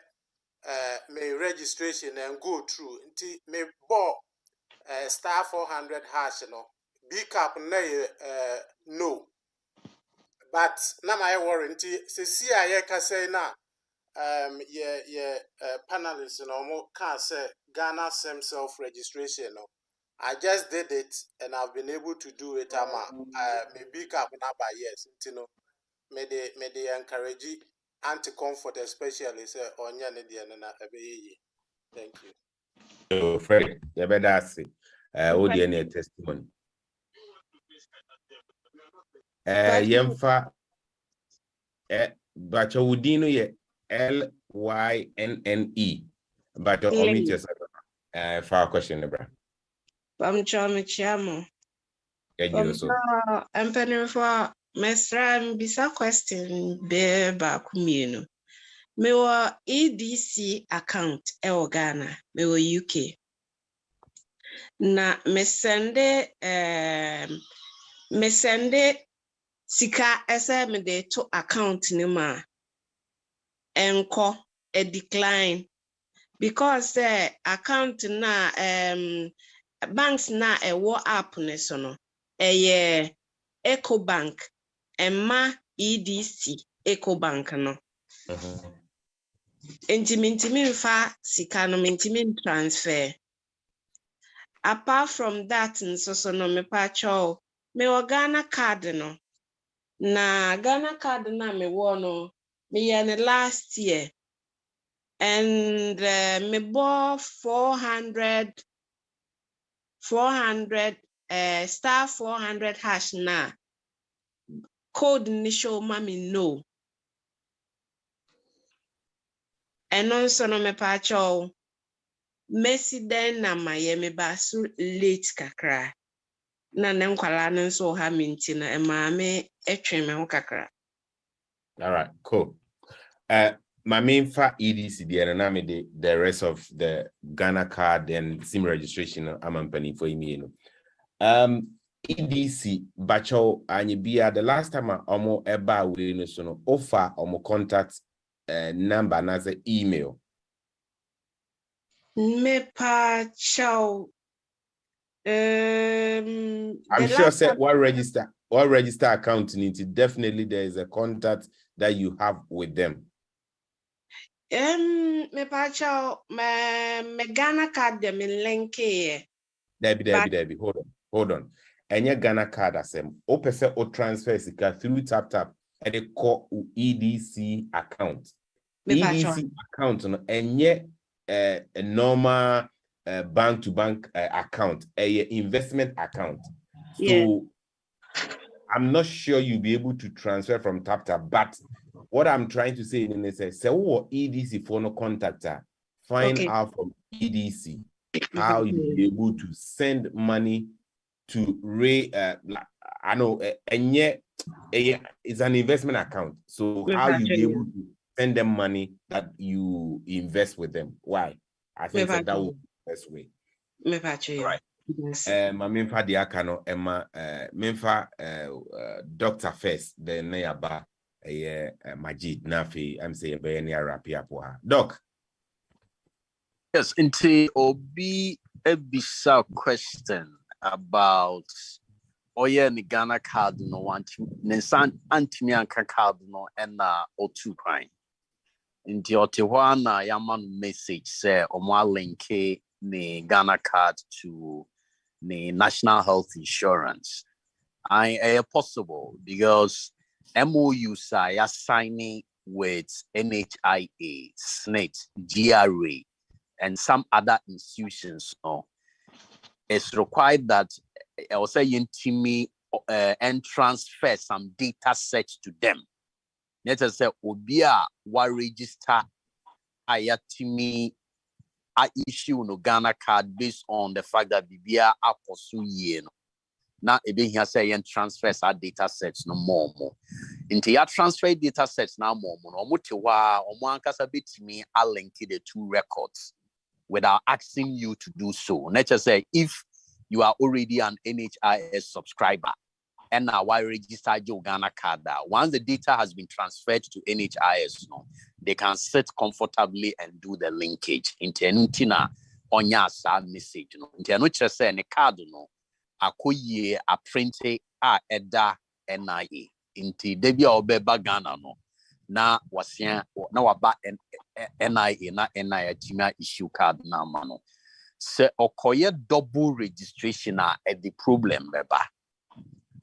me registration and go through until me bought *400# no B cap no. But now my warranty see I can say now panelists no more can say Ghana same self registration no. I just did it and I've been able to do it. Maybe cap number yes, you know. May they encourage anti-comfort, especially say on your Thank you. Fred, you better say. What do you need testimony? Yemfa but you would know LYNNE. But you omit yourself. For a question, Nebra. Chamo. I'm for Mesra bisa question be ba kumino. Me wa EDC account Ghana, me wa UK. Na me sende sika ese me de to account ni ma enko a decline because account na banks na wo app ne so no EcoBank Emma EDC EcoBank no intimi fa sika no intimi transfer. Apart from that so no me pa cho me Ghana card no na Ghana card na me wo no me yen last year and me bought 400 *400# na code initial mami no and also no me pa cho Messi den na maye me basu late kakra na ne nkwala ne nso ha minti na emaame etwe me ho kakra. All right, cool. My main for EDC, the rest of the Ghana card and SIM registration, I'm paying for email. EDC, Bacho, and the last time I almost ever will no offer or contact number and as an email. Me pa chow. I'm sure say what register account need definitely there is a contact that you have with them. Me pa chow me Ghana card them in link here. Debbie. Hold on. And your Ghana card asem. Open say o transfer sika through tap and they call EDC account. EDC account no enye a normal bank to bank account, a investment account. So I'm not sure you'll be able to transfer from tap, but what I'm trying to say is say what EDC for no contactor, find out from EDC how you'll be able to send money to I know and yet it's an investment account. So how you be able to send them money that you invest with them? Why? I think that would be the best way. Right. My memfa diakano Emma memfa doctor first then nearby Majid Nafi I'm saying be any rapia poa. Doc. Yes, into obi a bisa question about ni Ghana card no want Nensan Antimi Anka card no and O2 prime. Into Otiwana Yaman message say Omwa linke ni Ghana card to the National Health Insurance. I possible because MOU say signing with NHIA, SNET, GRA, and some other institutions. No, it's required that I will say Yintimi and transfer some data sets to them. Let us say Obia wa register Ayatimi. I issue no Ghana card based on the fact that Bibia aposu ye no. Now ebe here say yen transfers our data sets no more. Into your transfer data sets now more. Omutewa omuankasa betimi a link the two records without asking you to do so. Let's just say if you are already an NHIS subscriber and now I register your Ghana card. Once the data has been transferred to NHIS, no, they can sit comfortably and do the linkage. Intentina on your message. No, intenu say ne card no akoye a printe a eda NIA. Inti debia obeba Ghana no na wasia na waba NIA na NIA tima issue card na mano. Se okoye double registration at the problem beba.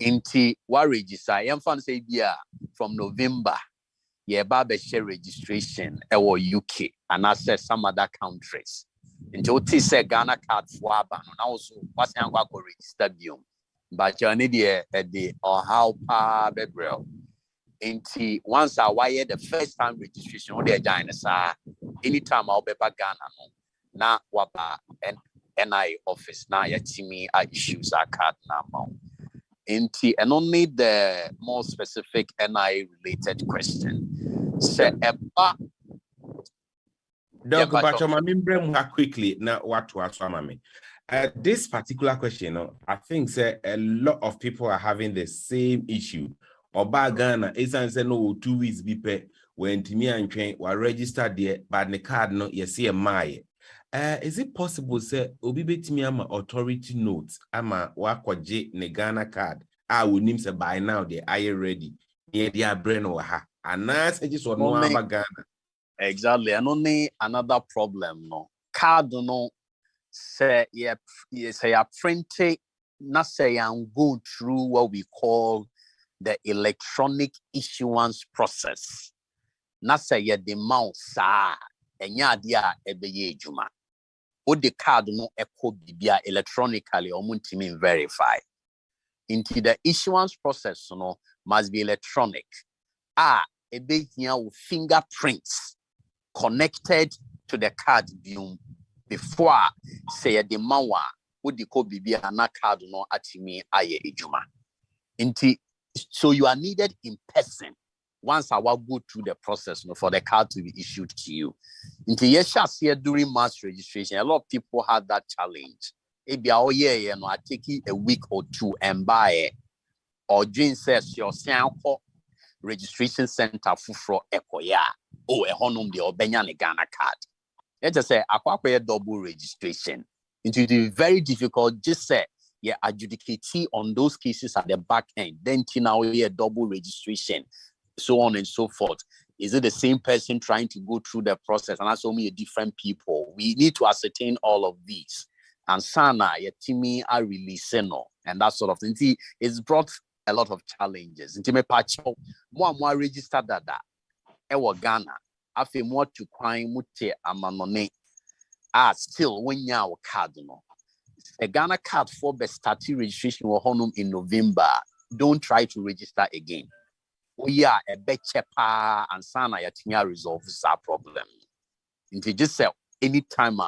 Inti wa register yemfan say bia from November ye ba share registration or UK and access some other countries. Inti oti say Ghana card for aba no na also was yan kwa register biom but you need the or how pa bebrel. Inti once I wire the first time registration on the agenda sa anytime I'll be back Ghana no na waba and NI office na yatimi issues a card now. Inti and only the more specific NI related question. Say eba. Doc, but quickly now what was mami. This particular question, I think say a lot of people are having the same issue. Oba Ghana, say no 2 weeks be pay when Timmy and Train were registered there, but the card no you see a my. Is it possible say obi betimi ama authority notes ama wakwaje ne Ghana card I will name say by now they are ready near their brain or ha and I just want no ama Ghana exactly and only another problem no card no say say printed not say I'm go through what we call the electronic issuance process not say the amount sa enya dia ebeye juma o the card no echo bibia electronically or multi verify into the issuance process no must be electronic ebe here with fingerprints connected to the card before say the mawa wodi ko bibia na card no atimi aye ejuma. So you are needed in person once I will go through the process for the card to be issued to you. Here during mass registration, a lot of people had that challenge. I take it a week or two and buy it. Or Jane says your registration center for Ekoya. Oh, a honum the Obenyane Ghana card. Let's just say a double registration. It will be very difficult. Just say adjudicating on those cases at the back end. Then now a double registration, so on and so forth. Is it the same person trying to go through the process? And that's only different people. We need to ascertain all of these. And Sana, Timmy are releasing and that sort of thing. See, it's brought a lot of challenges. Intime pacho, more registered that ewa Ghana. Afe more to crime mute amanone. Still when you card no. A Ghana card for the starting registration will honum in November. Don't try to register again. We are a bit cheaper and Sana Yatinya resolves our problem. Into just say anytime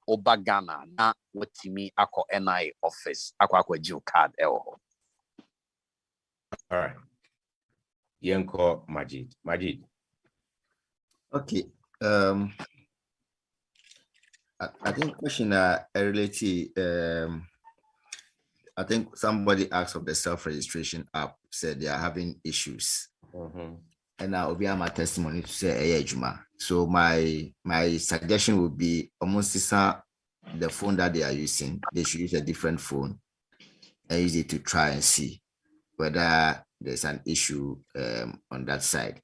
Oba Ghana na watimi ako NI office ako Geo card All right. Yanko Majid. Okay. I think question related. I think somebody asked of the self-registration app, said they are having issues. And I'll be my testimony to say Juma. So my suggestion would be almost the phone that they are using, they should use a different phone and use it to try and see whether there's an issue on that side.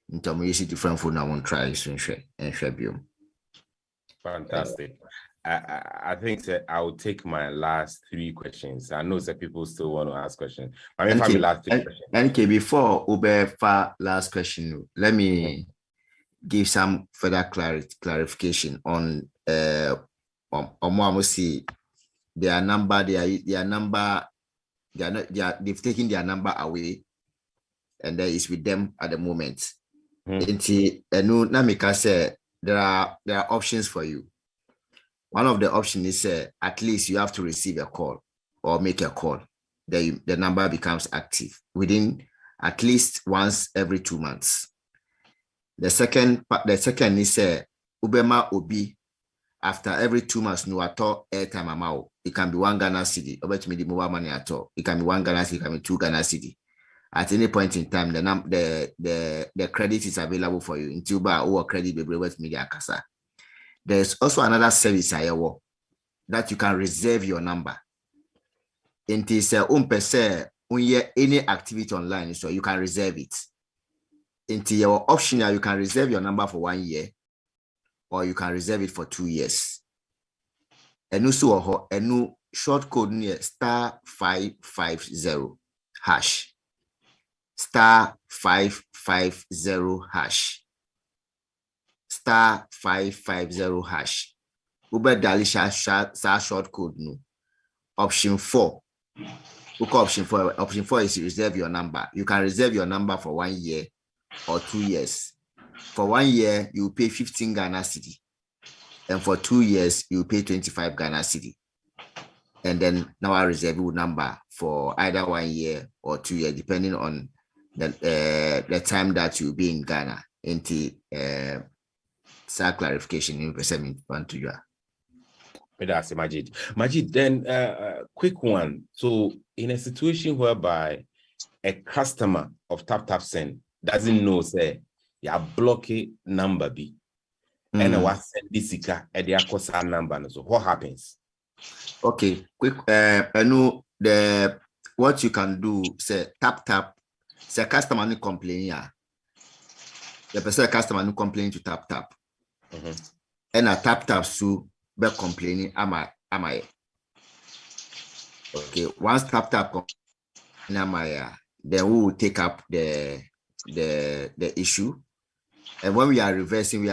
In terms of using different phone, I won't try and fantastic. I think that I will take my last 3 questions. I know that people still want to ask questions. I mean, my last 3 questions. Okay, before Ube last question, let me give some further clarification on see their number. They've taken their number away, and there is with them at the moment. There are options for you. One of the options is at least you have to receive a call or make a call. The number becomes active within at least once every 2 months. The second is Ubema Obi after every 2 months no at all airtime amount. It can be 1 Ghana cedi. About me the mobile money at all. It can be 1 Ghana cedi. It can be 2 Ghana cedi. At any point in time, the credit is available for you. Until or credit be with media kasa. There's also another service that you can reserve your number. It is any activity online, so you can reserve it. Into your optional, you can reserve your number for 1 year, or you can reserve it for 2 years. And also a new short code near *550# *550# *550#. Ube dalisha short code no. Option 4. Option 4 is reserve your number. You can reserve your number for 1 year or 2 years. For 1 year, you pay 15 Ghana cedi. And for 2 years, you pay 25 Ghana cedi. And then now I reserve your number for either 1 year or 2 years, depending on the time that you'll be in Ghana. Clarification in percent to you. That's Majid, then quick one. So in a situation whereby a customer of TapTapSend doesn't know, say, you block number B, and I was send this at the Akosa number. So what happens? Okay, quick. I know what you can do. Say TapTap. Say customer no complain. The person customer no complain to TapTap. And a TapTap so be complaining. Am I? Okay. Once TapTap complain, then we will take up the issue. And when we are reversing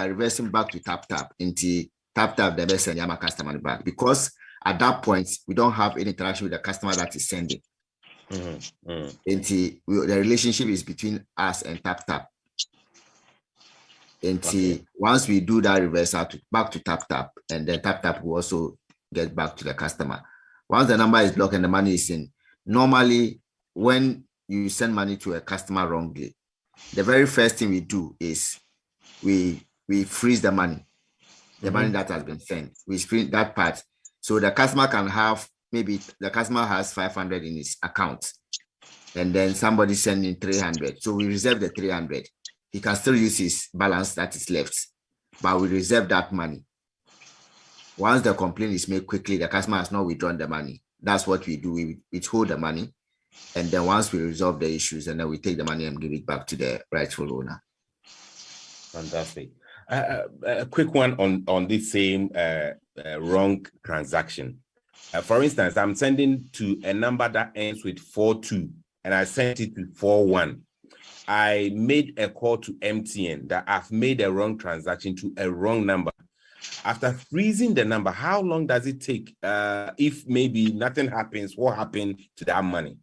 back to TapTap into TapTap the best and Yama customer back, because at that point we don't have any interaction with the customer that is sending. The relationship is between us and TapTap. Once we do that reversal back to TapTap, and then TapTap will also get back to the customer. Once the number is blocked and the money is in, normally when you send money to a customer wrongly, the very first thing we do is we freeze the money, money that has been sent. We freeze that part. So the customer can have, maybe the customer has 500 in his account, and then somebody sending 300. So we reserve the 300. He can still use his balance that is left, but we reserve that money. Once the complaint is made quickly, the customer has not withdrawn the money. That's what we do. We withhold the money, and then once we resolve the issues, and then we take the money and give it back to the rightful owner. Fantastic. A quick one on this same wrong transaction. For instance, I'm sending to a number that ends with 42, and I sent it to 41. I made a call to MTN that I've made a wrong transaction to a wrong number. After freezing the number, how long does it take? If maybe nothing happens, what happened to that money?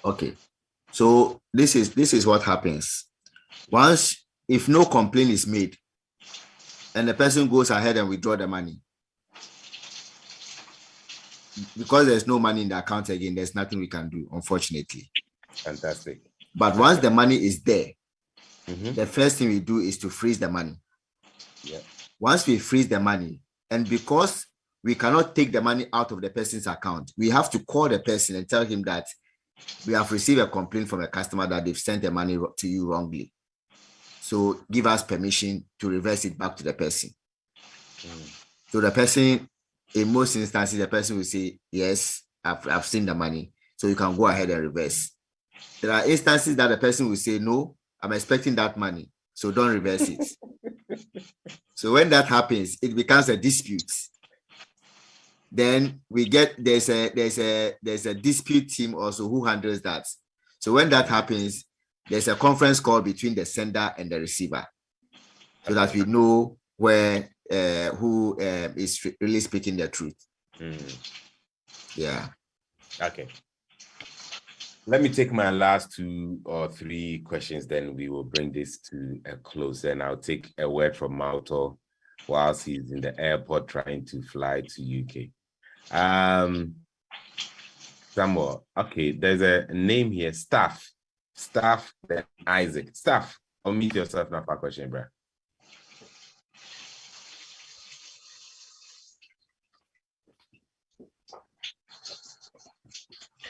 Okay, so this is what happens. Once, if no complaint is made, and the person goes ahead and withdraw the money, because there's no money in the account again, there's nothing we can do, unfortunately. Fantastic. But once the money is there, the first thing we do is to freeze the money. Yeah. Once we freeze the money, and because we cannot take the money out of the person's account, we have to call the person and tell him that we have received a complaint from a customer that they've sent the money to you wrongly. So give us permission to reverse it back to the person. So the person, in most instances, the person will say, yes, I've seen the money, so you can go ahead and reverse. There are instances that the person will say, no, I'm expecting that money, so don't reverse it. So when that happens, it becomes a dispute. Then we get, there's a dispute team also who handles that. So when that happens, there's a conference call between the sender and the receiver, so that we know where who is really speaking the truth. Yeah. Okay. Let me take my last 2 or 3 questions, then we will bring this to a close. And I'll take a word from Malto whilst he's in the airport trying to fly to UK. Samuel, okay, there's a name here, Staff, then Isaac. Staff, unmute yourself now for a question, bro.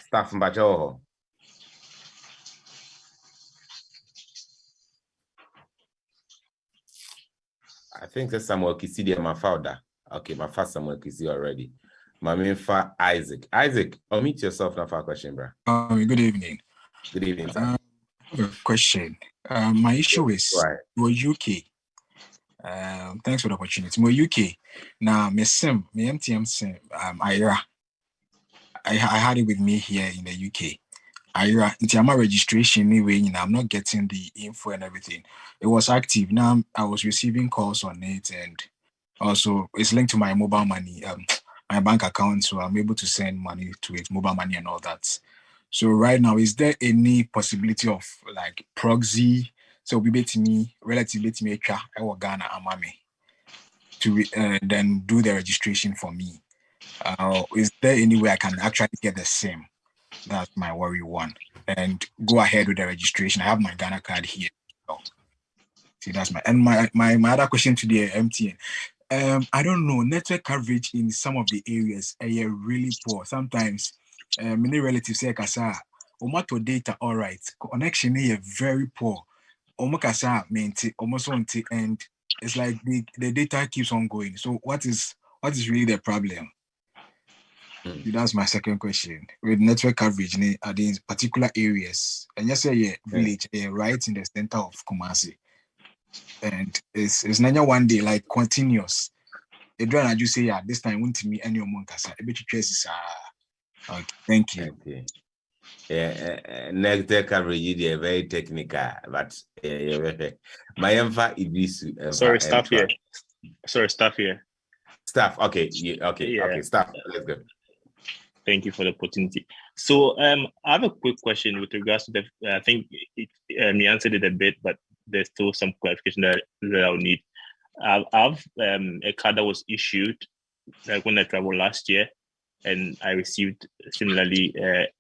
Staff Mbacho. I think that's Samuel Kisi, my father. Okay, my first Samuel Kisi already. My main fa Isaac. Isaac, unmute yourself now for a question, bro. Good evening. Good evening, sir. I have a question. My issue is we're UK. Thanks for the opportunity. We're UK. Now, my MTM sim, IRA. I had it with me here in the UK. IRA, it's my registration anyway. I'm not getting the info and everything. It was active. Now I was receiving calls on it, and also it's linked to my mobile money, my bank account, so I'm able to send money to it, mobile money and all that. So right now, is there any possibility of like proxy? So we bet me relatively to me Ghana Amame to then do the registration for me. Is there any way I can actually get the same? That's my worry one. And go ahead with the registration. I have my Ghana card here. So, see, that's my other question to the MTN. I don't know, network coverage in some of the areas are really poor. Sometimes many relatives say kasa omato data all right. Connection is very poor. Omakasa menti almost and it's like the data keeps on going. So what is really the problem? That's my second question. With network coverage are these particular areas, and just say village, right in the center of Kumasi, and it's not one day like continuous. The drone I just say this time won't me any monkasa. A bit traces okay, thank you. Okay. Yeah, network coverage is very technical, but my empha is sorry, staff here. Sorry, staff here. Staff, okay, okay, staff. Let's go. Thank you for the opportunity. So I have a quick question with regards to the, I think you answered it a bit, but there's still some clarification that I'll need. I have a card that was issued like when I traveled last year, and I received similarly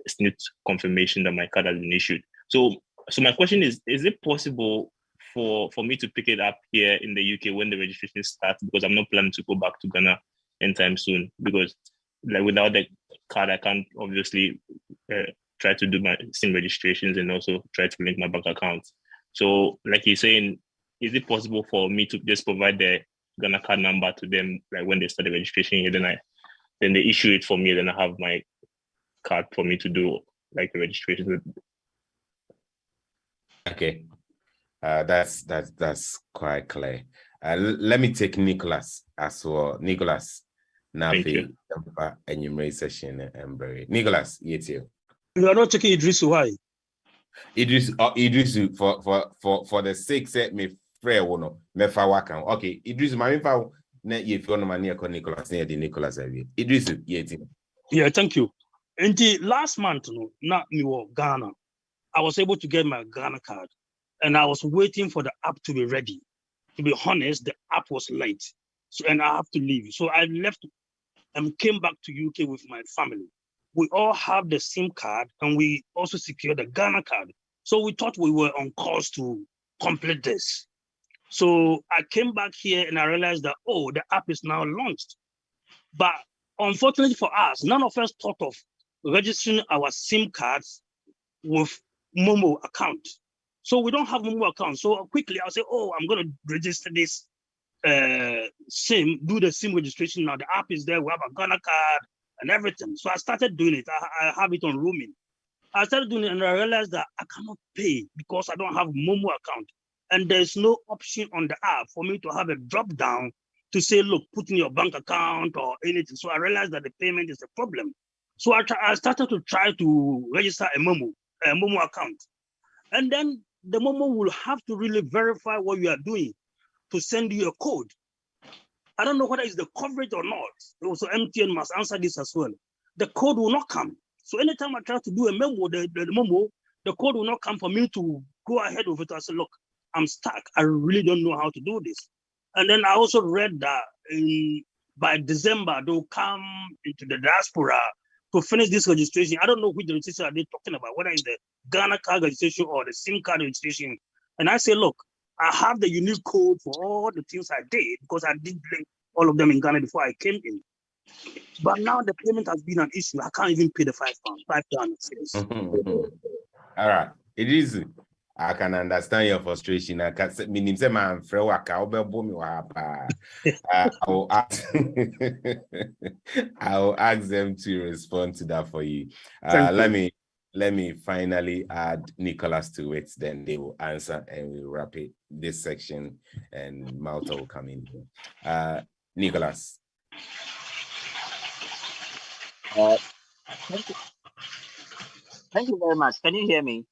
SNIT confirmation that my card has been issued. So my question is it possible for me to pick it up here in the UK when the registration starts? Because I'm not planning to go back to Ghana anytime soon, because like without the card, I can't obviously try to do my SIM registrations and also try to link my bank accounts. So like you're saying, is it possible for me to just provide the Ghana card number to them, like when they start the registration here, then they issue it for me, then I have my card for me to do like the registration. Okay, that's quite clear. Let me take Nicholas as well. Nicholas, Nafi, and you may session and bury Nicholas. Yes, you. You are not taking Idris. Why? Idris, for the sake set me free one me fa waka. Okay, Idris, my fa na ye fi on mania ko Nicholas na the Nicholas abi. Idris, yes. Yeah, thank you. And the last month, no, not me Ghana. I was able to get my Ghana card, and I was waiting for the app to be ready. To be honest, the app was late, so and I have to leave. So I left and came back to UK with my family. We all have the SIM card, and we also secured the Ghana card. So we thought we were on course to complete this. So I came back here and I realized that, oh, the app is now launched. But unfortunately for us, none of us thought of registering our SIM cards with Momo account. So we don't have Momo account. So quickly I'll say, oh, I'm going to register this SIM, do the SIM registration now. The app is there, we have a Ghana card and everything. So I started doing it. I have it on roaming. I started doing it and I realized that I cannot pay because I don't have Momo account. And there's no option on the app for me to have a drop down to say, look, put in your bank account or anything. So I realized that the payment is a problem. So I started to try to register a Momo account. And then the Momo will have to really verify what you are doing to send you a code. I don't know whether it's the coverage or not. Also, MTN must answer this as well. The code will not come. So anytime I try to do a memo, the memo, the code will not come for me to go ahead with it. I say, look, I'm stuck. I really don't know how to do this. And then I also read that by December, they'll come into the diaspora to finish this registration. I don't know which registration are they talking about, whether it's the Ghana card registration or the SIM card registration. And I say, look, I have the unique code for all the things I did because I did link all of them in Ghana before I came in. But now the payment has been an issue. I can't even pay the £5. All right, it is. I can understand your frustration. I can mean say man free waka obebo mi wa pa. I will ask them to respond to that for you. Let me finally add Nicholas to it, then they will answer and we'll wrap it this section and Malta will come in. Nicholas. Thank you very much. Can you hear me?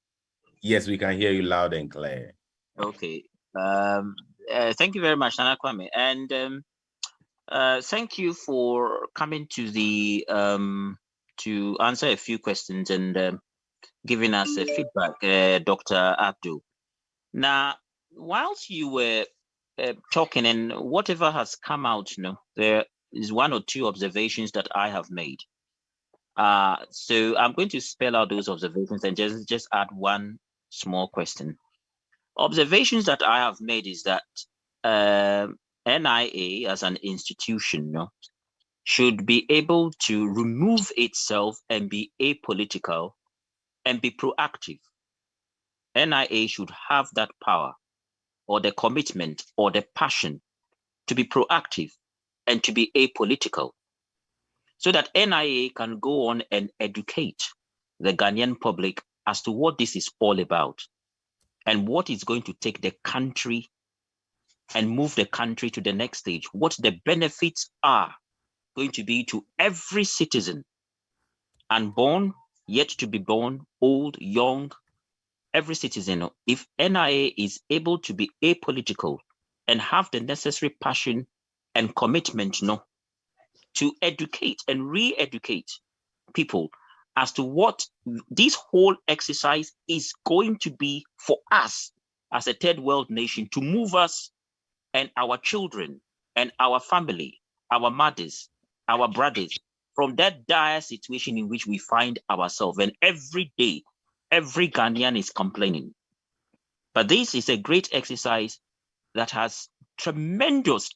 Yes, we can hear you loud and clear. Okay. Thank you very much, Nana Kwame. And thank you for coming to the to answer a few questions and giving us a feedback, Dr. Abdul. Now, whilst you were talking and whatever has come out, there is one or two observations that I have made. So I'm going to spell out those observations and just add one small question. Observations that I have made is that NIA as an institution should be able to remove itself and be apolitical and be proactive. NIA should have that power or the commitment or the passion to be proactive and to be apolitical, so that NIA can go on and educate the Ghanaian public as to what this is all about and what is going to take the country and move the country to the next stage, what the benefits are going to be to every citizen, unborn, yet to be born, old, young, every citizen. If NIA is able to be apolitical and have the necessary passion and commitment to educate and re-educate people as to what this whole exercise is going to be for us as a third world nation, to move us and our children and our family, our mothers, our brothers from that dire situation in which we find ourselves. And every day, every Ghanaian is complaining. But this is a great exercise that has tremendous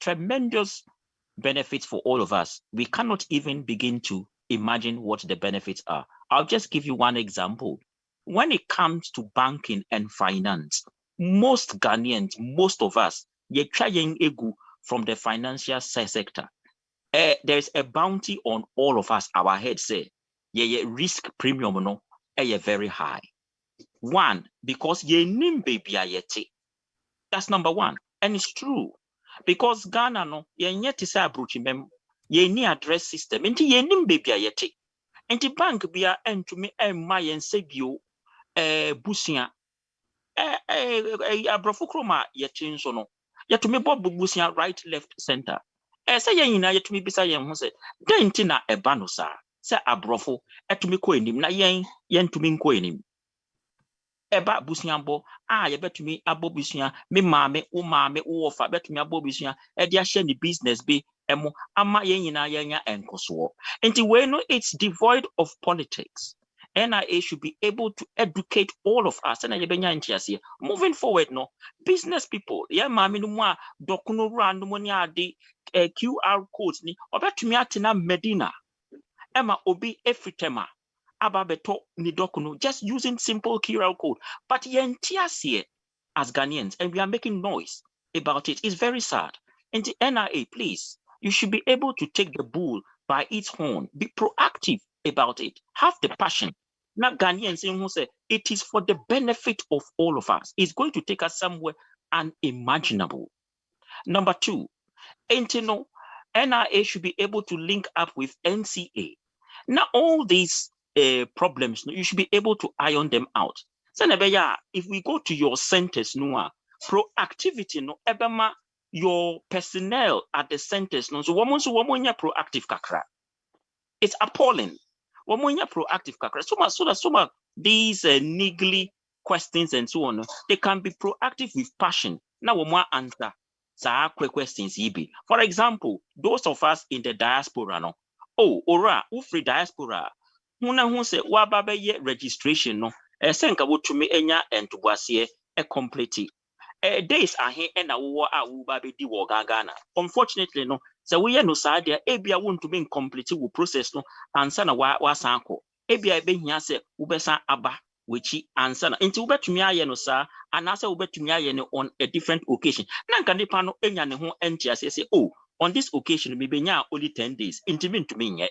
benefits for all of us. We cannot even begin to imagine what the benefits are. I'll just give you one example. When it comes to banking and finance, most Ghanaians, most of us, ye trying egu from the financial sector. There's a bounty on all of us. Our head say, ye risk premium no, very high. One, because ye nim baby ayete. That's number one. And it's true. Because Ghana no, ye nyeti sa abrochi mem, ye ni address system, enti ye nim baby ayete. Enti bank bia entumi emma yen sebio busia abrofo kroma yete nso no. Yetumi bob busia right, left, center. Say yen nyina yetumi bisa yen ho se, den ti na eba no sa. Se abrofo etumi ko enim na yen tumi nko enim. Eba busiambo ye betumi abo busia me maame wo ofa betumi abo busia e dia share ni business be emo ama yen nyina yenya enkoso. Enti we know it's devoid of politics. NIA should be able to educate all of us. And moving forward, no business people. Yeah, mami no more dokuno random money adi QR codes ni. Obetumi atina Medina. Emma obi efritema. Ababeto ni dokuno just using simple QR code. But yentiasie as Ghanaians, and we are making noise about it. It's very sad. And the NIA, please, you should be able to take the bull by its horn. Be proactive about it. Have the passion. Now Ghanaians who say it is for the benefit of all of us. It's going to take us somewhere unimaginable. Number two, NIA should be able to link up with NCA. Now all these problems, you should be able to iron them out. So if we go to your centers, proactivity, ebema your personnel at the centers, so woman proactive kakra. It's appalling. Womonya proactive kakra. So much these niggly questions and so on, they can be proactive with passion. Now we want answer questions. For example, those of us in the diaspora, free diaspora. Who say wababe registration no. Senka to me enya and to wasie complete. Days are here and baby di Ghana. Unfortunately, no. So we are no side there. Ebia want to be incomplete with process no. Answer na wa sanko. Ebia be here say ubesa aba whichi answer na. Inti ube to me aye no sa. And answer ube to me aye no on a different occasion. Nanka ne pano enya ne ho enti say on this occasion maybe nya only 10 days. Intimate to me yet.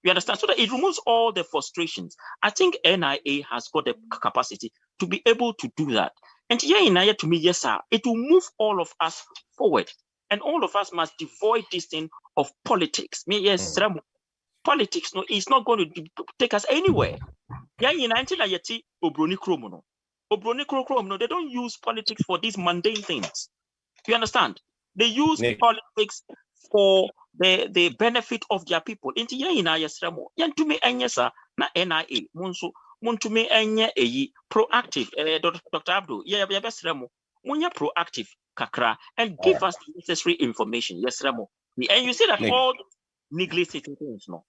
You understand? So that it removes all the frustrations. I think NIA has got the capacity to be able to do that. And here to me, yes, sir, it will move all of us forward. And all of us must avoid this thing of politics. Yes, politics is not going to take us anywhere. Yeah, in 1990, Obroni Kromo, they don't use politics for these mundane things. You understand? They use politics for the benefit of their people. Into Yantume Enyesa, na NIA, Muntume Enye proactive, Dr. Abdul, best Remo, Munya proactive, Kakra, and give us the necessary information. Yes, Remo. And you see that all neglected things, no.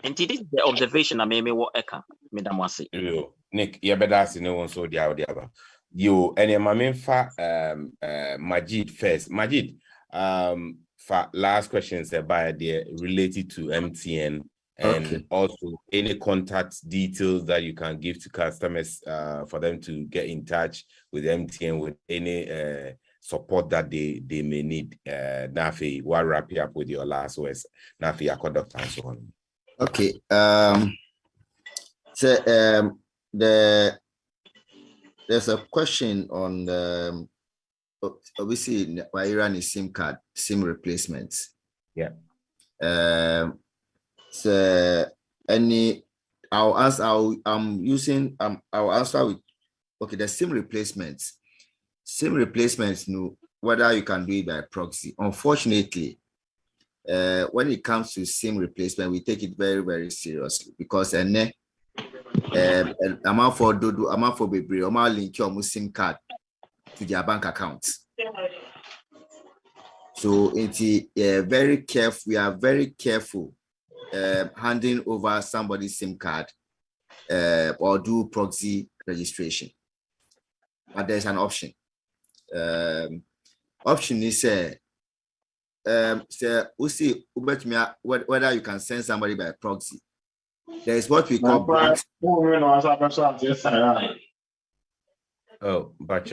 And it is the observation I may what Eka, Madam Wasi. Nick, better no one so the other. You and your maminfa Majid first. Majid, for last questions about the related to MTN and also any contact details that you can give to customers for them to get in touch with MTN with any support that they may need. Nafi, we'll wrap you up with your last words. Nafi, your conduct and so on. Okay. So there's a question on obviously Iran is SIM replacements. Yeah. So I'll answer with the SIM replacements. SIM replacements, whether you can do it by proxy. Unfortunately, when it comes to SIM replacement, we take it very, very seriously because amount for baby, link your SIM card to their bank accounts. So it's very careful. We are very careful handing over somebody's SIM card or do proxy registration. But there's an option. Option is we'll see whether you can send somebody by proxy. There is what we call blank. Oh, but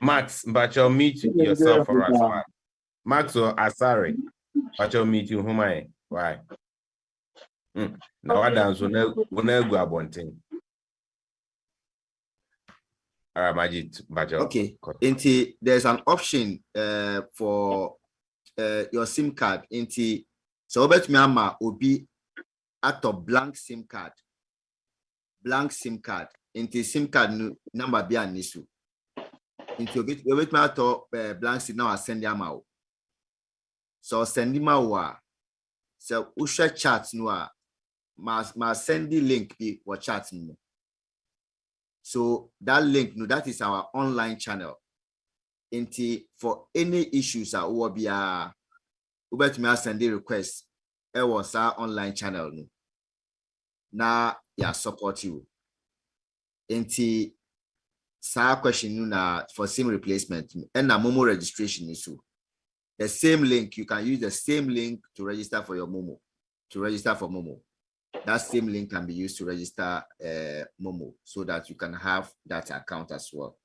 Max, but you'll meet yourself for us. Max or Asari, but you'll meet you whom I why? Now I dance when I go up one thing. Majid, but okay. There's an option for your SIM card. So bet Myanmar will be at a blank SIM card. Blank SIM card. SIM card number be an issue. Into bit blank SIM now I send them out. So send him out. So usha chat no ma send the link be or chat no. So that link no, that is our online channel. For any issues that will be send the request. It was our online channel no. Now yeah support you. Question na for SIM replacement and na Momo registration issue. The same link, you can use the same link to register for your Momo, to register for Momo. That same link can be used to register Momo so that you can have that account as well.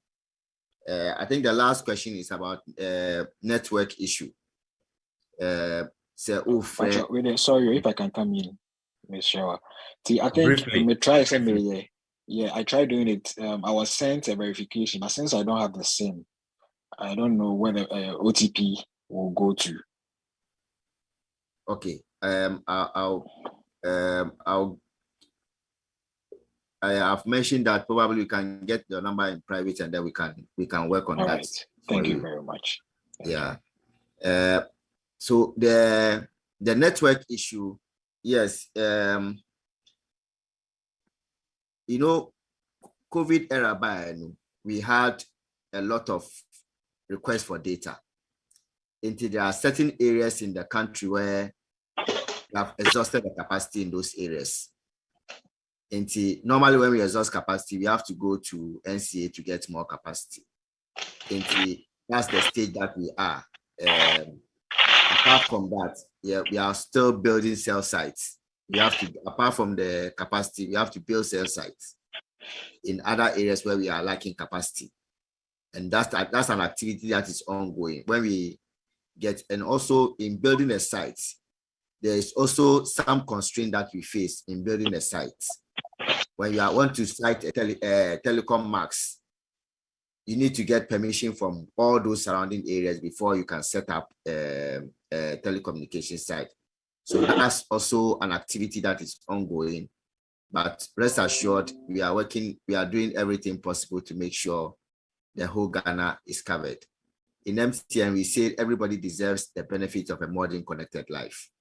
I think the last question is about network issue. Sorry, if I can come in, Ms. Shawa. See, I think we try somebody. Yeah, I tried doing it. I was sent a verification, but since I don't have the SIM, I don't know whether OTP will go to. Okay. I have mentioned that probably we can get your number in private and then we can work on that. Right. Thank you very much. Yeah. So the network issue, yes. You know, COVID era we had a lot of requests for data. There are certain areas in the country where we have exhausted the capacity in those areas. Normally when we exhaust capacity, we have to go to NCA to get more capacity. That's the stage that we are. Apart from that, yeah, we are still building cell sites. We have to, apart from the capacity, we have to build cell sites in other areas where we are lacking capacity. And that's an activity that is ongoing. When we get, and also in building a site, there is also some constraint that we face in building a site. When you want to site a telecom max, you need to get permission from all those surrounding areas before you can set up a telecommunication site. So that's also an activity that is ongoing. But rest assured, we are doing everything possible to make sure the whole Ghana is covered. In MTN, we say everybody deserves the benefit of a modern connected life.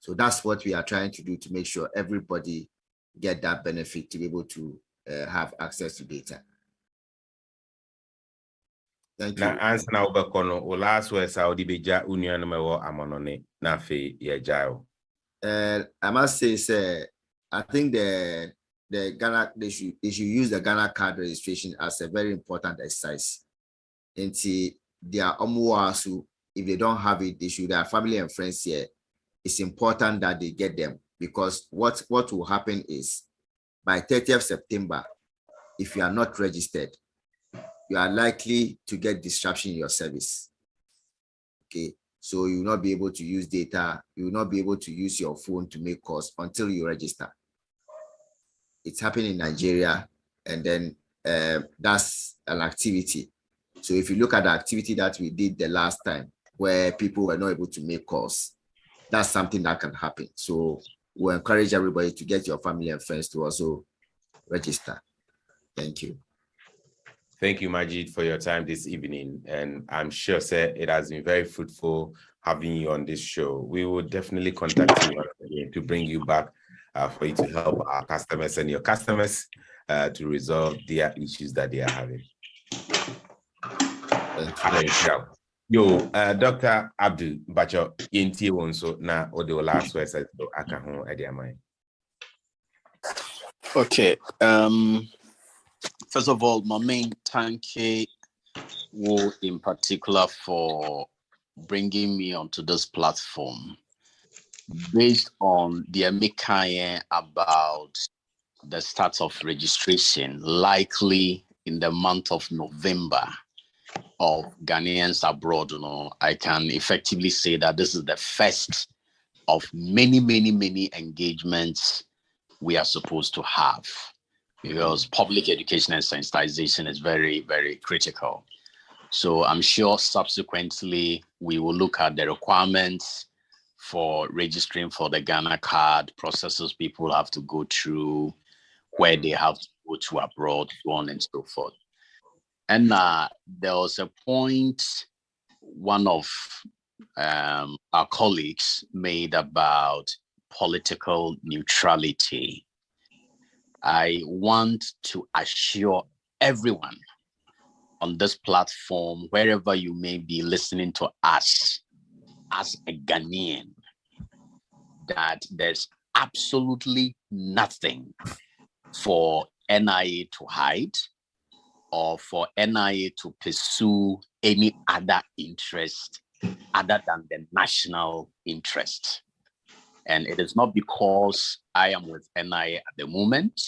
So that's what we are trying to do to make sure everybody get that benefit to be able to have access to data. Thank you. Now, answer now, Bekono, last word, Saudi Beja Union Amonone, Nafe, Yajao. I must say, sir, I think the Ghana, they should use the Ghana card registration as a very important exercise. And see, their omuasu, if they don't have it, they should, their family and friends here. It's important that they get them, because what will happen is by 30th September, if you are not registered, you are likely to get disruption in your service. Okay, so you will not be able to use data, you will not be able to use your phone to make calls until you register. It's happening in Nigeria, and then that's an activity. So if you look at the activity that we did the last time, where people were not able to make calls, that's something that can happen. So we'll encourage everybody to get your family and friends to also register. Thank you. Thank you, Majid, for your time this evening. And I'm sure, sir, it has been very fruitful having you on this show. We will definitely contact you again to bring you back for you to help our customers and your customers to resolve their issues that they are having. Yo, Dr. Abdul Bacho, Inti Wonso, na Odo last words at Akaho Ediamai. Okay. First of all, my main thank you in particular for bringing me onto this platform based on the Emekaye about the start of registration, likely in the month of November of Ghanaians abroad. I can effectively say that this is the first of many engagements we are supposed to have, because public education and sensitization is very, very critical. So I'm sure subsequently we will look at the requirements for registering for the Ghana card, processes people have to go through, where they have to go to abroad, so on and so forth. And there was a point one of our colleagues made about political neutrality. I want to assure everyone on this platform, wherever you may be listening to us as a Ghanaian, that there's absolutely nothing for NIA to hide or for NIA to pursue any other interest other than the national interest. And it is not because I am with NIA at the moment,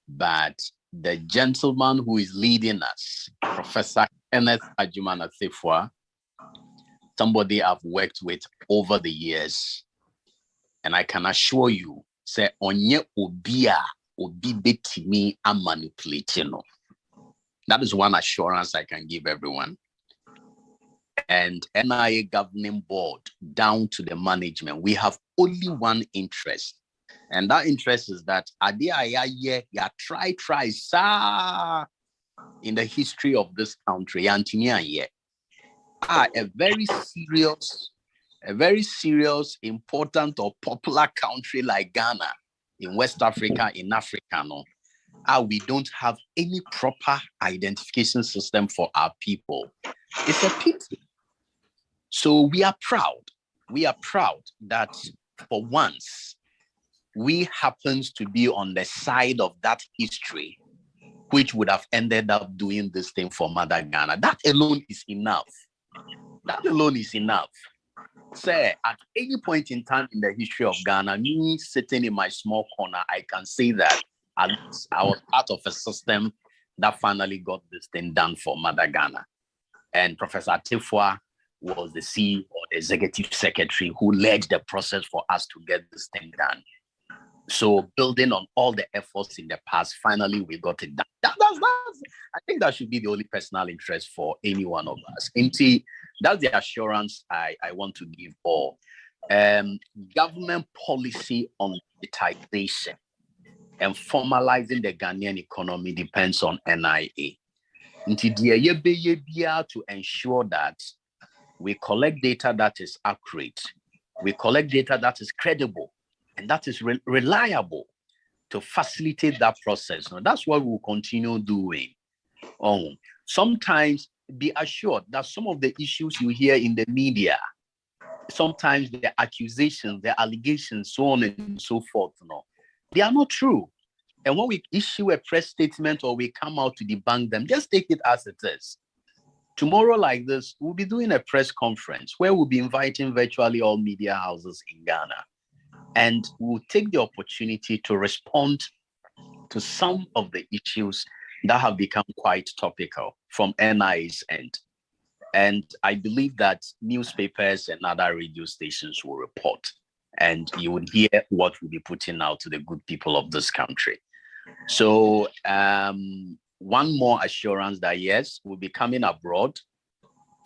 but the gentleman who is leading us, Professor Kenneth Adjumana-Sefwa, somebody I've worked with over the years. And I can assure you, say, onye obia obi betimi a manipulating. That is one assurance I can give everyone. And NIA governing board, down to the management, we have only one interest. And that interest is that try, sir, in the history of this country, a very serious, important or popular country like Ghana, in West Africa, in Africa, we don't have any proper identification system for our people. It's a pity. So we are proud. We are proud that for once, we happens to be on the side of that history, which would have ended up doing this thing for Mother Ghana. That alone is enough. That alone is enough. Say, at any point in time in the history of Ghana, me sitting in my small corner, I can say that I was part of a system that finally got this thing done for Mother Ghana. And Professor Tefwa was the CEO or the executive secretary who led the process for us to get this thing done. So building on all the efforts in the past, finally we got it done. I think that should be the only personal interest for any one of us. Indeed, that's the assurance I want to give all. Government policy on digitization and formalizing the Ghanaian economy depends on NIA. To ensure that we collect data that is accurate, we collect data that is credible, and that is reliable to facilitate that process. Now, that's what we'll continue doing. Sometimes be assured that some of the issues you hear in the media, sometimes the accusations, the allegations, so on and so forth, they are not true. And when we issue a press statement or we come out to debunk them, just take it as it is. Tomorrow like this, we'll be doing a press conference where we'll be inviting virtually all media houses in Ghana. And we'll take the opportunity to respond to some of the issues that have become quite topical from NIA's end. And I believe that newspapers and other radio stations will report. And you would hear what we'll be putting out to the good people of this country. So one more assurance that yes, we'll be coming abroad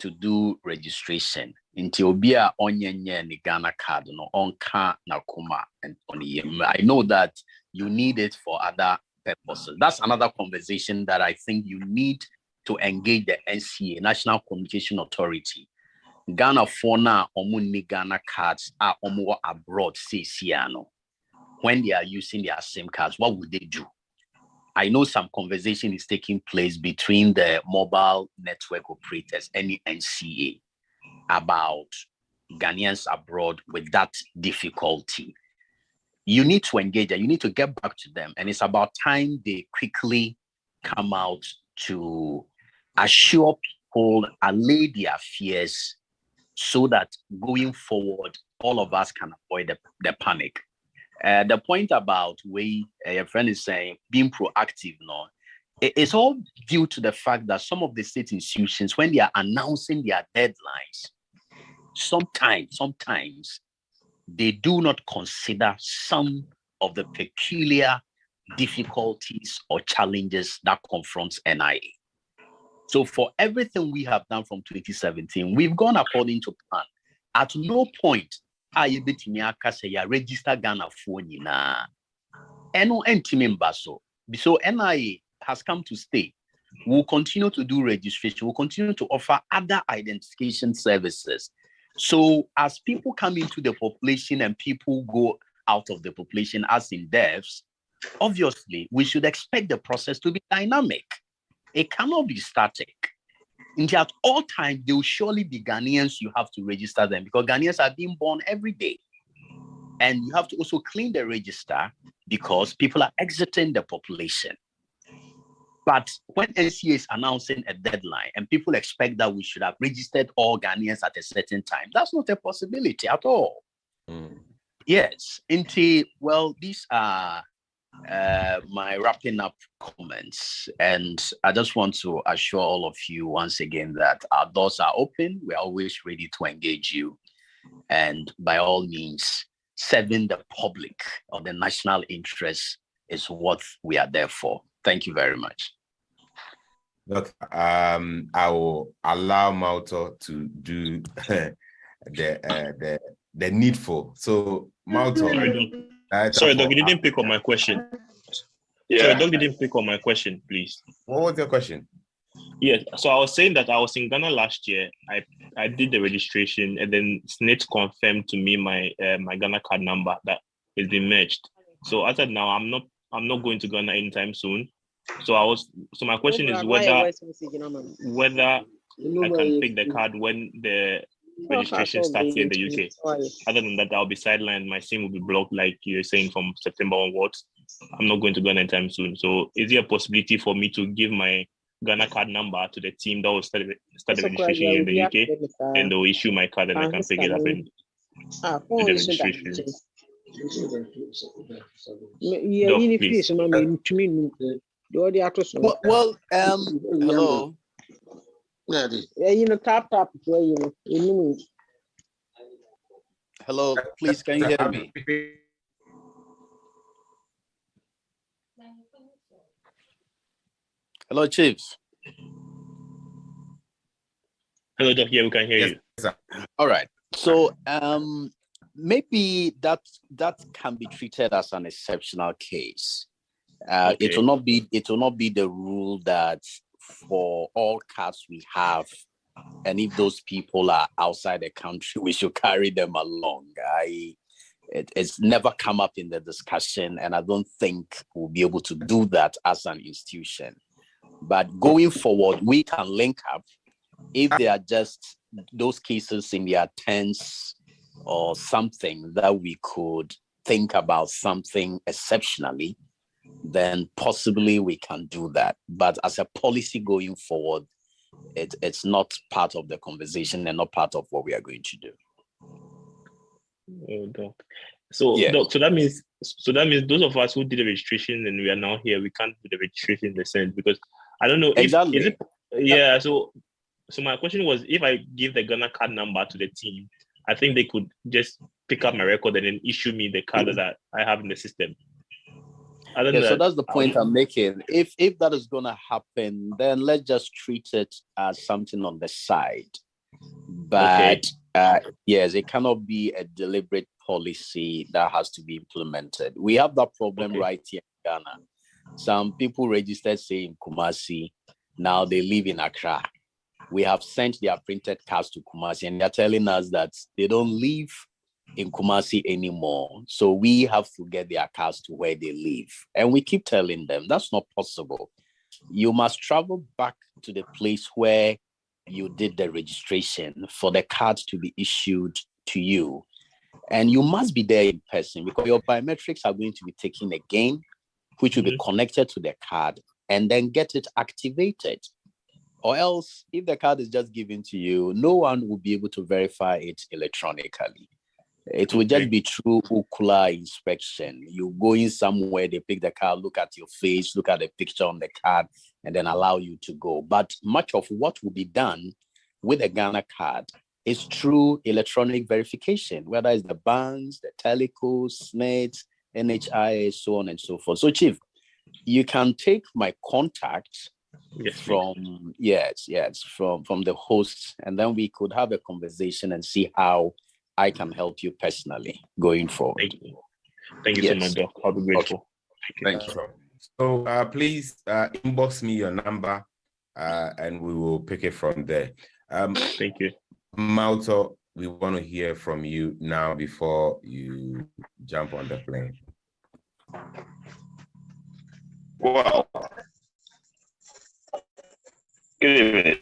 to do registration. Until Bia onyenye ni Ghana card no onka na kuma and I know that you need it for other purposes. That's another conversation that I think you need to engage the NCA, National Communication Authority. Ghana for now omuni Ghana cards are omo abroad say siano. When they are using their SIM cards, what would they do? I know some conversation is taking place between the mobile network operators and the NCA about Ghanaians abroad with that difficulty. You need to engage and you need to get back to them. And it's about time they quickly come out to assure people, allay their fears, so that going forward, all of us can avoid the panic. The point about your friend is saying being proactive, no, it's all due to the fact that some of the state institutions, when they are announcing their deadlines, sometimes they do not consider some of the peculiar difficulties or challenges that confronts NIA. So for everything we have done from 2017, we've gone according to plan. At no point are you betting register Ghana for Nina. So NIA has come to stay. We'll continue to do registration. We'll continue to offer other identification services. So as people come into the population and people go out of the population, as in deaths, obviously we should expect the process to be dynamic. It cannot be static. And at all times, there will surely be Ghanaians you have to register them, because Ghanaians are being born every day. And you have to also clean the register because people are exiting the population. But when NCA is announcing a deadline and people expect that we should have registered all Ghanaians at a certain time, that's not a possibility at all. Yes. Well, these are my wrapping up comments, and I just want to assure all of you once again that our doors are open. We're always ready to engage you, and by all means, serving the public or the national interest is what we are there for. Thank you very much. Look, I will allow Malto to do the needful. So Malto, sorry, Doc, you didn't pick up my question. Sorry, Doc didn't pick up my question, please. What was your question? Yeah, so I was saying that I was in Ghana last year. I did the registration, and then SNIT confirmed to me my Ghana card number that it's been merged. So as of now, I'm not going to Ghana anytime soon. So my question is whether I can pick the card when the registration starts in the UK. Other than that, I'll be sidelined. My SIM will be blocked, like you're saying, from September onwards. I'm not going to Ghana anytime soon. So is there a possibility for me to give my Ghana card number to the team that will start the registration in the UK, and they'll issue my card and I can pick it up in the registration? Doc, please. Well, hello. Tap. Hello, please, can you hear me? Hello, Chiefs. Hello, Doc. Yeah, we can hear you. All right. So maybe that can be treated as an exceptional case. Okay. It will not be the rule that for all cards we have, and if those people are outside the country, we should carry them along. It's never come up in the discussion, and I don't think we'll be able to do that as an institution. But going forward, we can link up if there are just those cases in their tens or something that we could think about something exceptionally, then possibly we can do that. But as a policy going forward, it's not part of the conversation and not part of what we are going to do. Oh, Doc. So, yeah. Doc, so that means those of us who did the registration and we are now here, we can't do the registration in the sense, because I don't know if exactly. Is it, yeah. So my question was, if I give the Ghana card number to the team, I think they could just pick up my record and then issue me the card that I have in the system. So that's the point I'm making. If that is going to happen, then let's just treat it as something on the side. But yes, it cannot be a deliberate policy that has to be implemented. We have that problem right here in Ghana. Some people registered, say, in Kumasi. Now they live in Accra. We have sent their printed cards to Kumasi, and they're telling us that they don't live in Kumasi anymore. So we have to get their cars to where they live. And we keep telling them that's not possible. You must travel back to the place where you did the registration for the cards to be issued to you. And you must be there in person because your biometrics are going to be taken again, which will be connected to the card and then get it activated. Or else, if the card is just given to you, no one will be able to verify it electronically. It will just be through ocular inspection. You go in somewhere, they pick the card, look at your face, look at the picture on the card, and then allow you to go. But much of what will be done with a Ghana card is through electronic verification, whether it's the banks, the telecos, SNET, NHI, so on and so forth. So, Chief, you can take my contact from the host, and then we could have a conversation and see how I can help you personally going forward. Thank you. Thank you so much, Doc. I'll be grateful. Thank you. So please inbox me your number and we will pick it from there. Thank you. Malto, we want to hear from you now before you jump on the plane. Well, good evening,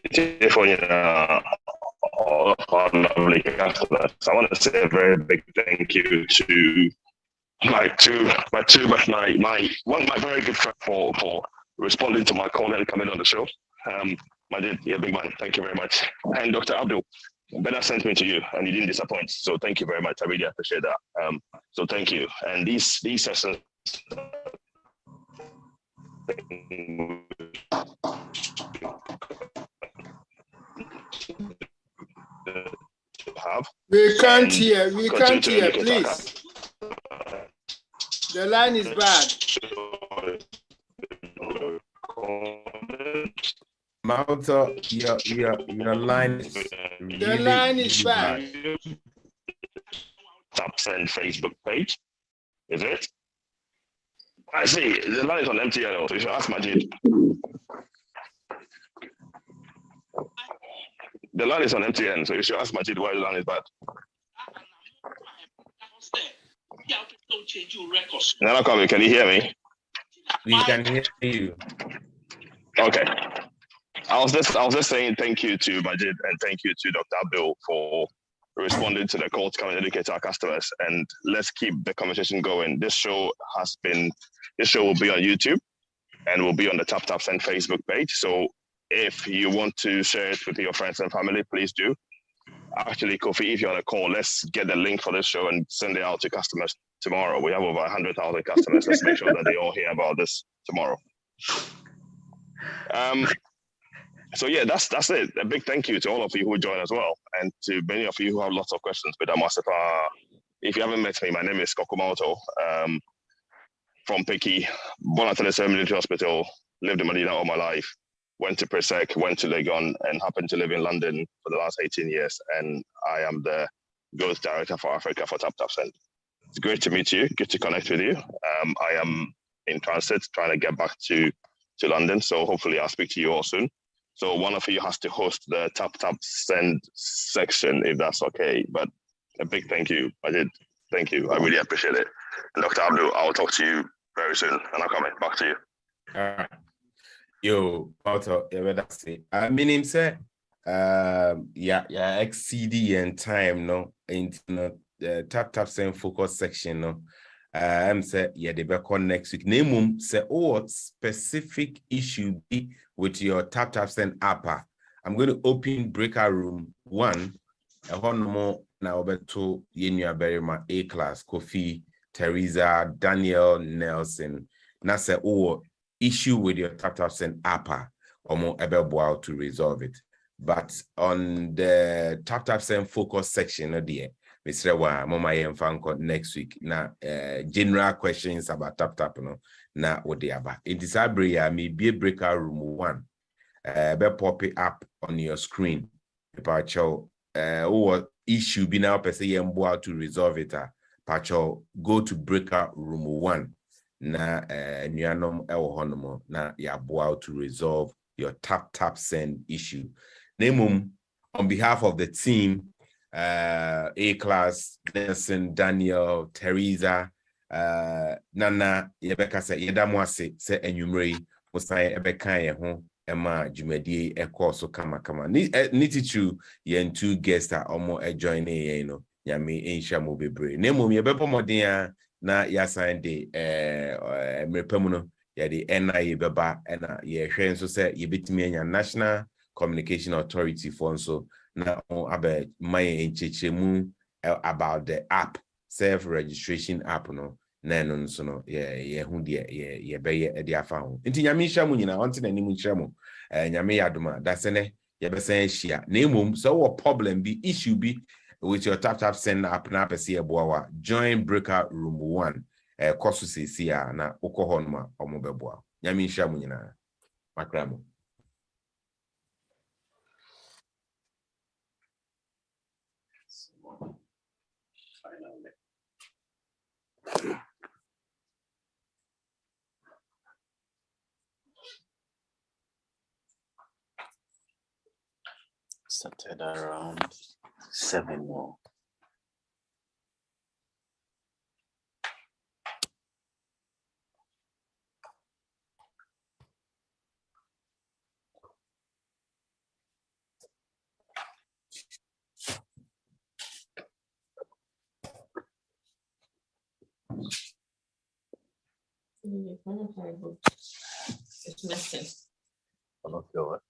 lovely customers. I want to say a very big thank you to my very good friend for responding to my call and coming on the show. Big man, thank you very much. And Dr. Abdul, Bella sent me to you, and you didn't disappoint. So thank you very much. I really appreciate that. So thank you. And these sessions have. We can't hear, please. The line is bad. Malta, your line is the line is bad. Tap send Facebook page. Is it? I see. The line is on MTN, so you should ask Majid. The line is on MTN, so you should ask Majid why the line is bad. Nana Kwame, can you hear me? We can hear you. Okay. I was just saying thank you to Majid and thank you to Dr. Abdul for responding to the call to come and educate our customers. And let's keep the conversation going. This show will be on YouTube and will be on the Tap Send Facebook page. So if you want to share it with your friends and family, please do. Actually, Kofi, if you're on a call, let's get the link for this show and send it out to customers tomorrow. We have over 100,000 customers. Let's make sure that they all hear about this tomorrow. So yeah, that's it. A big thank you to all of you who joined as well, and to many of you who have lots of questions. But if you haven't met me, my name is Kokumoto from Piki, born at the Military Hospital, lived in Medina all my life, went to Presec, went to Legon, and happened to live in London for the last 18 years. And I am the growth director for Africa for Tap Send. It's great to meet you. Good to connect with you. I am in transit, trying to get back to London. So hopefully I'll speak to you all soon. So one of you has to host the Tap Send section, if that's okay. But a big thank you. Thank you. I really appreciate it. And Dr. Abdul, I'll talk to you very soon. And I'll come back to you. All right. Yo, Auto, that's it. I mean, him say, exceed and time, no, into the Tap Send focus section, no. I'm say, they be on next week. Name say, what specific issue be with your Tap Send app? I'm going to open breakout room 1. A one more now, but to Yenya Berima A class, Kofi, Teresa, Daniel, Nelson. Now say, issue with your Tap Send app, or more able to resolve it. But on the Tap Send focus section, there. Mr. Wa, Mama Yemfanko next week. Now, general questions about Tap, no, na what they about. It is may be a breakout room 1. Be pop it up on your screen. Pacho, issue be now per se yembo to resolve it. Pacho, go to breakout room 1. Na nuanom ewo honomo na ya boa to resolve your Tap Send issue. Nemum, on behalf of the team, A-Class, Nelson, Daniel, Teresa, Nana, Yebeka say Yedamwase, say Enumere, Musai Ebeka home, Emma, Jumedi, Eko, so kama. Nitichu, yen 2 guests are almost joining, you know, Yami, Insha Mobebre. Nemo, Yebeko Modia, na yasan de Merepemuno, Yadi NIA Beba, and ye train so say Yebitimi National Communication Authority for so. Now about my enchechemu about the app self-registration app no no so no hu de be e afa ho nti nyame hia mu nyina onte na ni mu hia mu nyame yadoma that's ne ye be sen hia na emom so what problem be issue be with your tap send app na pese e boa join breakout room 1 koso sesi a na ukoho no ma omobeboa nyame hia mu nyina makramo. Started around 7 more. It's missing. One of your